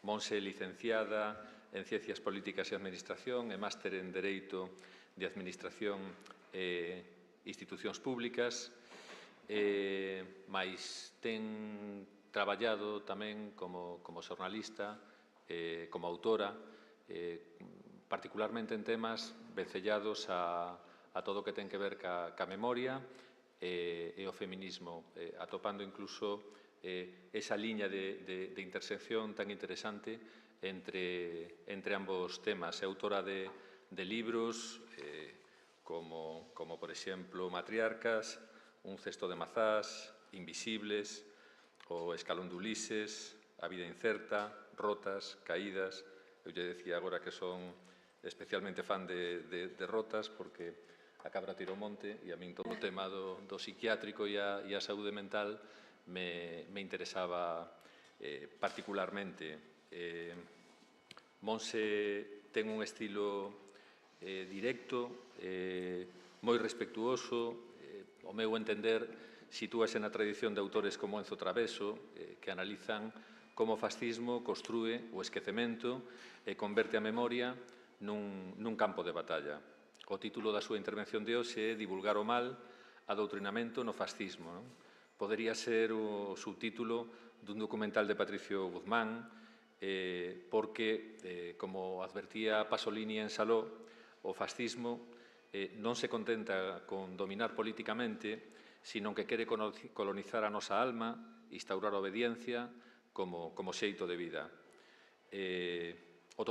Monse é licenciada en Ciencias Políticas e Administración e máster en Dereito de Administración e Institucións Públicas, mais ten traballado tamén como xornalista, como autora, particularmente en temas vencellados a todo o que ten que ver ca memoria e o feminismo, atopando incluso esa liña de intersección tan interesante entre ambos temas. É autora de libros como, por exemplo, Matriarcas, Un cesto de mazás, Invisibles, O escalón de Ulises, A vida incerta, Rotas, Caídas. Eu lle decía agora que son especialmente fan de Rotas porque a cabra tira o monte e a min todo o tema do psiquiátrico e a saúde mental me interesaba particularmente. Monse ten un estilo directo, moi respectuoso, o meu entender, sitúase na tradición de autores como Enzo Traveso, que analizan como o fascismo construe o esquecemento e converte a memoria nun campo de batalla. O título da súa intervención de hoxe é Divulgar o mal, adoutrinamento no fascismo. Podería ser o subtítulo dun documental de Patricio Guzmán, porque, como advertía Pasolini en Saló, o fascismo non se contenta con dominar políticamente, sino que quere colonizar a nosa alma, instaurar a obediencia como xeito de vida. O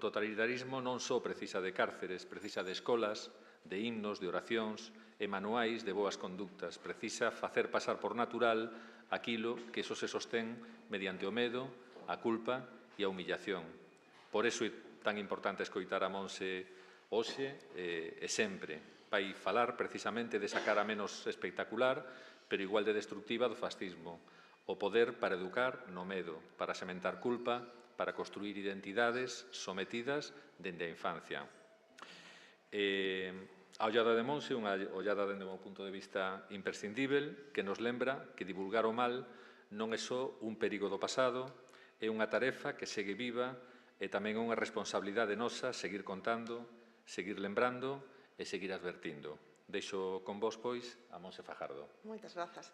totalitarismo non só precisa de cárceres, precisa de escolas, de himnos, de oracións e manuais de boas conductas. Precisa facer pasar por natural aquilo que só se sostén mediante o medo, a culpa e a humillación. Por iso é tan importante escoitar a Monse hoxe e sempre. Vai falar precisamente desa cara menos espectacular, pero igual de destructiva do fascismo. O poder para educar no medo, para sementar culpa, para construir identidades sometidas dende a infancia. A ollada de Monse, unha ollada dende o meu punto de vista imprescindível, que nos lembra que divulgar o mal non é só un perigo do pasado, é unha tarefa que segue viva e tamén é unha responsabilidade nosa seguir contando, seguir lembrando e seguir advertindo. Deixo con vos, pois, a Monse Fajardo. Moitas grazas.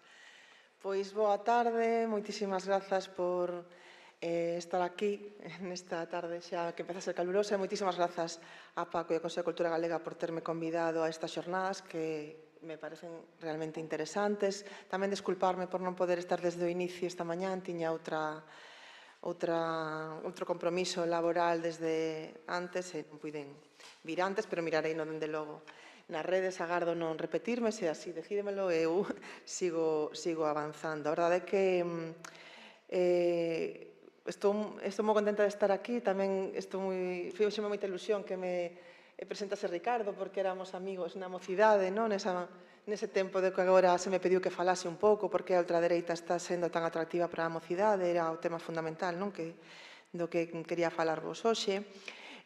Pois, boa tarde, moitísimas grazas por estar aquí nesta tarde xa que empeza a ser calurosa e moitísimas grazas a Paco e a Consello de Cultura Galega por terme convidado a estas xornadas que me parecen realmente interesantes. Tamén desculparme por non poder estar desde o inicio esta mañán, tiña outro compromiso laboral desde antes e non puiden vir antes, pero mirarei non dende logo nas redes, agardo non repetirme, se así decídemelo, eu sigo avanzando. A verdade é que estou moi contenta de estar aquí, tamén fíxome moita ilusión que me presentase Ricardo, porque éramos amigos na mocidade, nese tempo de que agora se me pediu que falase un pouco, porque a ultradereita está sendo tan atractiva para a mocidade, era o tema fundamental do que quería falarvos hoxe.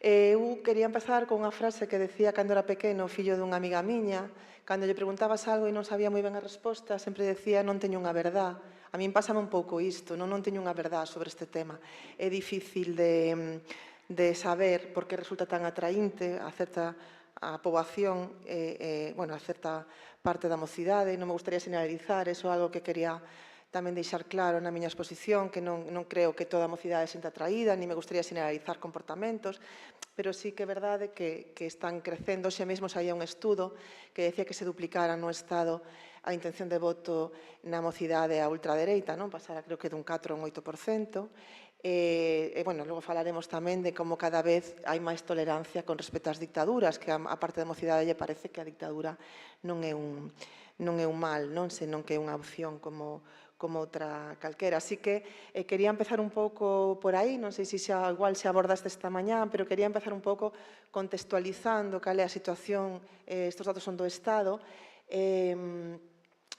Eu quería empezar con unha frase que decía cando era pequeno o fillo dunha amiga miña, cando lle preguntabas algo e non sabía moi ben a resposta, sempre decía non teño unha verdad. A min pásame un pouco isto, non teño unha verdad sobre este tema. É difícil de saber por que resulta tan atraínte a certa poboación, a certa parte da mocidade. Non me gustaría generalizar, iso é algo que quería tamén deixar claro na miña exposición, que non creo que toda a mocidade se sinta atraída, ni me gustaría generalizar comportamentos, pero sí que é verdade que están crecendo. Xe mesmo saía un estudo que decía que se duplicara no Estado a intención de voto na mocidade a ultradereita, pasara creo que dun 4 a un 8%, logo falaremos tamén de como cada vez hai máis tolerancia con respecto ás dictaduras, que a parte da mocidade lle parece que a dictadura non é un mal, senón que é unha opción como outra calquera. Así que quería empezar un pouco por aí, non sei se igual se abordaste esta mañán, pero quería empezar un pouco contextualizando cal é a situación, estes datos son do Estado,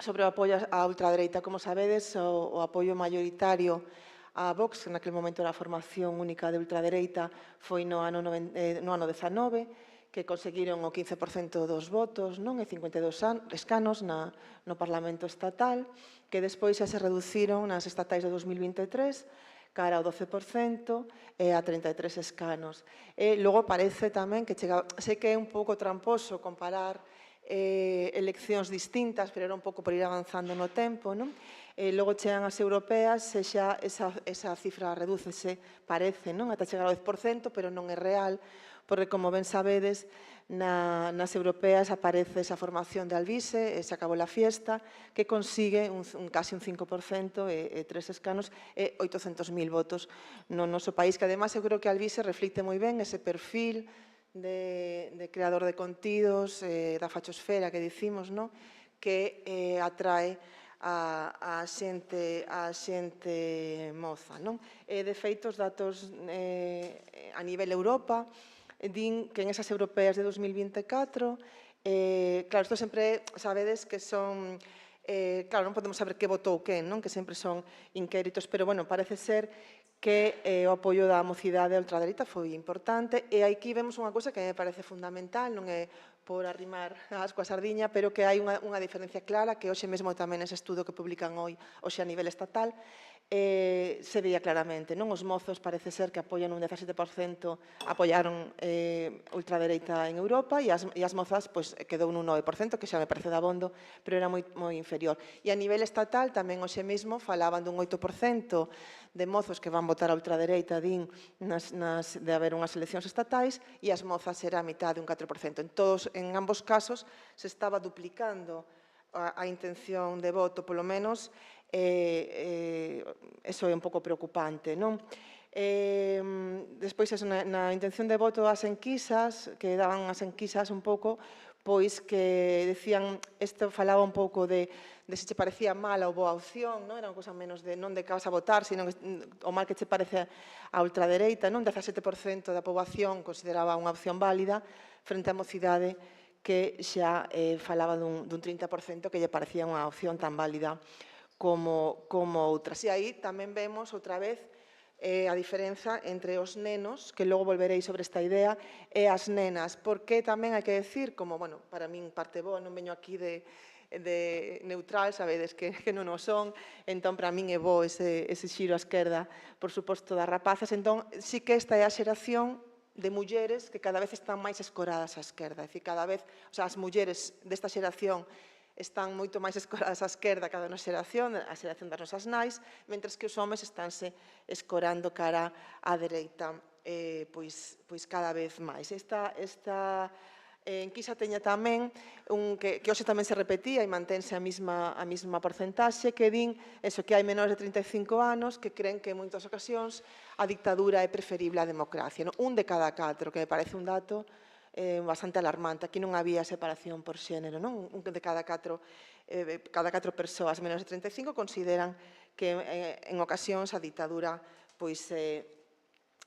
sobre o apoio á ultradereita. Como sabedes, o apoio maioritario a Vox, naquele momento era a formación única de ultradereita, foi no ano 19, que conseguiron o 15% dos votos, e 52 escanos no Parlamento Estatal, que despois xa se reduciron nas estatais de 2023, cara ao 12% e a 33 escanos. E logo parece tamén que chega, sei que é un pouco tramposo comparar eleccións distintas, pero era un pouco por ir avanzando no tempo, non? Logo chegan as europeas e xa esa cifra redúcese, parece, non? Ata chegar ao 10%, pero non é real, porque, como ben sabedes, nas europeas aparece esa formación de Alvise, se acabou la fiesta, que consigue casi un 5% e 3 escanos e 800.000 votos no noso país, que ademais eu creo que Alvise reflicte moi ben ese perfil de creador de contidos, da fachosfera que dicimos, non? Que atrae a xente moza, non? De feito, os datos a nivel Europa din que en esas europeas de 2024, claro, isto sempre sabedes que son, claro, non podemos saber que votou quen, non? Que sempre son inquéritos, pero, bueno, parece ser que o apoio da mocidade á ultradereita foi importante, e aquí vemos unha cousa que me parece fundamental, non é por arrimar as coa sardiña, pero que hai unha diferencia clara, que hoxe mesmo tamén ese estudo que publican hoxe a nivel estatal, se veía claramente, non? Os mozos parece ser que apoian un 17%, apoiaron ultradereita en Europa, e as mozas quedou nun 9%, que xa me parece dabondo, pero era moi inferior. E a nivel estatal tamén hoxe mesmo falaban dun 8% de mozos que van votar a ultradereita, din, de haber unhas eleccións estatais, e as mozas era a mitad de un 4%. En ambos casos se estaba duplicando a intención de voto, polo menos, eso é un pouco preocupante, non? Despois, na intención de voto das enquisas, que daban as enquisas un pouco, pois que decían, isto falaba un pouco de se che parecía mala ou boa opción, non? Era unha cousa menos non de que vas a votar, sino o mal que che parece a ultradereita, non? 17% da poboación consideraba unha opción válida frente á mocidade, que xa falaba dun 30% que lle parecía unha opción tan válida como outras. E aí tamén vemos outra vez a diferenza entre os nenos, que logo volverei sobre esta idea, e as nenas, porque tamén hai que decir, como, bueno, para min parte boa, non veño aquí de neutral, sabedes que non o son, entón para min é bo ese xiro á esquerda, por suposto, das rapazas. Entón, sí que esta é a xeración de mulleres que cada vez están máis escoradas á esquerda, é dicir, cada vez, as mulleres desta xeración están moito máis escoradas á esquerda cada unha xeración, a xeración das nosas nais, mentres que os homes estánse escorando cara á dereita, pois cada vez máis. Esta enquisa teña tamén que hoxe tamén se repetía e mantense a mesma porcentaxe, que din que hai menores de 35 anos que creen que en moitas ocasións a dictadura é preferible á democracia. Un de cada 4, que me parece un dato bastante alarmante. Aquí non había separación por xénero, non? Un de cada 4 persoas menores de 35 consideran que en ocasións a dictadura pois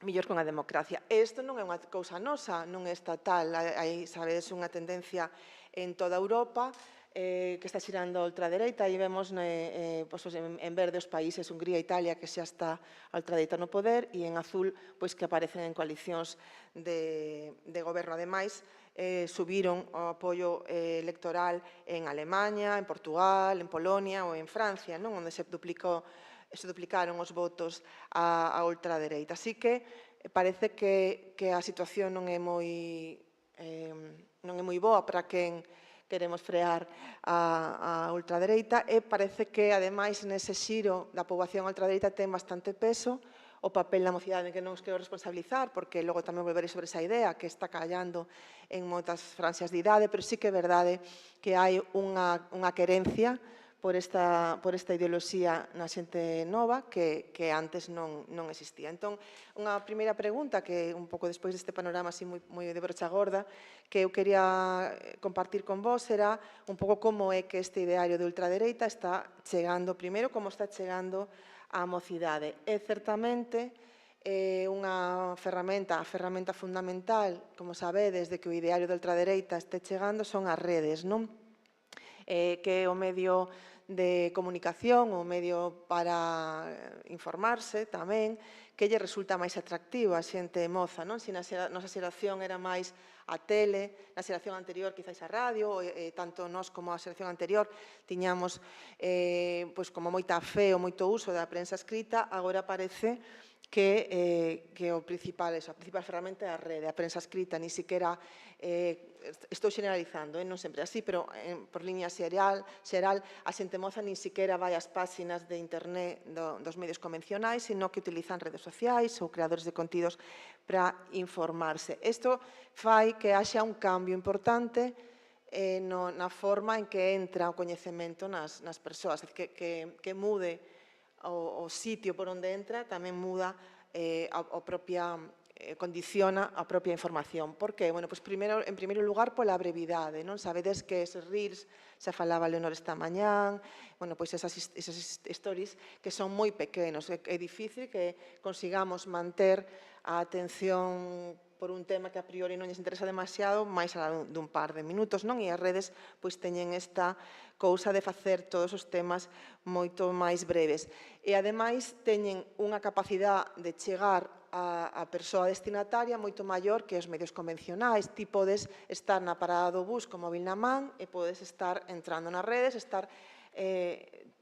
mellor que unha democracia. E isto non é unha cousa nosa, non é estatal. Hai, sabedes, unha tendencia en toda Europa que está xirando a ultradereita. Aí vemos en verde os países Hungría e Italia, que xa está a ultradereita no poder, e en azul que aparecen en coalicións de goberno. Ademais, subiron o apoio electoral en Alemanha, en Portugal, en Polonia ou en Francia, onde se duplicaron os votos á ultradereita. Así que parece que a situación non é moi boa para quen queremos frear a ultradereita, e parece que, ademais, nese xiro da poboación ultradereita ten bastante peso o papel da mocidade, que non os quero responsabilizar, porque logo tamén volverei sobre esa idea, que está callando en moitas franxas de idade, pero sí que é verdade que hai unha querencia por esta ideoloxía na xente nova que antes non existía. Entón, unha primeira pregunta, que un pouco despois deste panorama así moi de brocha gorda, que eu quería compartir con vos, era un pouco como é que este ideario de ultradereita está chegando, primeiro, como está chegando á mocidade. É certamente unha ferramenta, a ferramenta fundamental, como sabedes, de que o ideario de ultradereita este chegando son as redes, non? Que é o medio de comunicación, o medio para informarse tamén, que lle resulta máis atractivo a xente moza, non? Se na nosa xeración era máis a tele, na xeración anterior quizás a radio, tanto nós como a xeración anterior tiñamos pois como moita fe ou moito uso da prensa escrita, agora parece que a principal ferramenta é a rede, a prensa escrita, ni siquiera estou generalizando, non sempre así, pero por línea xeral, a xente moza nin siquiera vai ás páxinas de internet dos medios convencionais, sino que utilizan redes sociais ou creadores de contidos para informarse. Isto fai que haxa un cambio importante na forma en que entra o coñecemento nas persoas, que mude o sitio por onde entra, tamén muda condiciona a propia información. Por que? Bueno, en primeiro lugar, pola brevidade, non? Sabedes que eses reels, xa falaba Leonor esta mañán, bueno, pois esas stories que son moi pequenos. É difícil que consigamos manter a atención por un tema que a priori non lles interesa demasiado, máis alá dun par de minutos, non? E as redes pois teñen esta cousa de facer todos os temas moito máis breves. E, ademais, teñen unha capacidade de chegar a persoa destinataria moito maior que os medios convencionais. Ti podes estar na parada do bus co móvil na man e podes estar entrando nas redes, estar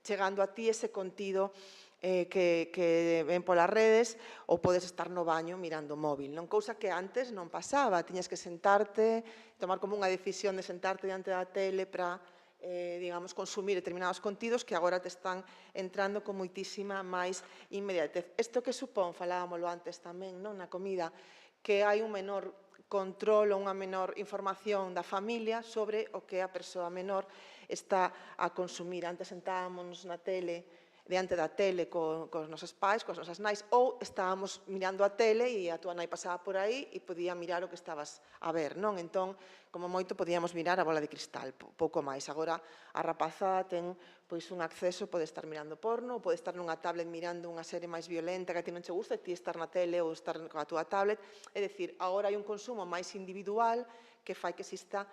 chegando a ti ese contido que ven polas redes, ou podes estar no baño mirando o móvil, non? Cousa que antes non pasaba, tiñas que sentarte, tomar como unha decisión de sentarte diante da tele para digamos, consumir determinados contidos que agora te están entrando con moitísima máis inmediatez. Isto que supón, falábamoslo antes tamén, non, na comida, que hai un menor control ou unha menor información da familia sobre o que a persoa menor está a consumir. Antes sentábamos na tele, diante da tele cos nosos pais, cos nosas nais, ou estábamos mirando a tele e a túa nai pasaba por aí e podía mirar o que estabas a ver, non? Entón, como moito, podíamos mirar a bola de cristal, pouco máis. Agora, a rapazada ten pois un acceso, pode estar mirando porno, pode estar nunha tablet mirando unha serie máis violenta que a ti non che gusta, e ti estar na tele ou estar coa túa tablet. É dicir, agora hai un consumo máis individual que fai que exista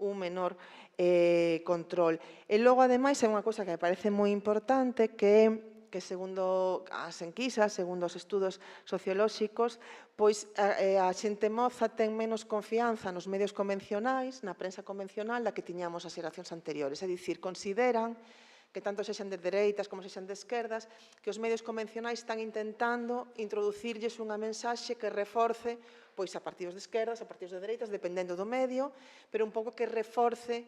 un menor control. E logo, ademais, é unha cousa que me parece moi importante, que segundo as enquisas, segundo os estudos sociolóxicos, pois a xente moza ten menos confianza nos medios convencionais, na prensa convencional, da que tiñamos as xeracións anteriores. É dicir, consideran que tanto sexan de dereitas como sexan de esquerdas, que os medios convencionais están intentando introducirlles unha mensaxe que reforce pois a partidos de esquerdas, a partidos de dereitas, dependendo do medio, pero un pouco que reforce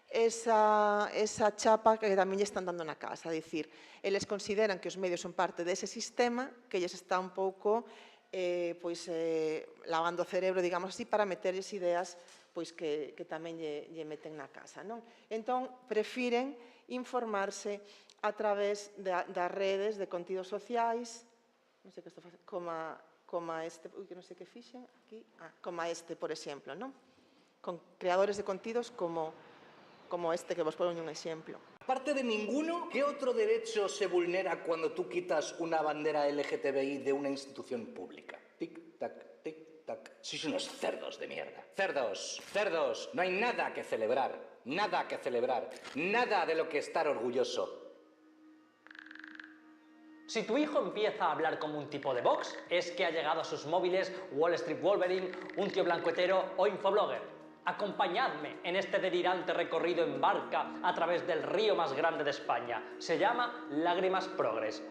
esa chapa que tamén lle están dando na casa. É dicir, eles consideran que os medios son parte dese sistema que lles está un pouco lavando o cerebro, digamos así, para meterlles ideas que tamén lle meten na casa. Entón, prefiren informarse a través das redes de contidos sociais, non sei que estou facendo, como este, que non sei que fixen aquí, como este, por exemplo, con creadores de contidos como este, que vos poño un exemplo. Aparte de ninguno, ¿qué otro derecho se vulnera cuando tú quitas una bandera LGTBI de una institución pública? Tic-tac, tic-tac. Sois unos cerdos de mierda. Cerdos, cerdos. No hay nada que celebrar. Nada que celebrar. Nada de lo que estar orgulloso. Si tu hijo empieza a hablar como un tipo de Vox, es que ha llegado a sus móviles Wall Street Wolverine, un tío blancuetero o infoblogger. Acompañadme en este delirante recorrido en barca a través del río más grande de España. Se llama Lágrimas Progres.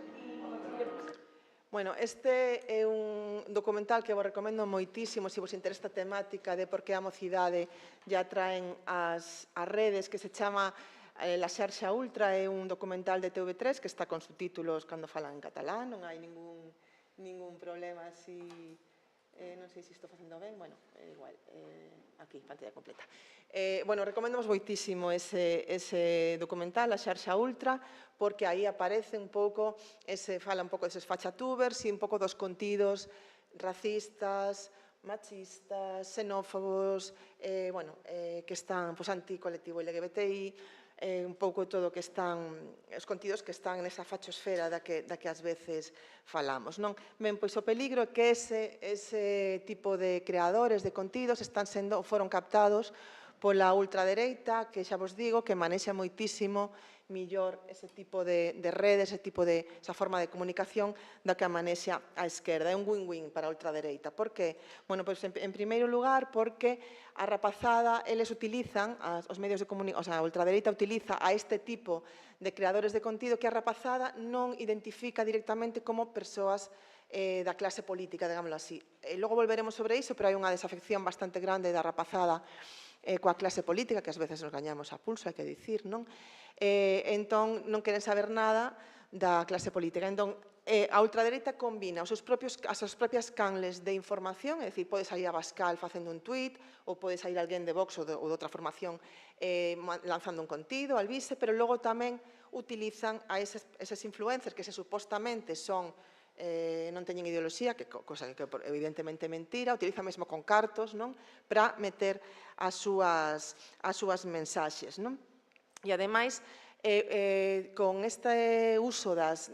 Bueno, este é un documental que vos recomendo moitísimo se vos interesa esta temática de por que a mocidade ya traen as redes, que se chama La Xarxa Ultra. É un documental de TV3 que está con subtítulos cando falan en catalán, non hai ningún problema así. Non sei se estou facendo ben, bueno, igual, aquí, pantalla completa. Bueno, recomendamos moitísimo ese documental, La Xarxa Ultra, porque aí aparece un pouco, fala un pouco deses fachatubers e un pouco dos contidos racistas, machistas, xenófobos, que están anti-colectivo LGBTI, un pouco todo que están, os contidos que están nesa fachosfera da que ás veces falamos. Ben, pois o peligro é que ese tipo de creadores de contidos foron captados pola ultradereita, que xa vos digo, que manexa moitísimo millor ese tipo de redes, esa forma de comunicación da que amanexa a esquerda. É un win-win para a ultradereita. Por que? Bueno, pois, en primeiro lugar, porque a rapazada, eles utilizan, os medios de comunicación, o sea, a ultradereita utiliza a este tipo de creadores de contido que a rapazada non identifica directamente como persoas da clase política, digámoslo así. Logo volveremos sobre iso, pero hai unha desafección bastante grande da rapazada coa clase política, que ás veces nos gañamos a pulso, hai que dicir, non? Entón, non queren saber nada da clase política. Entón, a ultradereita combina as súas propias canles de información, é dicir, pode sair a Bascal facendo un tuit, ou pode sair alguén de Vox ou de outra formación lanzando un contido, Alvise, pero logo tamén utilizan a eses influencers que supostamente son non teñen ideoloxía, cosa que evidentemente é mentira, utiliza mesmo con cartos, non? Para meter as súas mensaxes, non? E ademais, con este uso das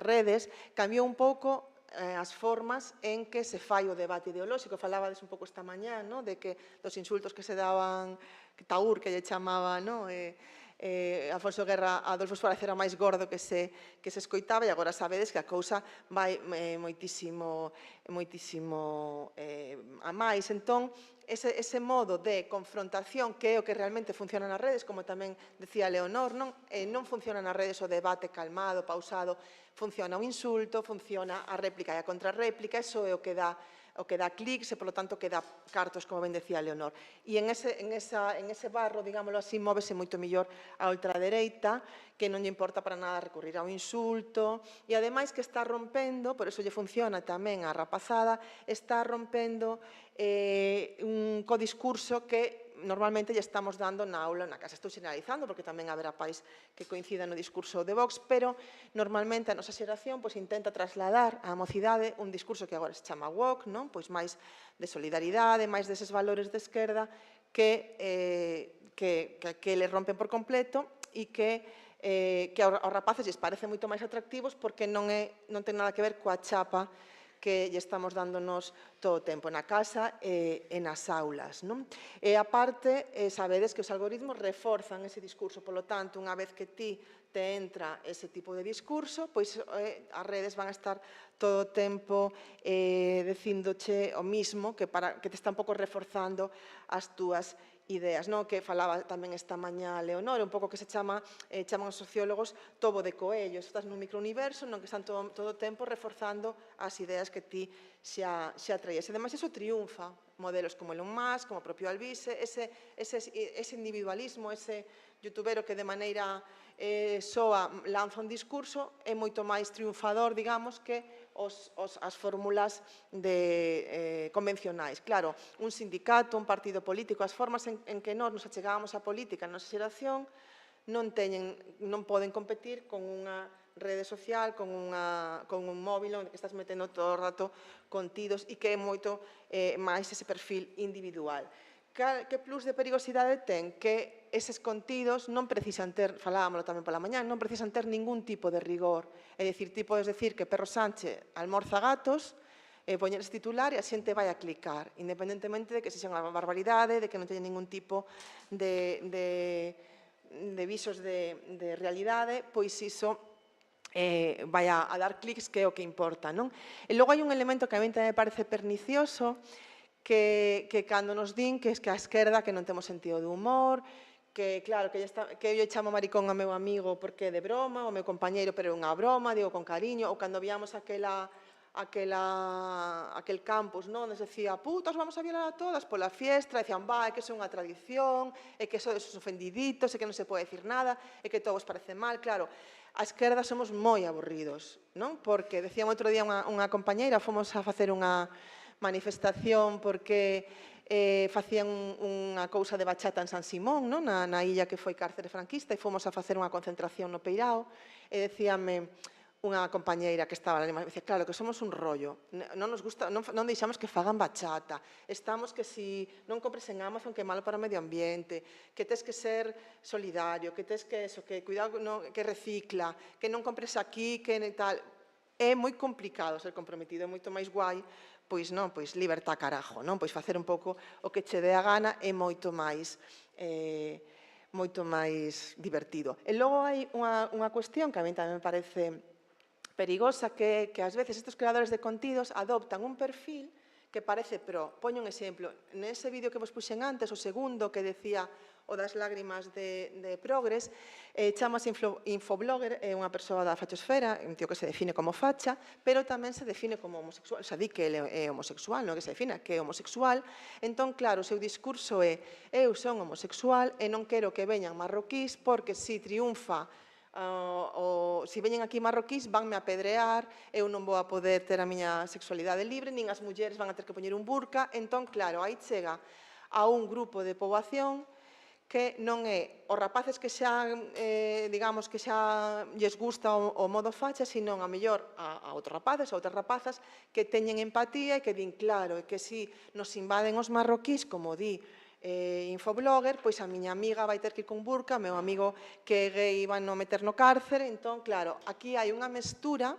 redes, cambiou un pouco as formas en que se fai o debate ideolóxico. Falábades un pouco esta mañá, non? De que dos insultos que se daban, Taur, que lle chamaba, non? Alfonso Guerra a Adolfo Suárez era máis gordo que se escoitaba, e agora sabedes que a cousa vai moitísimo a máis. Entón, ese modo de confrontación que é o que realmente funciona nas redes, como tamén decía Leonor, non funciona nas redes o debate calmado, pausado, funciona o insulto, funciona a réplica e a contrarréplica, iso é o que dá clics e, polo tanto, que dá cartos, como ben decía Leonor. E en ese barro, digámoslo así, móvese moito mellor a ultradereita, que non lle importa para nada recurrir ao insulto, e, ademais, que está rompendo, por iso lle funciona tamén a rapazada, está rompendo co discurso que normalmente lle estamos dando na aula na casa. Estou generalizando, porque tamén haberá pais que coincidan no discurso de Vox, pero normalmente a nosa xeración intenta trasladar á mocidade un discurso que agora se chama woke, pois máis de solidaridade, máis deses valores de esquerda que le rompen por completo e que aos rapaces lles parece moito máis atractivos porque non ten nada que ver coa chapa que lle estamos dándonos todo o tempo na casa e nas aulas. E, aparte, sabedes que os algoritmos reforzan ese discurso, polo tanto, unha vez que ti te entra ese tipo de discurso, pois as redes van a estar todo o tempo dicíndoche o mismo, que te está un pouco reforzando as túas ideas, que falaba tamén esta mañá Leonor, un pouco que se chaman os sociólogos tobo de coello. Estás nun microuniverso non que están todo o tempo reforzando as ideas que ti xa traías. E, ademais, iso triunfa. Modelos como Elon Musk, como o propio Alvise, ese individualismo, ese youtubero que de maneira soa lanza un discurso é moito máis triunfador, digamos, que as fórmulas convencionais. Claro, un sindicato, un partido político, as formas en que nos achegábamos á política na nosa xeración non poden competir con unha rede social, con un móvil onde estás metendo todo o rato contidos e que é moito máis ese perfil individual. Que plus de perigosidade ten? Que eses contidos non precisan ter, falábamoslo tamén pola mañá, non precisan ter ningún tipo de rigor. É dicir, ti podes decir que Perro Sánchez almorza gatos, poñer ese titular e a xente vai a clicar, independentemente de que se xa unha barbaridade, de que non teña ningún tipo de visos de realidade, pois iso vai a dar clics, que é o que importa. E logo hai un elemento que a mí tamén me parece pernicioso, que cando nos din que a esquerda que non temos sentido de humor, que, claro, que eu lle chamo maricón ao meu amigo porque é de broma, ao meu compañeiro, pero é unha broma, digo con cariño, ou cando víamos aquel campus, onde se decía, putas, vamos a violar a todas pola fiestra, decían, é que é unha tradición, é que sodes os ofendiditos, é que non se pode decir nada, é que todo vos parece mal. Claro, a esquerda somos moi aburridos, porque, decía outro día unha compañeira, fomos a facer unha manifestación porque facían unha cousa de bachata en San Simón, na illa que foi cárcere franquista, e fomos a facer unha concentración no Peirao, e decíame unha compañeira que estaba ali, dicía, claro, que somos un rollo, non deixamos que fagan bachata, estamos que si non compres en Amazon que é malo para o medio ambiente, que tes que ser solidario, que tes que cuidado, que recicla, que non compres aquí, que tal. É moi complicado ser comprometido, é moito máis guai, pois libertad carajo, pois facer un pouco o que che dé a gana é moito máis moito máis divertido. E logo hai unha cuestión que a mí tamén me parece perigosa, que ás veces estes creadores de contidos adoptan un perfil que parece pro. Poño un exemplo. Nese vídeo que vos puxen antes, o segundo que decía o das lágrimas de Progres, chamase infoblogger, é unha persoa da fachosfera, un tío que se define como facha, pero tamén se define como homosexual, xa di que ele é homosexual, non que se define que é homosexual. Entón, claro, o seu discurso é: eu son homosexual e non quero que veñan marroquís porque se triunfa se veñen aquí marroquís vanme apedrear, eu non vou a poder ter a miña sexualidade libre, nin as mulleres van a ter que poñer un burka. Entón, claro, aí chega a un grupo de poboación que non é os rapaces que xa, digamos, que xa lles gusta o modo facha, sino a mellor a outros rapaces, a outras rapazas que teñen empatía e que din, claro, e que si nos invaden os marroquís, como di infoblogger, pois a miña amiga vai ter que ir con burka, o meu amigo que é gay vai non meter no cárcere. Entón, claro, aquí hai unha mestura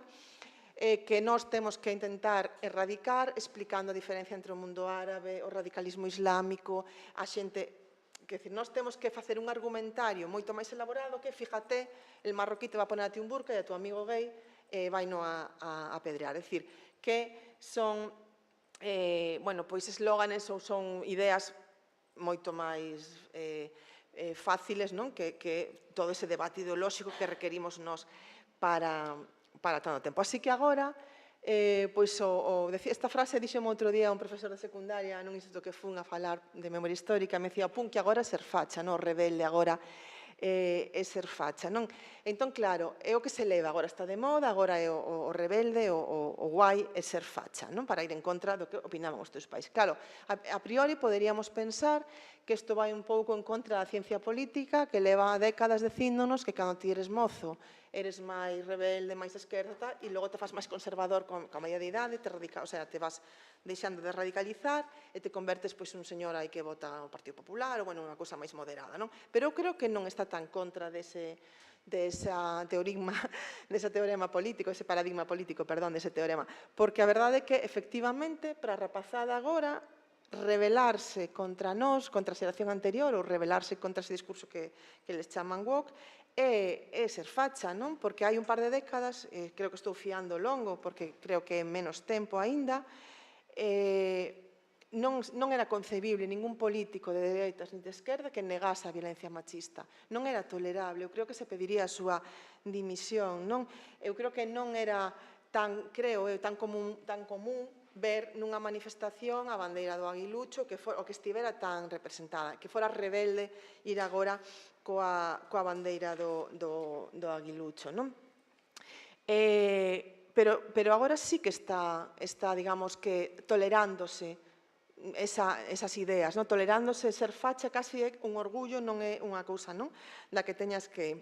que nós temos que intentar erradicar, explicando a diferencia entre o mundo árabe, o radicalismo islámico, a xente... Quer dizer, nós temos que facer un argumentario moito máis elaborado que, fíjate, el marroquí te va a poner a ti un burka e a tu amigo gay vai no a apedrear. É dicir, que son, bueno, pois eslóganes ou son ideas moito máis fáciles, non? Que todo ese debate ideolóxico que requerimos nós para tanto tempo. Así que agora, pois esta frase dixeme outro día un profesor de secundaria nun instituto que fun a falar de memoria histórica, me dicía, pun, que agora é ser facha, non? O rebelde agora é ser facha, non? Entón, claro, é o que se leva, agora está de moda, agora é o rebelde, o guai é ser facha, non? Para ir en contra do que opinaban os teus pais. Claro, a priori poderíamos pensar que isto vai un pouco en contra da ciencia política, que leva décadas dicíndonos que cando ti eres mozo eres máis rebelde, máis esquerda, e logo te faz máis conservador con a media de idade, te vas deixando de radicalizar e te convertes pois un señor aí que vota o Partido Popular ou, bueno, unha cousa máis moderada, non? Pero eu creo que non está tan contra desa teorema político, ese paradigma político, perdón, dese teorema, porque a verdade é que, efectivamente, para a rapazada agora, rebelarse contra nós, contra a xeración anterior, ou rebelarse contra ese discurso que les chaman woke, é ser facha, non? Porque hai un par de décadas, creo que estou fiando longo, porque creo que é menos tempo aínda, non era concebible ningún político de dereitas ni de esquerda que negase a violencia machista. Non era tolerable. Eu creo que se pediría a súa dimisión, non? Eu creo que non era tan común ver nunha manifestación a bandeira do aguilucho o que estivera tan representada, que fora rebelde ir agora coa bandeira do aguilucho, non? Pero agora sí que está, digamos, que tolerándose esas ideas, non? Tolerándose ser facha casi é un orgullo, non é unha cousa, non? Da que teñas que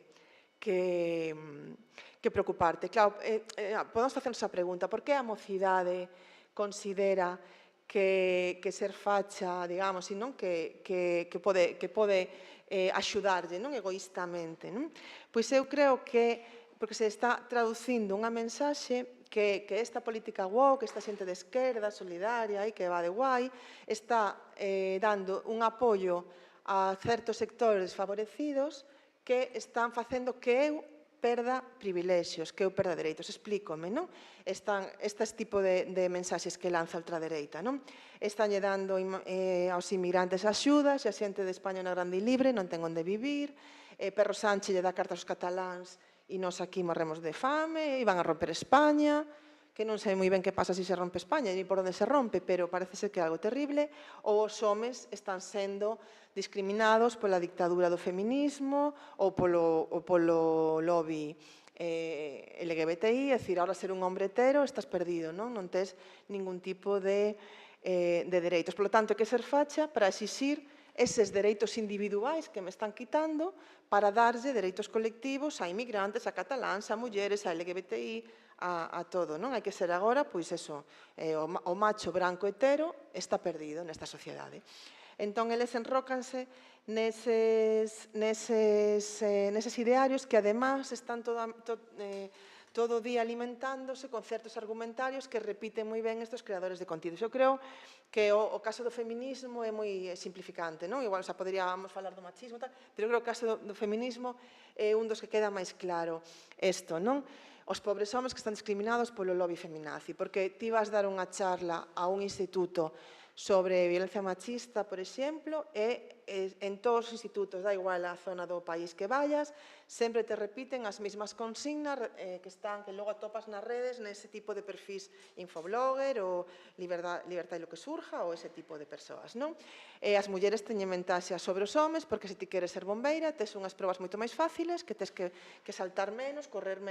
preocuparte. Claro, podemos facernos a pregunta, por que a mocidade considera que ser facha, digamos, que pode axudarlle, non, egoístamente, non? Pois eu creo que porque se está traducindo unha mensaxe que esta política woke, esta xente de esquerda, solidaria e que va de guai, está dando un apoio a certos sectores favorecidos que están facendo que eu perda privilexios, que eu perda dereitos. Explícome, non? Estes tipo de mensaxes que lanza a ultradereita, non? Estánlle dando aos inmigrantes axudas, e a xente de España na grande e libre non ten onde vivir, Pedro Sánchez lle dá cartas aos cataláns e nós aquí morremos de fame, e van a romper España, que non sei moi ben que pasa se se rompe España, e por onde se rompe, pero parece ser que é algo terrible, ou os homes están sendo discriminados pola dictadura do feminismo ou polo lobby LGBTI, é dicir, ahora ser un hombre hetero estás perdido, non tes ningún tipo de dereitos. Por lo tanto, hai que ser facha para exixir eses dereitos individuais que me están quitando para darlle dereitos colectivos a inmigrantes, a cataláns, a mulleres, a LGBTI, a todo, non? Hai que ser agora, pois eso, o macho branco hetero está perdido nesta sociedade. Entón, eles enrócanse neses idearios que, además, están todo o día alimentándose con certos argumentarios que repiten moi ben estes creadores de contidos. Eu creo que o caso do feminismo é moi simplificante, non? Igual, poderíamos falar do machismo, tal, pero eu creo que o caso do feminismo é un dos que queda máis claro isto, non? Os pobres homes que están discriminados polo lobby feminazi, porque ti vas dar unha charla a un instituto sobre violencia machista, por exemplo, e en todos os institutos, da igual a zona do país que vayas, sempre te repiten as mesmas consignas que logo atopas nas redes nese tipo de perfis infoblogger ou Libertad e lo que surja ou ese tipo de persoas, non? E as mulleres teñen ventaxas sobre os homes porque se ti queres ser bombeira tes unhas probas moito máis fáciles, que tes que saltar menos, correr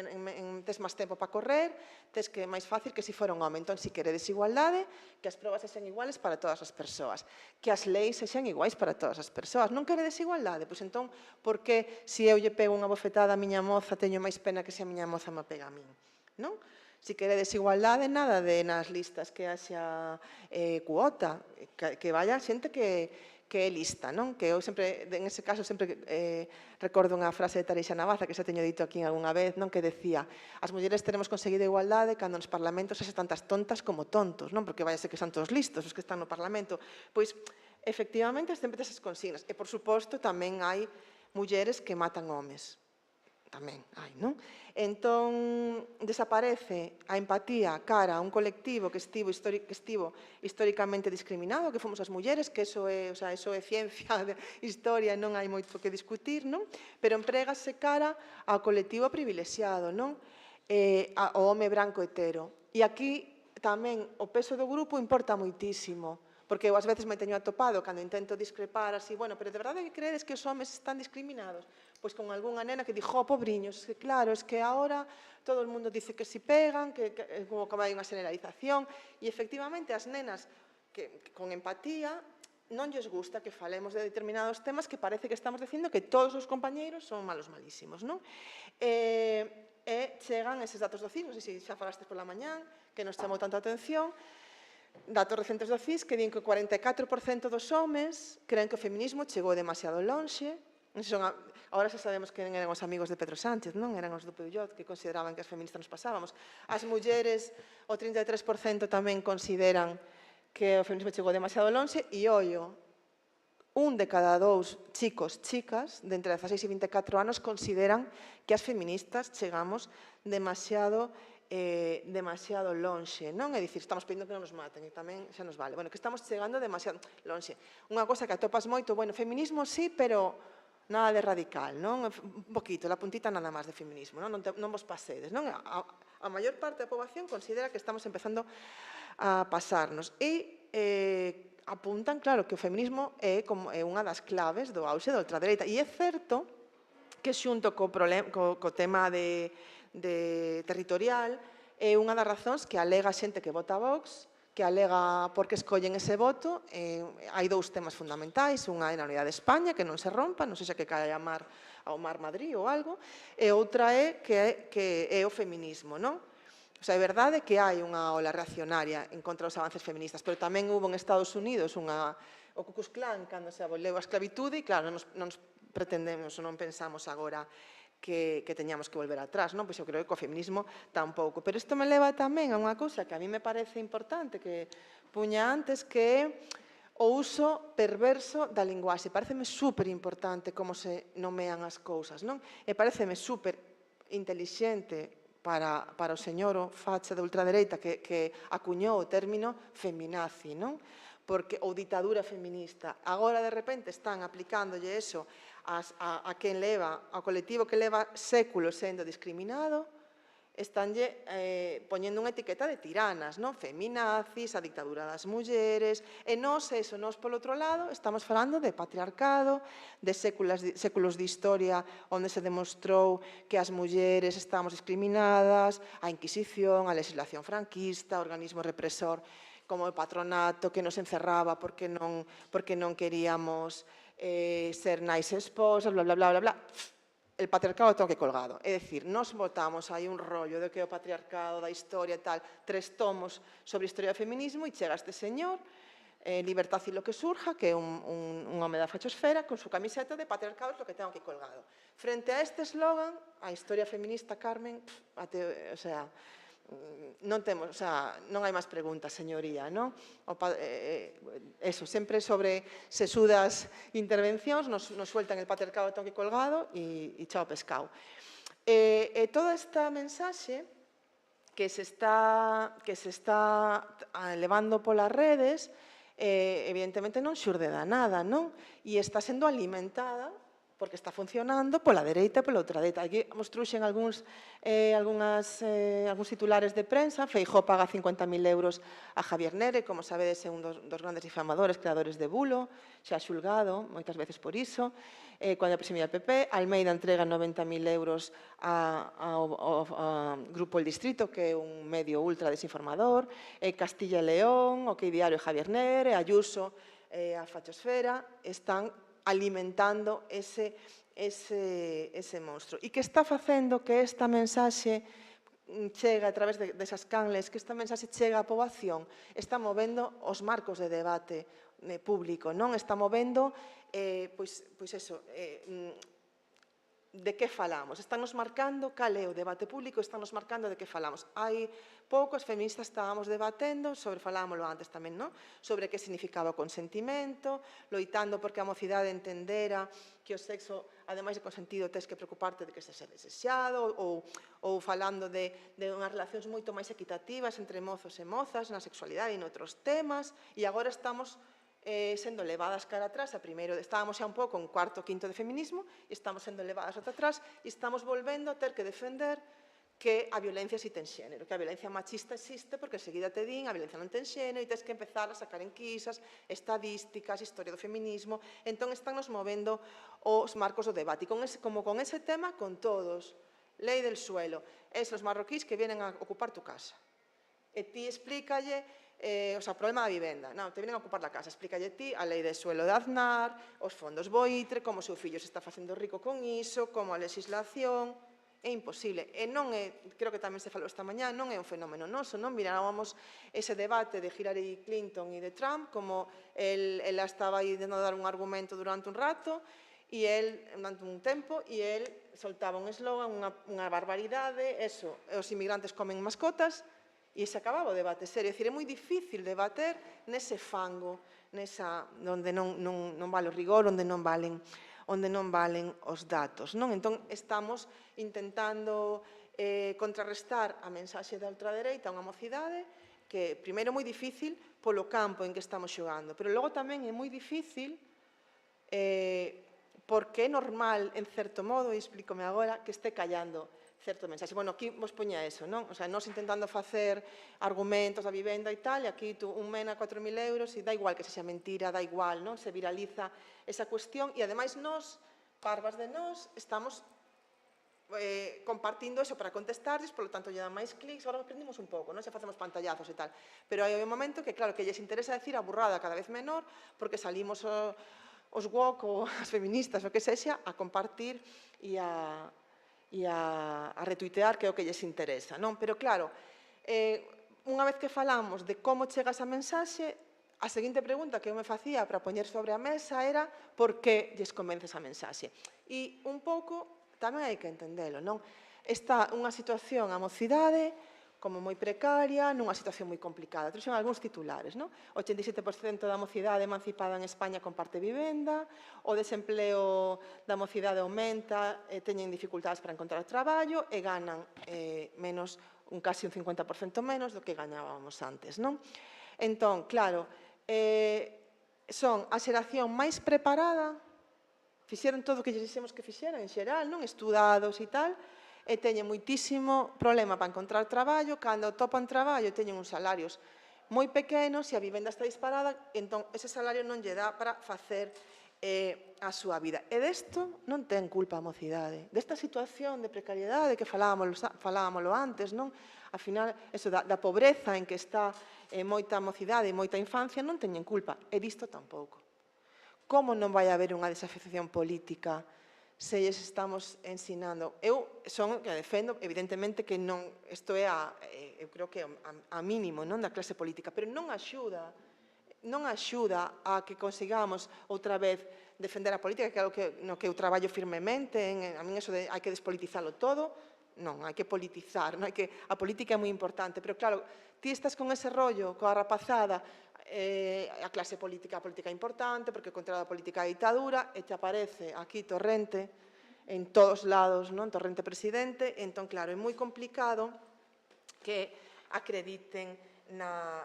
tes máis tempo para correr, tes que é máis fácil que se fora un home. Entón, se queredes igualdade, que as probas sexan iguales para todas as persoas, que as leis sexan iguais para todas as persoas. Non queredes igualdade? Pois entón, por que se eu lle pego unha bofetada a miña moza teño máis pena que se a miña moza me pega a min? Non? Se queredes igualdade, nada de nas listas que haxa cuota, que vaya xente que é lista, non? Que eu sempre, en ese caso, sempre recordo unha frase de Tareixa Navaza, que xa teño dito aquí algunha vez, non? Que decía, as mulleres teremos conseguido igualdade cando nos parlamentos haxe tantas tontas como tontos, non? Porque vai a ser que son todos listos os que están no parlamento. Pois, efectivamente, sempre tes esas consignas. E, por suposto, tamén hai mulleres que matan homes. Tamén hai, non? Entón, desaparece a empatía cara a un colectivo que estivo históricamente discriminado, que fomos as mulleres, que eso é ciencia de historia, non hai moito que discutir, non? Pero emprégase cara ao colectivo privilexiado, non? Ao home branco hetero. E aquí tamén o peso do grupo importa moitísimo, porque eu ás veces me teño atopado cando intento discrepar así, bueno, pero de verdade que credes que os homes están discriminados? Pois con algunha nena que dixo, pobriños, que claro, es que ahora todo o mundo dice que si pegan, que como que hai unha generalización, e efectivamente as nenas que con empatía non lles gusta que falemos de determinados temas que parece que estamos dicindo que todos os compañeiros son malos malísimos, non? E chegan eses datos do CIS, non sei se xa falastes pola mañán, que nos chamou tanta atención, datos recentes do CIS que din que o 44% dos homes creen que o feminismo chegou demasiado lonxe. Agora xa sabemos que eran os amigos de Pedro Sánchez, non? Eran os do Peugeot que consideraban que as feministas nos pasábamos. As mulleres, o 33% tamén consideran que o feminismo chegou demasiado lonxe e, ollo, un de cada dous chicos, chicas, de entre 16 e 24 anos, consideran que as feministas chegamos demasiado lonxe, non? É dicir, estamos pedindo que non nos maten e tamén xa nos vale. Bueno, que estamos chegando demasiado lonxe. Unha cosa que atopas moito, bueno, feminismo sí, pero nada de radical, non? Un poquito, la puntita nada máis de feminismo, non? Non vos pasedes, non? A maior parte da poboación considera que estamos empezando a pasarnos e apuntan, claro, que o feminismo é unha das claves do auxe da ultradereita. E é certo que xunto co tema de territorial é unha das razóns que alega a xente que vota Vox, que alega por que escollen ese voto. Hai dous temas fundamentais, unha é na unidade de España, que non se rompa, non sei xa que cae ao Mar Madrid ou algo, e outra é que é o feminismo, non? O sea, é verdade que hai unha ola reaccionaria en contra dos avances feministas, pero tamén hubo en Estados Unidos o Ku Klux Klan cando se aboleu a esclavitude e, claro, non pretendemos ou non pensamos agora que teñamos que volver atrás, non? Pois eu creo que o feminismo tampouco. Pero isto me leva tamén a unha cousa que a mí me parece importante, que puña antes, que é o uso perverso da linguaxe. Pareceme super importante como se nomean as cousas, non? E pareceme super intelixente para o señor facha de ultradereita que acuñou o término feminazi, non? Ou ditadura feminista. Agora, de repente, están aplicándolle eso a quen leva, ao colectivo que leva séculos sendo discriminado, estánlle poñendo unha etiqueta de tiranas, non? Feminazis, a dictadura das mulleres, e nós, polo outro lado, estamos falando de patriarcado, de séculos de historia onde se demostrou que as mulleres estamos discriminadas, a Inquisición, a legislación franquista, o organismo represor como o patronato que nos encerraba porque non queríamos ser nais esposas, bla, bla, bla, bla, bla. El patriarcado ten que colgado. É dicir, nos botamos aí un rollo de que o patriarcado da historia e tal, 3 tomos sobre historia do feminismo e chega este señor Libertad y lo que surja, que é un home da fachosfera con su camiseta de patriarcado es lo que tengo aquí colgado. Frente a este eslogan, a historia feminista, Carmen, o sea, non hai máis preguntas, señoría, non? Eso, sempre sobre sesudas intervencións, nos sueltan el patriarcado tengo aquí colgado e chao pescado. E toda esta mensaxe que se está levando polas redes, evidentemente non xurde da nada, non? E está sendo alimentada porque está funcionando pola dereita e pola ultradereita. Aquí nos truxen algúns titulares de prensa. Feijóo paga 50.000 euros a Javier Nere, como sabedes, é un dos grandes difamadores, creadores de bulo, xa xulgado moitas veces por iso. Cando presidía o PP, Almeida entrega 90.000 euros ao Grupo El Distrito, que é un medio ultra desinformador, Castilla e León, o que Diario Javier Nere, Ayuso, a fachosfera, están alimentando ese monstro. E que está facendo que esta mensaxe chega a través desas canles, que esta mensaxe chega á poboación, está movendo os marcos de debate público, non? Está movendo, pois eso, de que falamos. Están nos marcando cal é o debate público, están nos marcando de que falamos. Hai poucos feministas estábamos debatendo sobre, falámoslo antes tamén, non? Sobre que significaba o consentimento, loitando porque a mocidade entendera que o sexo, ademais de consentido, tes que preocuparte de que se desexado, ou falando de unhas relacións moito máis equitativas entre mozos e mozas na sexualidade e noutros temas, e agora estamos sendo levadas cara atrás. Primeiro estábamos xa un pouco en cuarto, quinto de feminismo e estamos sendo levadas ata atrás e estamos volvendo a ter que defender que a violencia si ten xénero, que a violencia machista existe porque enseguida te din a violencia non ten xénero e tens que empezar a sacar enquisas, estadísticas, historia do feminismo. Entón están nos movendo os marcos do debate e como con ese tema, con todos. Lei del suelo, esos marroquíes que vienen a ocupar tu casa e ti explícalle problema da vivenda. Non, te vienen a ocupar a casa. Explícalle ti a lei de suelo de Aznar, os fondos Boitre, como o seu fillo se está facendo rico con iso, como a legislación. É imposible. E non é, creo que tamén se falou esta mañá, non é un fenómeno noso, non mirábamos ese debate de Hillary Clinton e de Trump, como ela estaba aí de dar un argumento durante un rato, e durante un tempo, e el soltaba un eslogan, unha barbaridade, eso, os inmigrantes comen mascotas, e se acababa o debate serio. É dicir, é moi difícil debater nese fango, onde non vale o rigor, onde non valen os datos. Entón, estamos intentando contrarrestar a mensaxe da ultradereita a unha mocidade que, primeiro, é moi difícil polo campo en que estamos xogando, pero logo tamén é moi difícil porque é normal, en certo modo, e explícome agora, que este callando certo mensaxe. Bueno, aquí vos poña eso, non? O sea, nos intentando facer argumentos da vivenda e tal, e aquí un mena 4.000 euros, e dá igual que se xa mentira, dá igual, non? Se viraliza esa cuestión, e ademais nos, parvas de nos, estamos compartindo eso para contestarles, polo tanto, lle dan máis clics, agora aprendimos un pouco, non? Se facemos pantallazos e tal. Pero hai un momento que, claro, que lles interesa decir a burrada cada vez menor, porque salimos os woke ou as feministas, o que sexa, a compartir e a retuitear, que é o que lles interesa, non? Pero claro, unha vez que falamos de como chega esa mensaxe, a seguinte pregunta que eu me facía para poñer sobre a mesa era por que lles convence esa mensaxe. E un pouco tamén hai que entendelo, non? Está unha situación a mocidade como moi precaria, nunha situación moi complicada. Trouxen algúns titulares, non? 87% da mocidade emancipada en España comparte vivenda, o desempleo da mocidade aumenta, teñen dificultades para encontrar traballo e ganan casi un 50% menos do que gañábamos antes, non? Entón, claro, son a xeración máis preparada, fixeron todo o que lles dixemos que fixeran en xeral, non? Estudados e tal, e teñen moitísimo problema para encontrar traballo, cando topan traballo teñen uns salarios moi pequenos e a vivenda está disparada, entón ese salario non lle dá para facer a súa vida. E desto non ten culpa a mocidade, desta situación de precariedade que falábamoslo antes, non? Al final, eso da pobreza en que está moita mocidade e moita infancia non teñen culpa, e disto tampouco. Como non vai haber unha desafección política se lles estamos ensinando? Eu son que defendo, evidentemente, que non, isto é eu creo que a mínimo, non, da clase política, pero non axuda non axuda a que consigamos outra vez defender a política, que é algo no que eu traballo firmemente, a min eso de hai que despolitizalo todo, non, hai que politizar, a política é moi importante, pero claro, ti estás con ese rollo, coa rapazada, a clase política é importante, porque contra a política a ditadura, e te aparece aquí Torrente, en todos lados, non? Torrente presidente, entón, claro, é moi complicado que acrediten na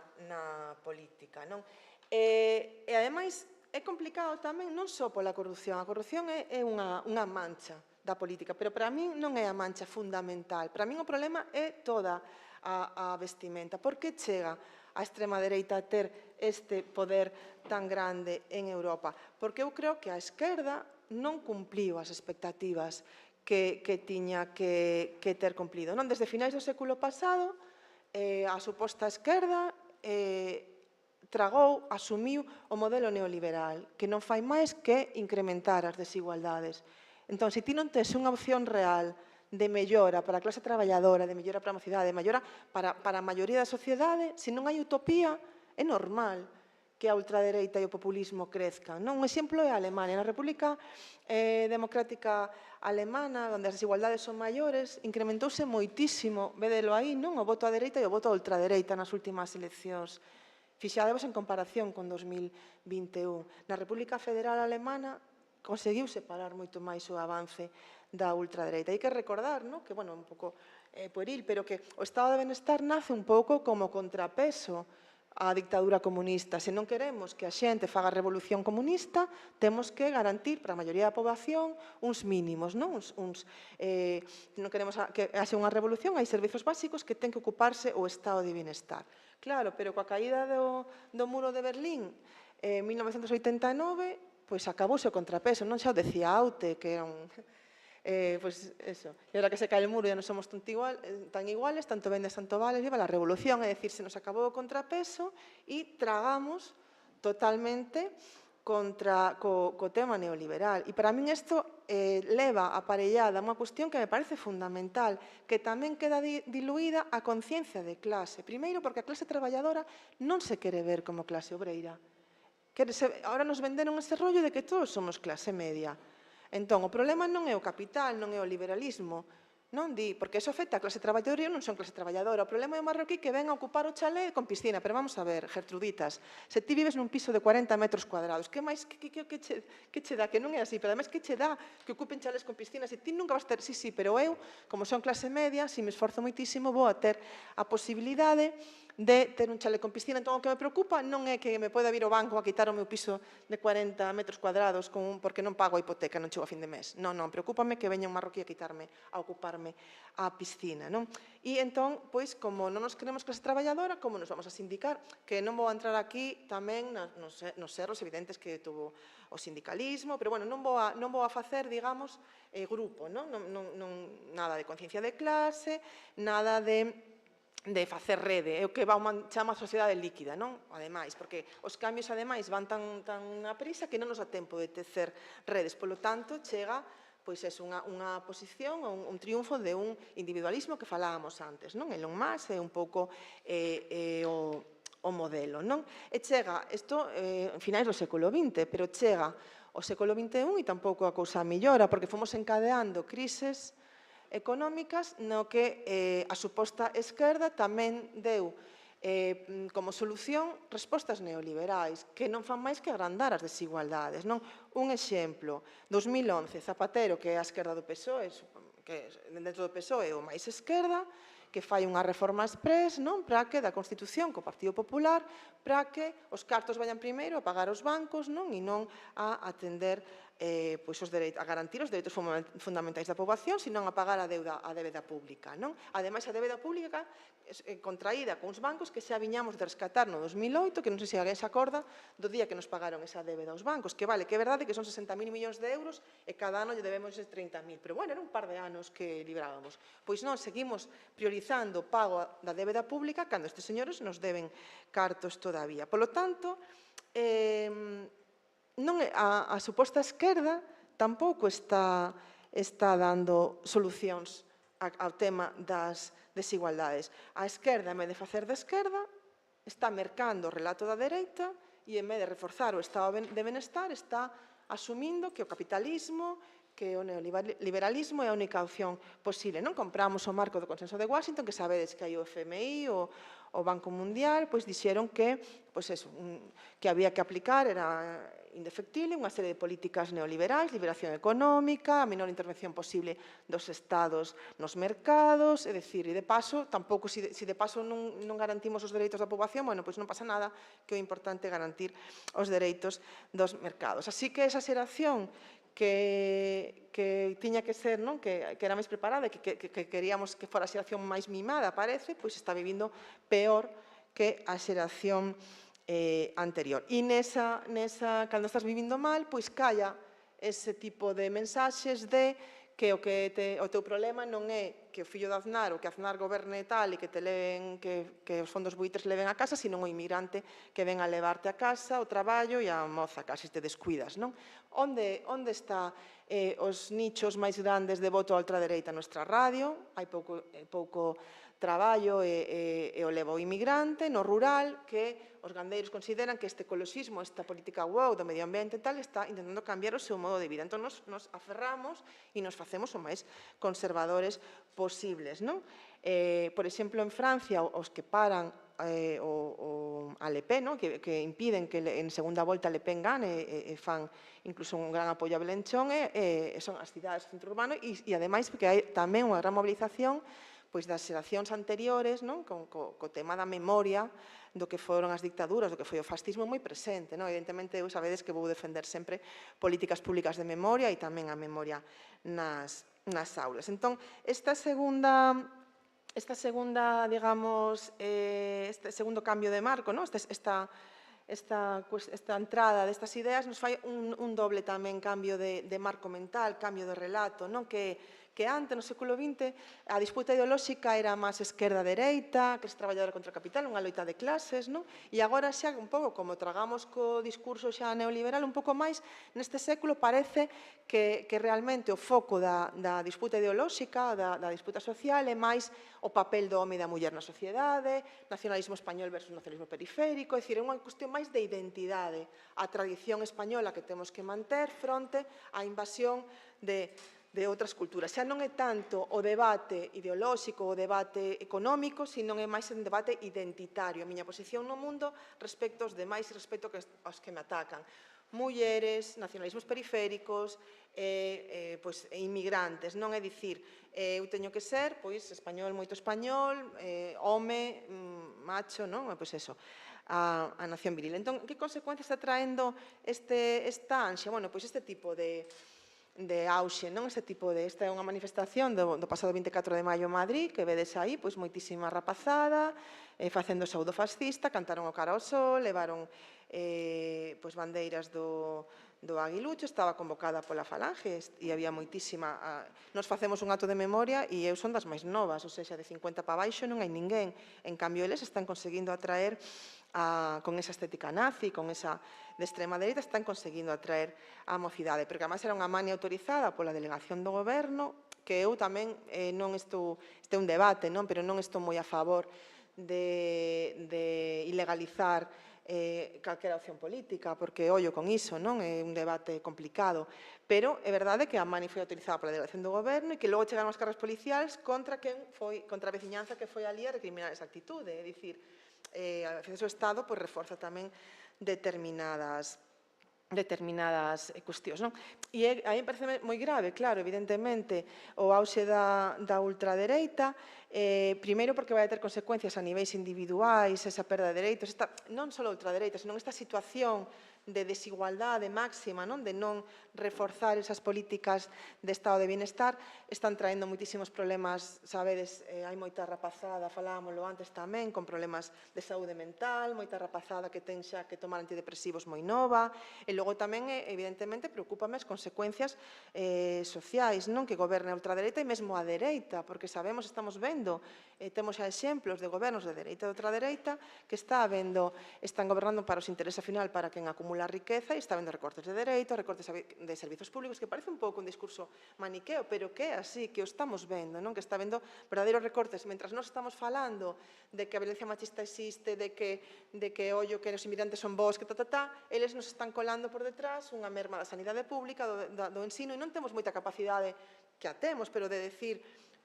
política, non? E, ademais, é complicado tamén non só pola corrupción, a corrupción é unha mancha da política, pero para min non é a mancha fundamental, para min o problema é toda a vestimenta. Por que chega a extrema dereita a ter este poder tan grande en Europa? Porque eu creo que a esquerda non cumpliu as expectativas que tiña que ter cumplido. Desde finais do século pasado, a suposta esquerda tragou, asumiu o modelo neoliberal, que non fai máis que incrementar as desigualdades. Entón, se ti non tes unha opción real de mellora para a clase traballadora, de mellora para a mocidade, de mellora para a maioría da sociedade, se non hai utopía, é normal que a ultradereita e o populismo crezcan. Un exemplo é a Alemania. Na República Democrática Alemana, onde as desigualdades son maiores, incrementouse moitísimo, vedelo aí, o voto á dereita e o voto á ultradereita nas últimas eleccións. Fixadevos en comparación con 2021. Na República Federal Alemana conseguiu separar moito máis o avance da ultradereita. Hai que recordar, que, bueno, un pouco pueril, pero que o estado de benestar nace un pouco como contrapeso á dictadura comunista. Se non queremos que a xente faga revolución comunista, temos que garantir para a maioría da poboación uns mínimos, non queremos que haxe unha revolución, hai servizos básicos que ten que ocuparse o estado de bienestar. Claro, pero coa caída do muro de Berlín en 1989, pois acabouse o contrapeso, non xa o decía Aute, que era un... Pois eso, e ahora que se cae o muro ya non somos tan iguales, tanto vendes, tanto vales, viva la revolución, é dicir, se nos acabou o contrapeso e tragamos totalmente contra co tema neoliberal. E para min isto leva aparellada unha cuestión que me parece fundamental, que tamén queda diluída a conciencia de clase. Primeiro, porque a clase traballadora non se quere ver como clase obreira. Ahora nos venderon ese rollo de que todos somos clase media. Entón, o problema non é o capital, non é o liberalismo, porque eso afecta a clase traballadora e eu non son clase traballadora. O problema é o marroquí que ven a ocupar o chalé con piscina. Pero vamos a ver, Gertruditas, se ti vives nun piso de 40 metros cuadrados, que máis que che dá? Que non é así, pero ademais que che dá que ocupen chalés con piscina? Se ti nunca vas ter... Sí, pero eu, como son clase media, se me esforzo moitísimo, vou a ter a posibilidade de ter un chalé con piscina. Entón, o que me preocupa non é que me poida vir o banco a quitar o meu piso de 40 metros cuadrados porque non pago a hipoteca, non chego a fin de mes. Non, preocúpame que veña un marroquí a quitarme, a ocuparme a piscina. E entón, pois, como non nos queremos clase traballadora, como nos vamos a sindicar? Que non vou a entrar aquí tamén nos erros evidentes que tuvo o sindicalismo, pero, bueno, non vou a facer, digamos, grupo, nada de conciencia de clase, nada de facer rede, é o que chama a sociedade líquida, ademais, porque os cambios, ademais, van tan a prisa que non nos dá tempo de tecer redes, polo tanto, chega unha posición, un triunfo de un individualismo que falábamos antes, Elon Musk é un pouco o modelo, E chega, isto en finais do século XX, pero chega o século XXI e tampouco a cousa mellora, porque fomos encadeando crises económicas no que a suposta esquerda tamén deu como solución respostas neoliberais que non fan máis que agrandar as desigualdades. Un exemplo, 2011, Zapatero, que é a esquerda do PSOE, que dentro do PSOE é o máis esquerda, que fai unha reforma express para que da Constitución co Partido Popular para que os cartos vayan primeiro a pagar os bancos e non a atender a garantir os dereitos fundamentais da poboación, senón a pagar a débeda pública. Ademais, a débeda pública contraída cuns bancos que xa viñamos de rescatar no 2008, que non sei se alguén se acorda do día que nos pagaron esa débeda aos bancos, que vale, que é verdade que son 60.000 millóns de euros e cada ano lle debemos 30.000, pero, bueno, era un par de anos que librábamos. Pois non, seguimos priorizando o pago da débeda pública cando estes señores nos deben cartos todavía. Polo tanto, a suposta esquerda tampouco está dando solucións ao tema das desigualdades. A esquerda, en vez de facer de esquerda, está mercando o relato da dereita e en vez de reforzar o estado de benestar está asumindo que o capitalismo, que o neoliberalismo é a única opción posible. Non compramos o marco do consenso de Washington, que sabedes que hai o FMI, o Banco Mundial, pois dixeron que, que había que aplicar, era indefectible, unha serie de políticas neoliberais, liberación económica, a menor intervención posible dos estados nos mercados, é dicir, e de paso, tampouco, se de paso non garantimos os dereitos da poboación, bueno, pois non pasa nada, que o importante é garantir os dereitos dos mercados. Así que esa xeración que tiña que ser, non? Que era máis preparada, que queríamos que fora a xeración máis mimada, parece, pois está vivindo peor que a xeración anterior. E cando estás vivindo mal, pois calla ese tipo de mensaxes de que o teu problema non é que o fillo de Aznar ou que Aznar goberne tal e que te leven, que os fondos buitres leven a casa, sino o inmigrante que ven a levarte a casa, o traballo e a moza, casi te descuidas, non? Onde está os nichos máis grandes de voto a ultradereita? Nuestra radio, hai pouco traballo e o leva o inmigrante, no rural, que os gandeiros consideran que este ecoloxismo, esta política wow do medio ambiente e tal, está intentando cambiar o seu modo de vida. Entón, nos aferramos e nos facemos o máis conservadores posibles, non? Por exemplo, en Francia, os que paran a Le Pen, que impiden que en segunda volta Le Pen gane e fan incluso un gran apoio a Belenchón, son as cidades do centro urbano e ademais porque hai tamén unha gran mobilización das xeracións anteriores, co tema da memoria do que foron as dictaduras, do que foi o fascismo moi presente. Evidentemente, sabedes que vou defender sempre políticas públicas de memoria e tamén a memoria nas aulas. Entón, esta segunda, digamos, este segundo cambio de marco, esta entrada destas ideas nos fai un doble tamén cambio de marco mental, cambio de relato, que antes, no século XX, a disputa ideolóxica era máis esquerda-dereita, clase traballadora contra o capital, unha loita de clases, e agora xa un pouco como tragamos co discurso xa neoliberal, un pouco máis, neste século parece que realmente o foco da disputa ideolóxica, da disputa social, é máis o papel do home e da muller na sociedade, nacionalismo español versus nacionalismo periférico, é dicir, é unha cuestión máis de identidade, a tradición española que temos que manter fronte á invasión de outras culturas. Xa non é tanto o debate ideolóxico, o debate económico, sino é máis un debate identitario. A miña posición no mundo respecto aos demais e respecto aos que me atacan. Mulleres, nacionalismos periféricos, inmigrantes, non é dicir, eu teño que ser, español, moito español, home, macho, non? Pois eso, a nación viril. Entón, que consecuencias está traendo esta ansia? Bueno, pois este tipo de auxe, non? Esta é unha manifestación do pasado 24 de maio en Madrid, que vedes aí, moitísima rapazada, facendo saúdo fascista, cantaron o cara ao sol, levaron bandeiras do aguilucho, estaba convocada pola Falange e había moitísima. Nos facemos un acto de memoria e eu son das máis novas, ou seja, de 50 para baixo non hai ninguén. En cambio, eles están conseguindo atraer con esa estética nazi, con esa de extrema dereita, están conseguindo atraer a mocidade, porque además era unha mania autorizada pola delegación do goberno, que eu tamén non estou, este é un debate, pero non estou moi a favor de ilegalizar calquera opción política, porque ollo con iso, non? É un debate complicado, pero é verdade que a mani foi autorizada pola delegación do goberno e que logo chegaron os cargos policiais contra a veciñanza que foi ali a recriminar esa actitude, é dicir, a veces o Estado reforza tamén determinadas cuestións, non? E aí me parece moi grave, claro, evidentemente, o auxe da ultradereita, primeiro porque vai ter consecuencias a niveis individuais, esa perda de dereitos, non só a ultradereita, senón esta situación de desigualdade máxima, de non reforzar esas políticas de estado de bienestar, están traendo moitísimos problemas, sabedes, hai moita rapazada, falámoslo antes tamén, con problemas de saúde mental, moita rapazada que ten xa que tomar antidepresivos moi nova, e logo tamén, evidentemente, preocúpame as consecuencias sociais, que goberne a ultradereita e mesmo a dereita, porque sabemos, estamos vendo vendo. Temos xa exemplos de gobernos de dereita e de ultradereita que están gobernando para os intereses final para quen acumula riqueza e está vendo recortes de dereitos, recortes de servizos públicos, que parece un pouco un discurso maniqueo, pero que é así, que o estamos vendo, non? Que está vendo verdadeiros recortes. Mentras nós estamos falando de que a violencia machista existe, de que ollo, que os inmigrantes son vos, que eles nos están colando por detrás unha merma da sanidade pública, do ensino, e non temos moita capacidade, que a temos, pero de decir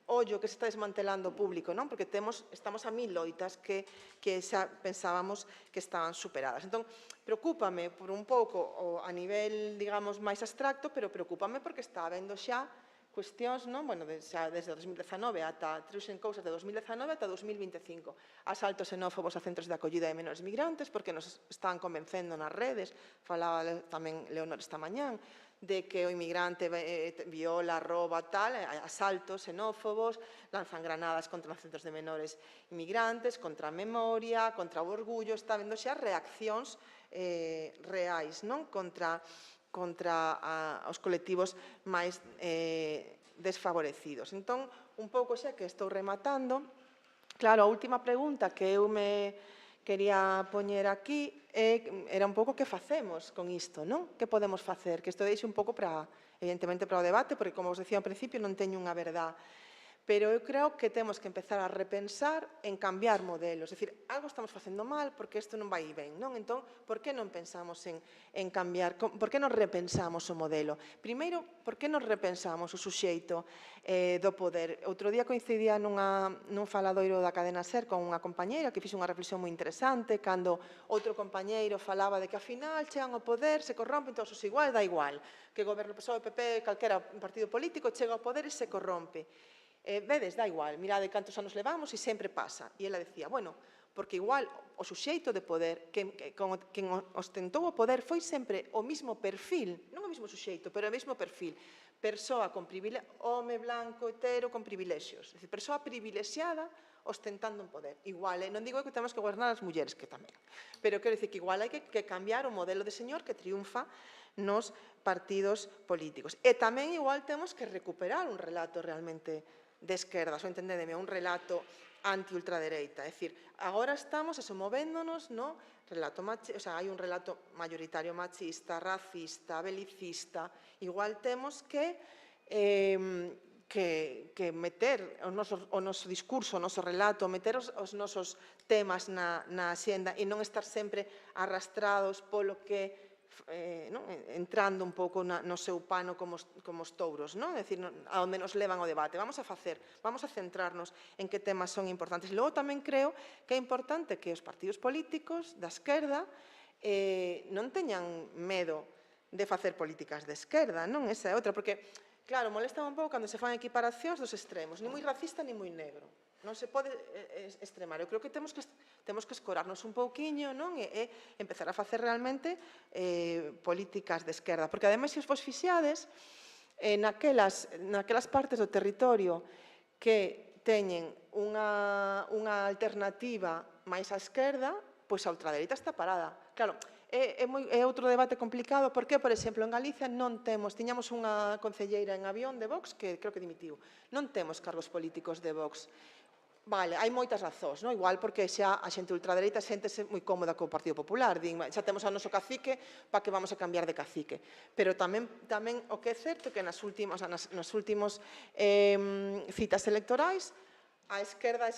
ollo que se está desmantelando o público, non? Porque estamos a 1000 loitas que xa pensábamos que estaban superadas. Entón, preocúpame por un pouco a nivel, digamos, máis abstracto, pero preocúpame porque está habendo xa cuestións, non? Bueno, xa desde 2019 ata Truxen cousas de 2019 ata 2025. Asaltos xenófobos a centros de acollida de menores migrantes, porque nos están convencendo nas redes, falaba tamén Leonor esta mañán, de que o inmigrante viola, rouba, tal, asaltos xenófobos, lanzan granadas contra os centros de menores inmigrantes, contra a memoria, contra o orgullo, está vendo xa reaccións reais, non? Contra os colectivos máis desfavorecidos. Entón, un pouco xa que estou rematando, claro, a última pregunta que eu me quería poñer aquí era un pouco que facemos con isto, non? Que podemos facer? Que isto deixe un pouco evidentemente para o debate, porque, como vos decía ao principio, non teño unha verdade. Pero eu creo que temos que empezar a repensar en cambiar modelos. É dicir, algo estamos facendo mal porque isto non vai ben, non? Entón, por que non pensamos en cambiar? Por que non repensamos o modelo? Primeiro, por que non repensamos o suxeito do poder? Outro día coincidía nun faladoiro da cadena SER con unha compañeira que fixo unha reflexión moi interesante cando outro compañeiro falaba de que ao final chegan ao poder, se corrompen todos os igual, dá igual. Que goberno PSOE, PP, calquera partido político chega ao poder e se corrompe. Vedes, dá igual, mirade cantos anos levamos e sempre pasa. E ela decía, bueno, porque igual o suxeito de poder, quen ostentou o poder foi sempre o mismo perfil, non o mismo suxeito, pero o mismo perfil. Persoa con privilexios, home blanco, hetero, con privilexios. É dicir, persoa privilexiada ostentando un poder. Igual, non digo que temos que gobernar as mulleres, que tamén. Pero quero dicir que igual hai que cambiar o modelo de señor que triunfa nos partidos políticos. E tamén igual temos que recuperar un relato realmente de esquerdas, ou entendedeme, un relato anti-ultradereita. É dicir, agora estamos movéndonos no relato machista, o sea, hai un relato mayoritario machista, racista, belicista. Igual temos que meter o noso discurso, o noso relato, meter os nosos temas na axenda e non estar sempre arrastrados polo que entrando un pouco no seu pano como os touros, é dicir, ao menos levan o debate. Vamos a centrarnos en que temas son importantes. E logo tamén creo que é importante que os partidos políticos da esquerda non teñan medo de facer políticas de esquerda, non? Esa é outra, porque, claro, molesta un pouco cando se fan equiparacións dos extremos, ni moi racista ni moi negro. Non se pode extremar. Eu creo que temos que escorarnos un pouquiño, non? E empezar a facer realmente políticas de esquerda. Porque, ademais, se vos fixades, naquelas partes do territorio que teñen unha alternativa máis á esquerda, pois a ultradereita está parada. Claro, é outro debate complicado, porque, por exemplo, en Galicia tiñamos unha concelleira en Avión de Vox que creo que dimitiu. Non temos cargos políticos de Vox. Vale, hai moitas razóns, non? Igual porque xa a xente ultradereita xéntese moi cómoda co Partido Popular, xa temos ao noso cacique, para que vamos a cambiar de cacique. Pero tamén o que é certo que nas últimas citas electorais, a esquerda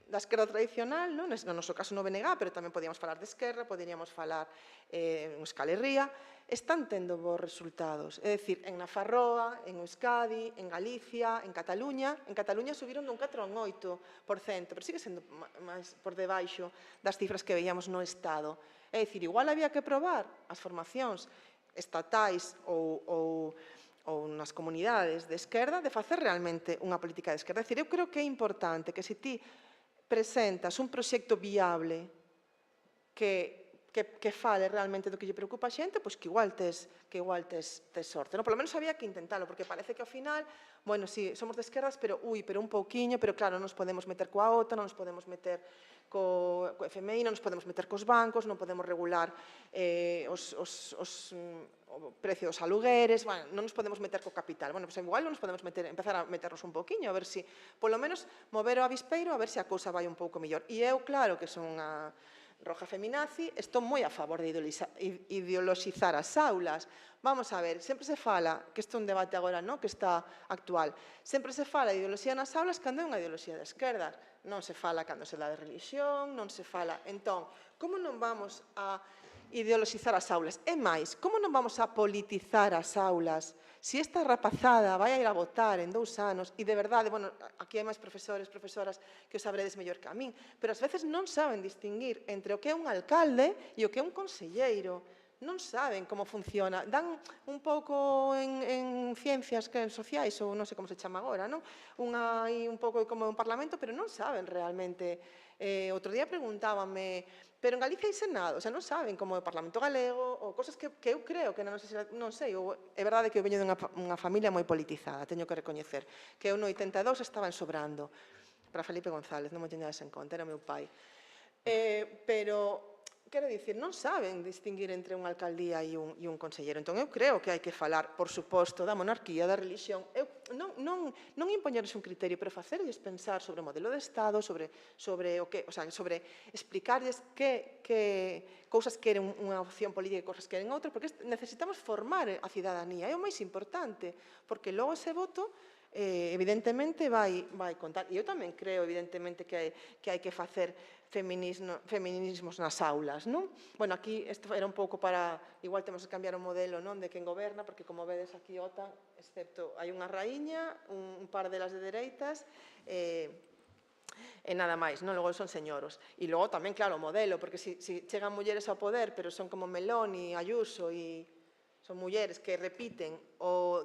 da esquerda tradicional, no noso caso no BNG, pero tamén podíamos falar de esquerra, poderíamos falar en Euskal Herria, están tendo bons resultados. É dicir, en Nafarroa, en Euskadi, en Galicia, en Cataluña subiron dun 4 a un 8%, pero sigue sendo máis por debaixo das cifras que veíamos no Estado. É dicir, igual había que probar as formacións estatais ou nas comunidades de esquerda de facer realmente unha política de esquerda. É dicir, eu creo que é importante que se ti presentas un proxecto viable que que fale realmente do que lle preocupa a xente, pois que igual tes sorte. Polo menos había que intentalo, porque parece que ao final, bueno, sí, somos de esquerdas, pero un pouquiño, pero claro, non nos podemos meter coa OTAN, non nos podemos meter co FMI, non nos podemos meter cos bancos, non podemos regular o precio dos alugueres, bueno, non nos podemos meter co capital. Bueno, pois igual non nos podemos empezar a meternos un pouquiño, a ver se, polo menos, mover o avispeiro, a ver se a cousa vai un pouco mellor. E eu, claro, que son unha roja feminazi, estou moi a favor de ideoloxizar as aulas. Vamos a ver, sempre se fala, que isto é un debate agora, no, que está actual, sempre se fala de ideoloxía nas aulas cando é unha ideoloxía de esquerdas. Non se fala cando se dá de religión, non se fala. Entón, como non vamos a ideoloxizar as aulas? E máis, como non vamos a politizar as aulas? Se esta rapazada vai a ir a votar en 2 anos, e de verdade, bueno, aquí hai máis profesores, profesoras que o sabredes mellor que a min, pero ás veces non saben distinguir entre o que é un alcalde e o que é un conselleiro. Non saben como funciona. Dan un pouco en ciencias sociais, ou non sei como se chama agora, non? Hai un pouco como un parlamento, pero non saben realmente. Outro día preguntábame, pero en Galicia hai Senado, o sea, non saben como é o Parlamento galego, ou cosas que eu creo que non sei, é verdade que eu veño dunha familia moi politizada, teño que recoñecer, que eu no 82 estaba en Sobrando, para Felipe González, non me teñades en conta, era meu pai. Pero, quero dicir, non saben distinguir entre unha alcaldía e un conselleiro. Entón, eu creo que hai que falar, por suposto, da monarquía, da religión. Non impoñerles un criterio, pero facerlles pensar sobre o modelo de Estado, sobre explicarlles que cousas queren unha opción política e cousas queren outra, porque necesitamos formar a cidadanía. É o máis importante, porque logo ese voto evidentemente vai contar. E eu tamén creo, evidentemente, que hai que facer feminismos nas aulas, non? Bueno, aquí isto era un pouco para, igual temos que cambiar o modelo, non, de quen goberna, porque como vedes aquí OTAN, excepto hai unha raíña, un par delas de dereitas, e nada máis, non? Logo son señoros. E logo tamén, claro, o modelo, porque se chegan mulleres ao poder, pero son como Meloni, Ayuso e son mulleres que repiten o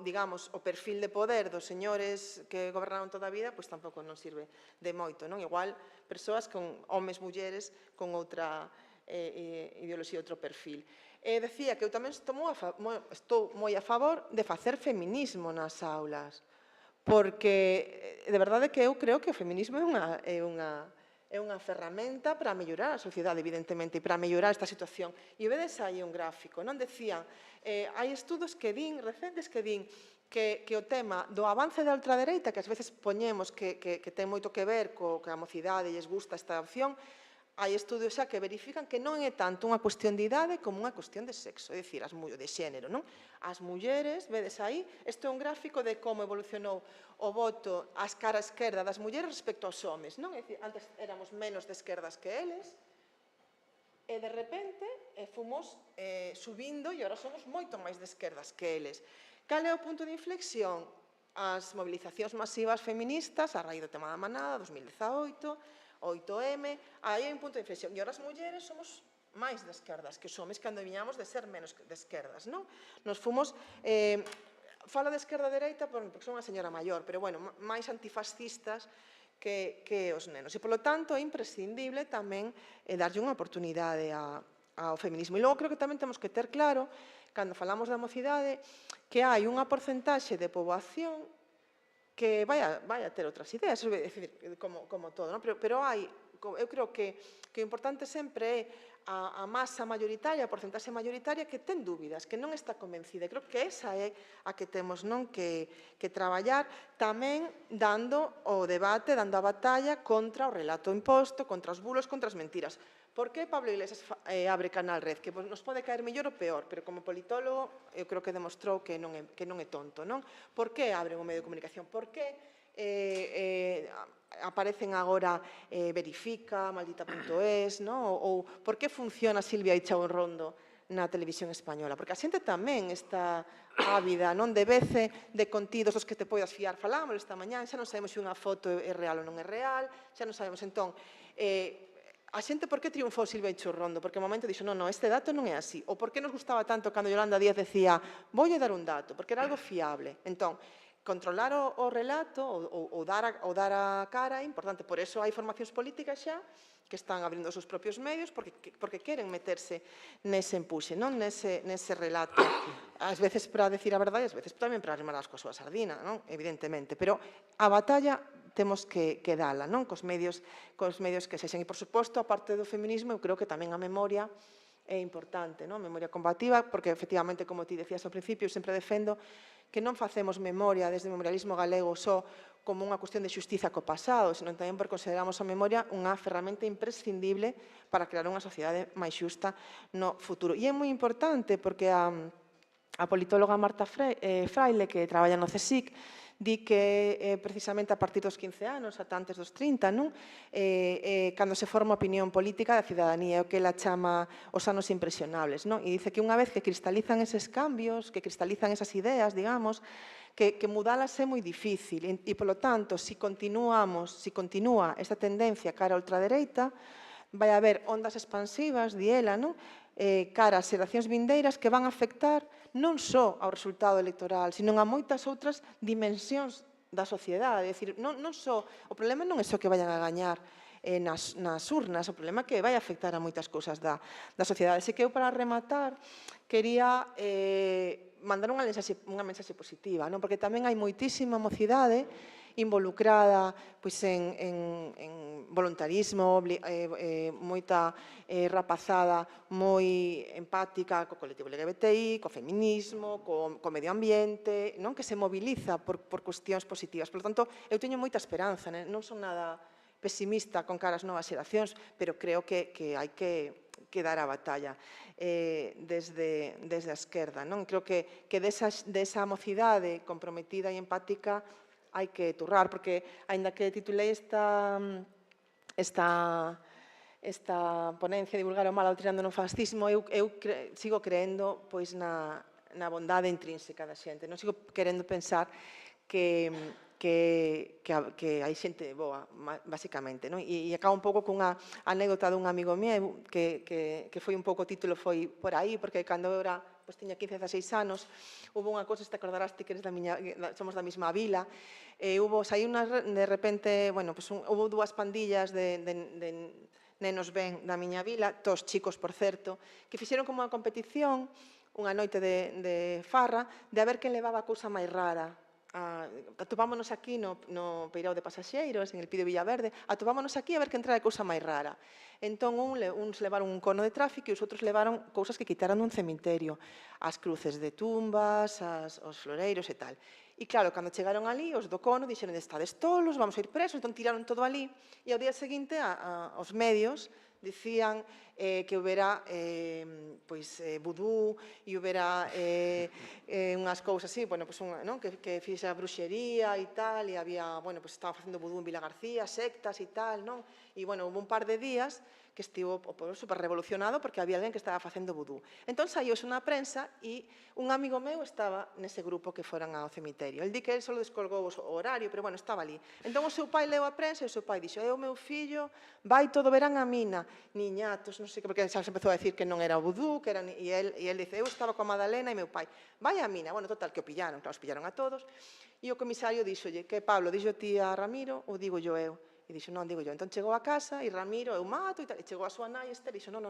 perfil de poder dos señores que gobernaron toda a vida, pois tampouco non sirve de moito, non? Igual, persoas con homes, mulleres, con outra ideoloxía, outro perfil. Decía que eu tamén estou moi a favor de facer feminismo nas aulas, porque de verdade que eu creo que o feminismo é unha ferramenta para mellorar a sociedade, evidentemente, e para mellorar esta situación. E vedes aí un gráfico, non? Decían, hai estudos que din, recentes que din, que o tema do avance da ultradereita, que ás veces poñemos que ten moito que ver co que a mocidade lles gusta esta opción, hai estudios xa que verifican que non é tanto unha cuestión de idade como unha cuestión de sexo, é dicir, de xénero, non? As mulleres, vedes aí, isto é un gráfico de como evolucionou o voto á cara esquerda das mulleres respecto aos homes, non? É dicir, antes éramos menos de esquerdas que eles, e de repente fomos subindo e agora somos moito máis de esquerdas que eles. Cal é o punto de inflexión? As movilizacións masivas feministas, a raíz do tema da manada, 2018, 8M, aí hai un punto de inflexión. E agora as mulleres somos máis de esquerdas que os homens cando viñamos de ser menos de esquerdas, non? Nos fomos, falo de esquerda-dereita porque son unha señora maior, pero, bueno, máis antifascistas que os nenos. E, polo tanto, é imprescindible tamén darlle unha oportunidade ao feminismo. E logo creo que tamén temos que ter claro, cando falamos da mocidade, que hai unha porcentaxe de poboación que vai a ter outras ideas, é dicir, como todo, non? Pero hai, eu creo que o importante sempre é a masa maioritaria, a porcentaxe maioritaria que ten dúbidas, que non está convencida. Creo que esa é a que temos que traballar, tamén dando o debate, dando a batalla contra o relato imposto, contra os bulos, contra as mentiras. Por que Pablo Iglesias abre Canal Red? Que nos pode caer mellor ou peor, pero como politólogo eu creo que demostrou que non é tonto, non? Por que abre un medio de comunicación? Por que aparecen agora Verifica, Maldita.es, ou por que funciona Silvia Ichaurrondo na televisión española? Porque a xente tamén está ávida, non, de vece de contidos dos que te poidas fiar. Falámoslo esta mañá, xa non sabemos se unha foto é real ou non é real, xa non sabemos. Entón, a xente por que triunfou Silvia Ichaurrondo? Porque no momento dixo, non, este dato non é así. Ou por que nos gustaba tanto cando Yolanda Díaz decía, voulle dar un dato, porque era algo fiable. Entón, controlar o relato ou dar a cara é importante. Por eso hai formacións políticas xa que están abrindo os seus propios medios porque queren meterse nese empuxe, non nese relato. Ás veces para decir a verdade, ás veces tamén para arrimar as coas súa sardina, non? Evidentemente. Pero a batalla temos que dala, non? Cos medios que sexen. E, por suposto, a parte do feminismo, eu creo que tamén a memoria é importante, non? Memoria combativa, porque, efectivamente, como ti decías ao principio, eu sempre defendo que non facemos memoria desde o memorialismo galego só como unha cuestión de xustiza co pasado, senón tamén porque consideramos a memoria unha ferramenta imprescindible para crear unha sociedade máis xusta no futuro. E é moi importante porque a politóloga Marta Fraile, que traballa no CSIC, di que precisamente a partir dos 15 anos, ata antes dos 30, non? Cando se forma a opinión política da cidadanía, é o que ela chama os anos impresionables, non? E dice que unha vez que cristalizan eses cambios, que cristalizan esas ideas, digamos, que mudalas é moi difícil. E, polo tanto, se continúa esta tendencia cara á ultradereita, vai haber ondas expansivas, di ela, non? Cara ás xeracións vindeiras que van afectar non só ao resultado electoral, sino a moitas outras dimensións da sociedade. É dicir, o problema non é só que vayan a gañar nas urnas, o problema é que vai afectar a moitas cousas da sociedade. Así que eu, para rematar, quería mandar unha mensaxe positiva, non? Porque tamén hai moitísima mocidade involucrada en voluntarismo, moita rapazada moi empática co colectivo LGBTI, co feminismo, co medio ambiente, que se moviliza por cuestións positivas. Por lo tanto, eu teño moita esperanza, non son nada pesimista con cara ás novas xeracións, pero creo que hai que dar a batalla desde a esquerda. Creo que desa mocidade comprometida e empática hai que turrar, porque, aínda que titulei esta ponencia Divulgar o mal tirando no fascismo, eu sigo creendo na bondade intrínseca da xente. Non sigo querendo pensar que hai xente boa, basicamente. E acabo un pouco cunha anécdota dun amigo meu, que foi un pouco o título, foi por aí, porque cando eu era tiña 15, 16 anos, hubo unha cousa, te acordarás que somos da mesma vila, saiu de repente, hubo dúas pandillas de nenos ben da miña vila, todos chicos, por certo, que fixeron como unha competición, unha noite de farra, de a ver quen levaba a cousa máis rara. Atopámonos aquí no Peirao de Pasaxeiros, en el Pido Villaverde, atopámonos aquí a ver quen trae a cousa máis rara. Entón, uns levaron un cono de tráfico e os outros levaron cousas que quitaran dun cemiterio, as cruces de tumbas, os floreiros e tal. E claro, cando chegaron ali, os do cono dixeron: estades tolos, vamos a ir presos, entón tiraron todo ali, e ao día seguinte os medios dicían que houbera vudú e houbera unhas cousas así, que fixa bruxería e tal, e había, estaban facendo vudú en Vila García, sectas e tal, non? E, houve un par de días que estivo super revolucionado porque había alguén que estaba facendo vudú. Entón, saíose na prensa e un amigo meu estaba nese grupo que foran ao cemiterio. El di que el só descolgou o horario, pero, estaba ali. Entón, o seu pai leu a prensa e o seu pai dixo: o meu fillo vai todo verán a mina. Niñatos, non sei que, porque xa se empezou a decir que non era vudú, e el dice: eu estaba coa Madalena e meu pai, vai a mina. Total, que o pillaron, claro, os pillaron a todos. E o comisario díxolle: que, Pablo, dixo ti a Ramiro ou digo yo eu? E dixo: non, digo yo. Entón chegou a casa e Ramiro, eu mato e tal. E chegou a súa nai, Esther, e dixo: non.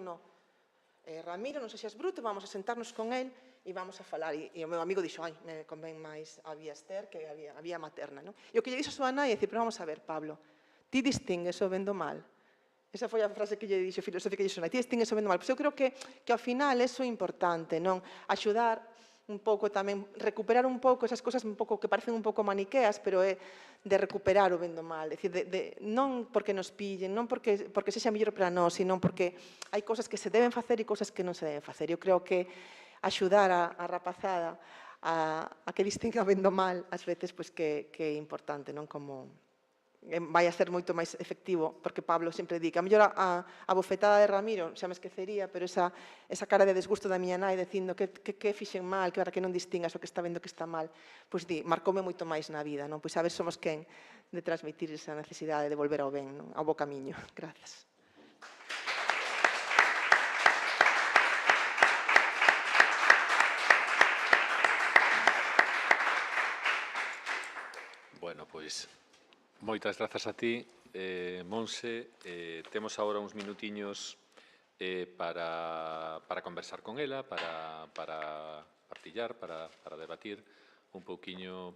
Ramiro, non sei se és bruto, vamos a sentarnos con el e vamos a falar. E o meu amigo dixo: ai, me convén máis a vía Esther que a vía materna. E o que lle dixo a súa nai é dicir: pero vamos a ver, Pablo, ti distingues o ben do mal? Esa foi a frase que lle dixo filosófica, lle dixo: ti distingues o ben do mal? Pois eu creo que ao final eso é importante, non? Axudar un pouco tamén, recuperar un pouco esas cousas un pouco que parecen un pouco maniqueas, pero é de recuperar o ben do mal, non porque nos pillen, non porque sexa mellor para nós, sino porque hai cousas que se deben facer e cousas que non se deben facer. Eu creo que axudar a rapazada a que distinga o ben do mal, ás veces, que é importante, non? Como vai a ser moito máis efectivo, porque Pablo sempre di que a mellor a bofetada de Ramiro xa me esquecería, pero esa cara de desgusto da miña nai dicindo que fixen mal, que para que non distingas o que está vendo que está mal, pois marcoume moito máis na vida, non? Pois a ver somos quen de transmitir esa necesidade de volver ao ben, ao bo camiño. Grazas. Pois, moitas grazas a ti, Monse. Temos agora uns minutiños para conversar con ela, para partillar, para debatir un pouquiño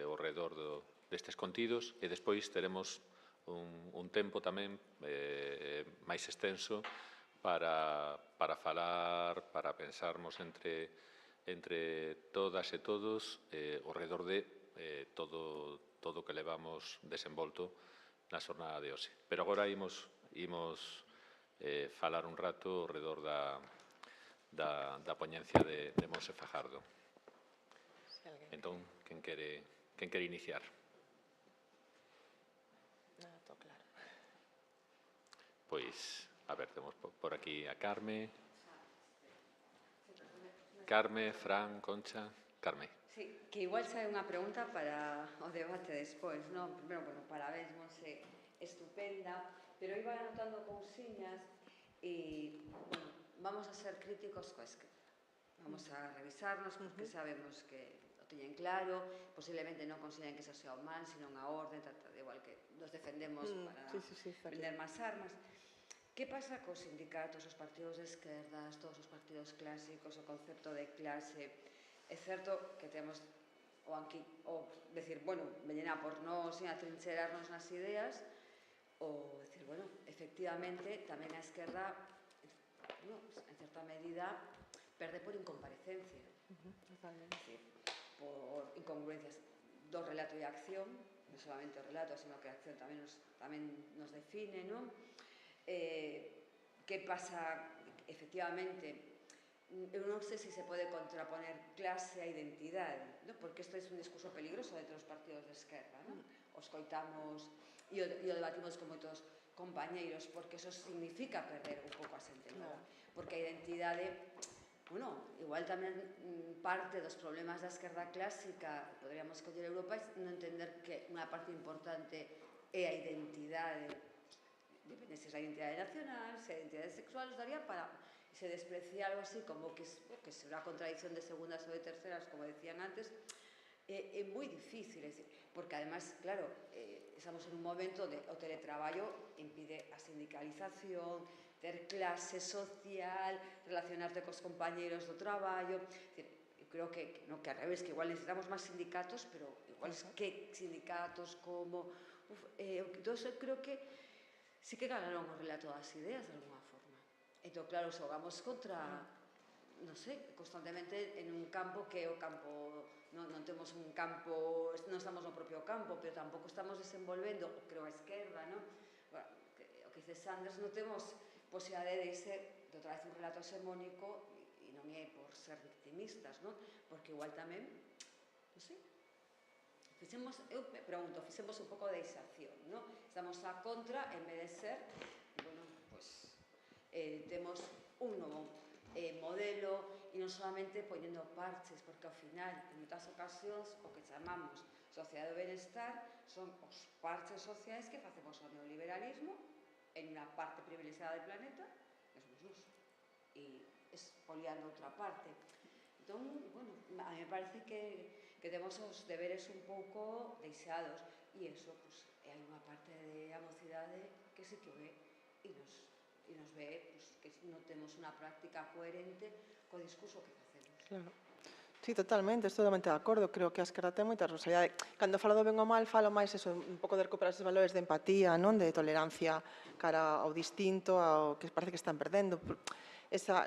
ao redor destes contidos, e despois teremos un tempo tamén máis extenso para falar, para pensarmos entre todas e todos ao redor de todo o que levamos desenvolto na xornada de hoxe. Pero agora imos falar un rato ao redor da poñencia de Monse Fajardo. Entón, quen quere iniciar? Todo claro. Pois, a ver, temos por aquí a Carme, Fran, Concha. Carme. Sí, que igual xa é unha pregunta para o debate despois, non? Primeiro, bueno, parabéns, Monse, estupenda, pero iba anotando cousiñas e, bueno, vamos a ser críticos coa esquerda. Vamos a revisarnos porque sabemos que o teñen claro, posiblemente non consideren que eso sea o mal, sino unha orde, igual que nos defendemos para vender máis armas. Que pasa cos sindicatos, os partidos de esquerdas, todos os partidos clásicos, o concepto de clase? É certo que temos o decir, bueno, veñen a por nós e a trincherarnos nas ideas, ou decir, bueno, efectivamente, tamén a esquerda, en certa medida, perde por incomparecencia. Por incongruencias do relato e a acción, non solamente o relato, sino que a acción tamén nos define, non? Que pasa, efectivamente, eu non sei se se pode contraponer clase a identidade, porque isto é un discurso peligroso dentro dos partidos de esquerda. O escoitamos e o debatimos con moitos compañeiros, porque eso significa perder un pouco a sentenza. Porque a identidade, igual tamén parte dos problemas da esquerda clásica, podríamos coller Europa, é non entender que unha parte importante é a identidade, depende se é a identidade nacional, se é a identidade sexual, os daría para se desprecia algo así como que é unha contradicción de segundas ou de terceras, como decían antes, é moi difícil, porque además, claro, estamos en un momento onde o teletraballo impide a sindicalización, ter clase social, relacionarte cos compañeros do traballo. Eu creo que ao revés, que igual necesitamos máis sindicatos, pero igual que sindicatos como... Entón, eu creo que sí que ganaron o relato das ideas de alguna forma. Entón, claro, xogamos contra, non sei, constantemente en un campo que é o campo, non temos un campo, non estamos no propio campo, pero tampouco estamos desenvolvendo, creo, a esquerda, non? O que dice Sanders, non temos posibilidade de ser, de outra vez, un relato hegemónico, e non é por ser victimistas, non? Porque igual tamén, non sei, eu pregunto, fixemos un pouco de exacción, non? Estamos a contra, en vez de ser, bueno, pois, temos un novo modelo e non solamente poñendo parches, porque ao final, en moitas ocasións, o que chamamos sociedade do benestar son os parches sociais que facemos ao neoliberalismo en unha parte privilexiada do planeta, que somos nós, e expoliando outra parte. Entón, bueno, a mí me parece que temos os deberes un pouco deixados, e iso, pois, hai unha parte da mocidade que sí que o ve e nos ve que non temos unha práctica coherente co discurso que facemos. Claro. Sí, totalmente, estou totalmente de acordo. Creo que a esquerda ten moita responsabilidade. Cando falo do ben ou mal, falo máis eso, un pouco de recuperar esos valores de empatía, non, de tolerancia cara ao distinto, ao que parece que están perdendo.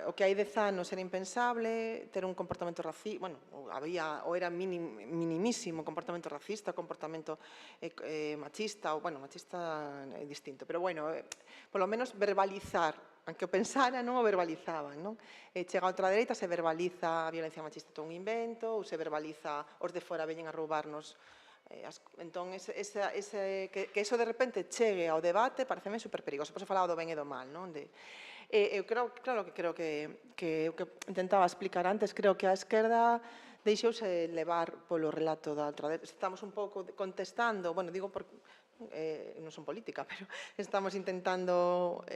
O que hai 10 anos era impensable, ter un comportamento racista, bueno, ou era minimísimo comportamento racista, comportamento machista, ou, bueno, machista é distinto, pero, bueno, polo menos verbalizar, aunque o pensara, non o verbalizaban, non? Chega a outra dereita, se verbaliza a violencia machista todo un invento, ou se verbaliza os de fora veñen a roubarnos. Entón, que eso de repente chegue ao debate pareceme super perigoso. Por eso falaba do ben e do mal, non? Eu creo que o que intentaba explicar antes, creo que a esquerda deixouse levar polo relato da ultradereita. Estamos un pouco contestando, bueno, digo porque non son política, pero estamos intentando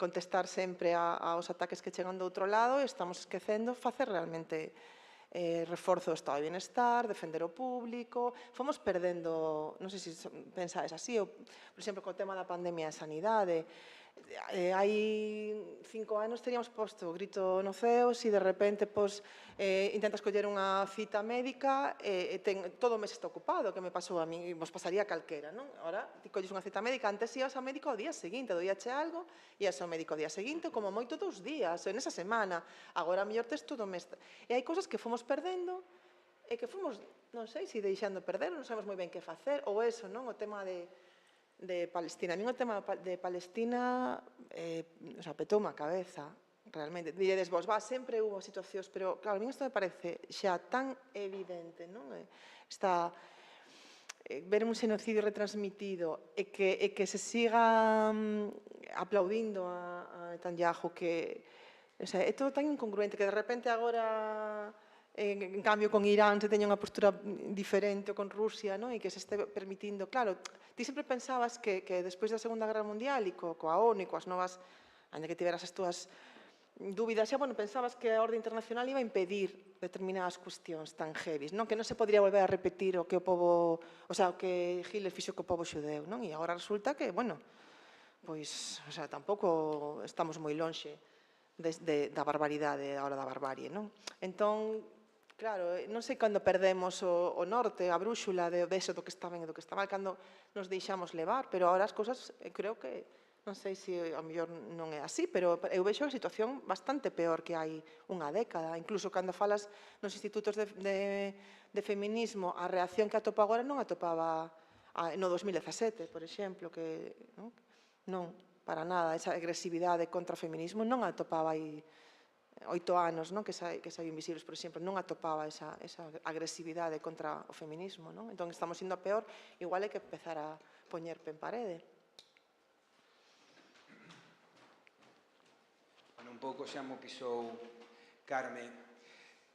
contestar sempre aos ataques que chegan do outro lado e estamos esquecendo facer realmente reforzo do estado de bienestar, defender o público, fomos perdendo, non sei se pensades así, por exemplo, co tema da pandemia de sanidade, hai 5 anos teníamos posto o grito no ceo e de repente intentas coller unha cita médica e todo o mes está ocupado, que me pasou a mí, vos pasaría a calquera, non? Ahora, ti colles unha cita médica, antes ías ao médico ao día seguinte, doíache algo, ías ao médico ao día seguinte, como moito 2 días, ou nesa semana, agora a mellor tes todo o mes. E hai cousas que fomos perdendo e que fomos, non sei, se deixando perder, non sabemos moi ben que facer, ou eso, non? O tema de Palestina. A mí o tema de Palestina petoume a cabeza, realmente. Diredes vos, sempre hubo situacións, pero, claro, a mí isto me parece xa tan evidente, non? Ver un xenocidio retransmitido e que se siga aplaudindo a Netanyahu, que é todo tan incongruente que de repente agora en cambio con Irán se teña unha postura diferente ou con Rusia, e que se este permitindo, claro, ti sempre pensabas que despois da Segunda Guerra Mundial e coa ONU e coas novas, ainda que tiveras as túas dúbidas, xa, pensabas que a orde internacional iba a impedir determinadas cuestións tan heavies, que non se podría volver a repetir o que o povo, o que Hitler fixo co povo xudeu, e agora resulta que, tampouco estamos moi lonxe da barbaridade, a hora da barbarie, non? Entón, claro, non sei cando perdemos o norte, a brúxula de eso do que está ben e do que está mal, cando nos deixamos levar, pero agora as cousas, creo que, non sei se ao mellor non é así, pero eu vexo a situación bastante peor que hai unha década, incluso cando falas nos institutos de feminismo, a reacción que atopa agora non atopaba no 2017, por exemplo, que non, para nada, esa agresividade contra o feminismo non atopaba aí 8 anos, que saiu Invisibles, por exemplo, non atopaba esa agresividade contra o feminismo, non? Entón, estamos indo a peor, igual hai que empezar a poñer pé en parede. Un pouco xa mo pisou Carme,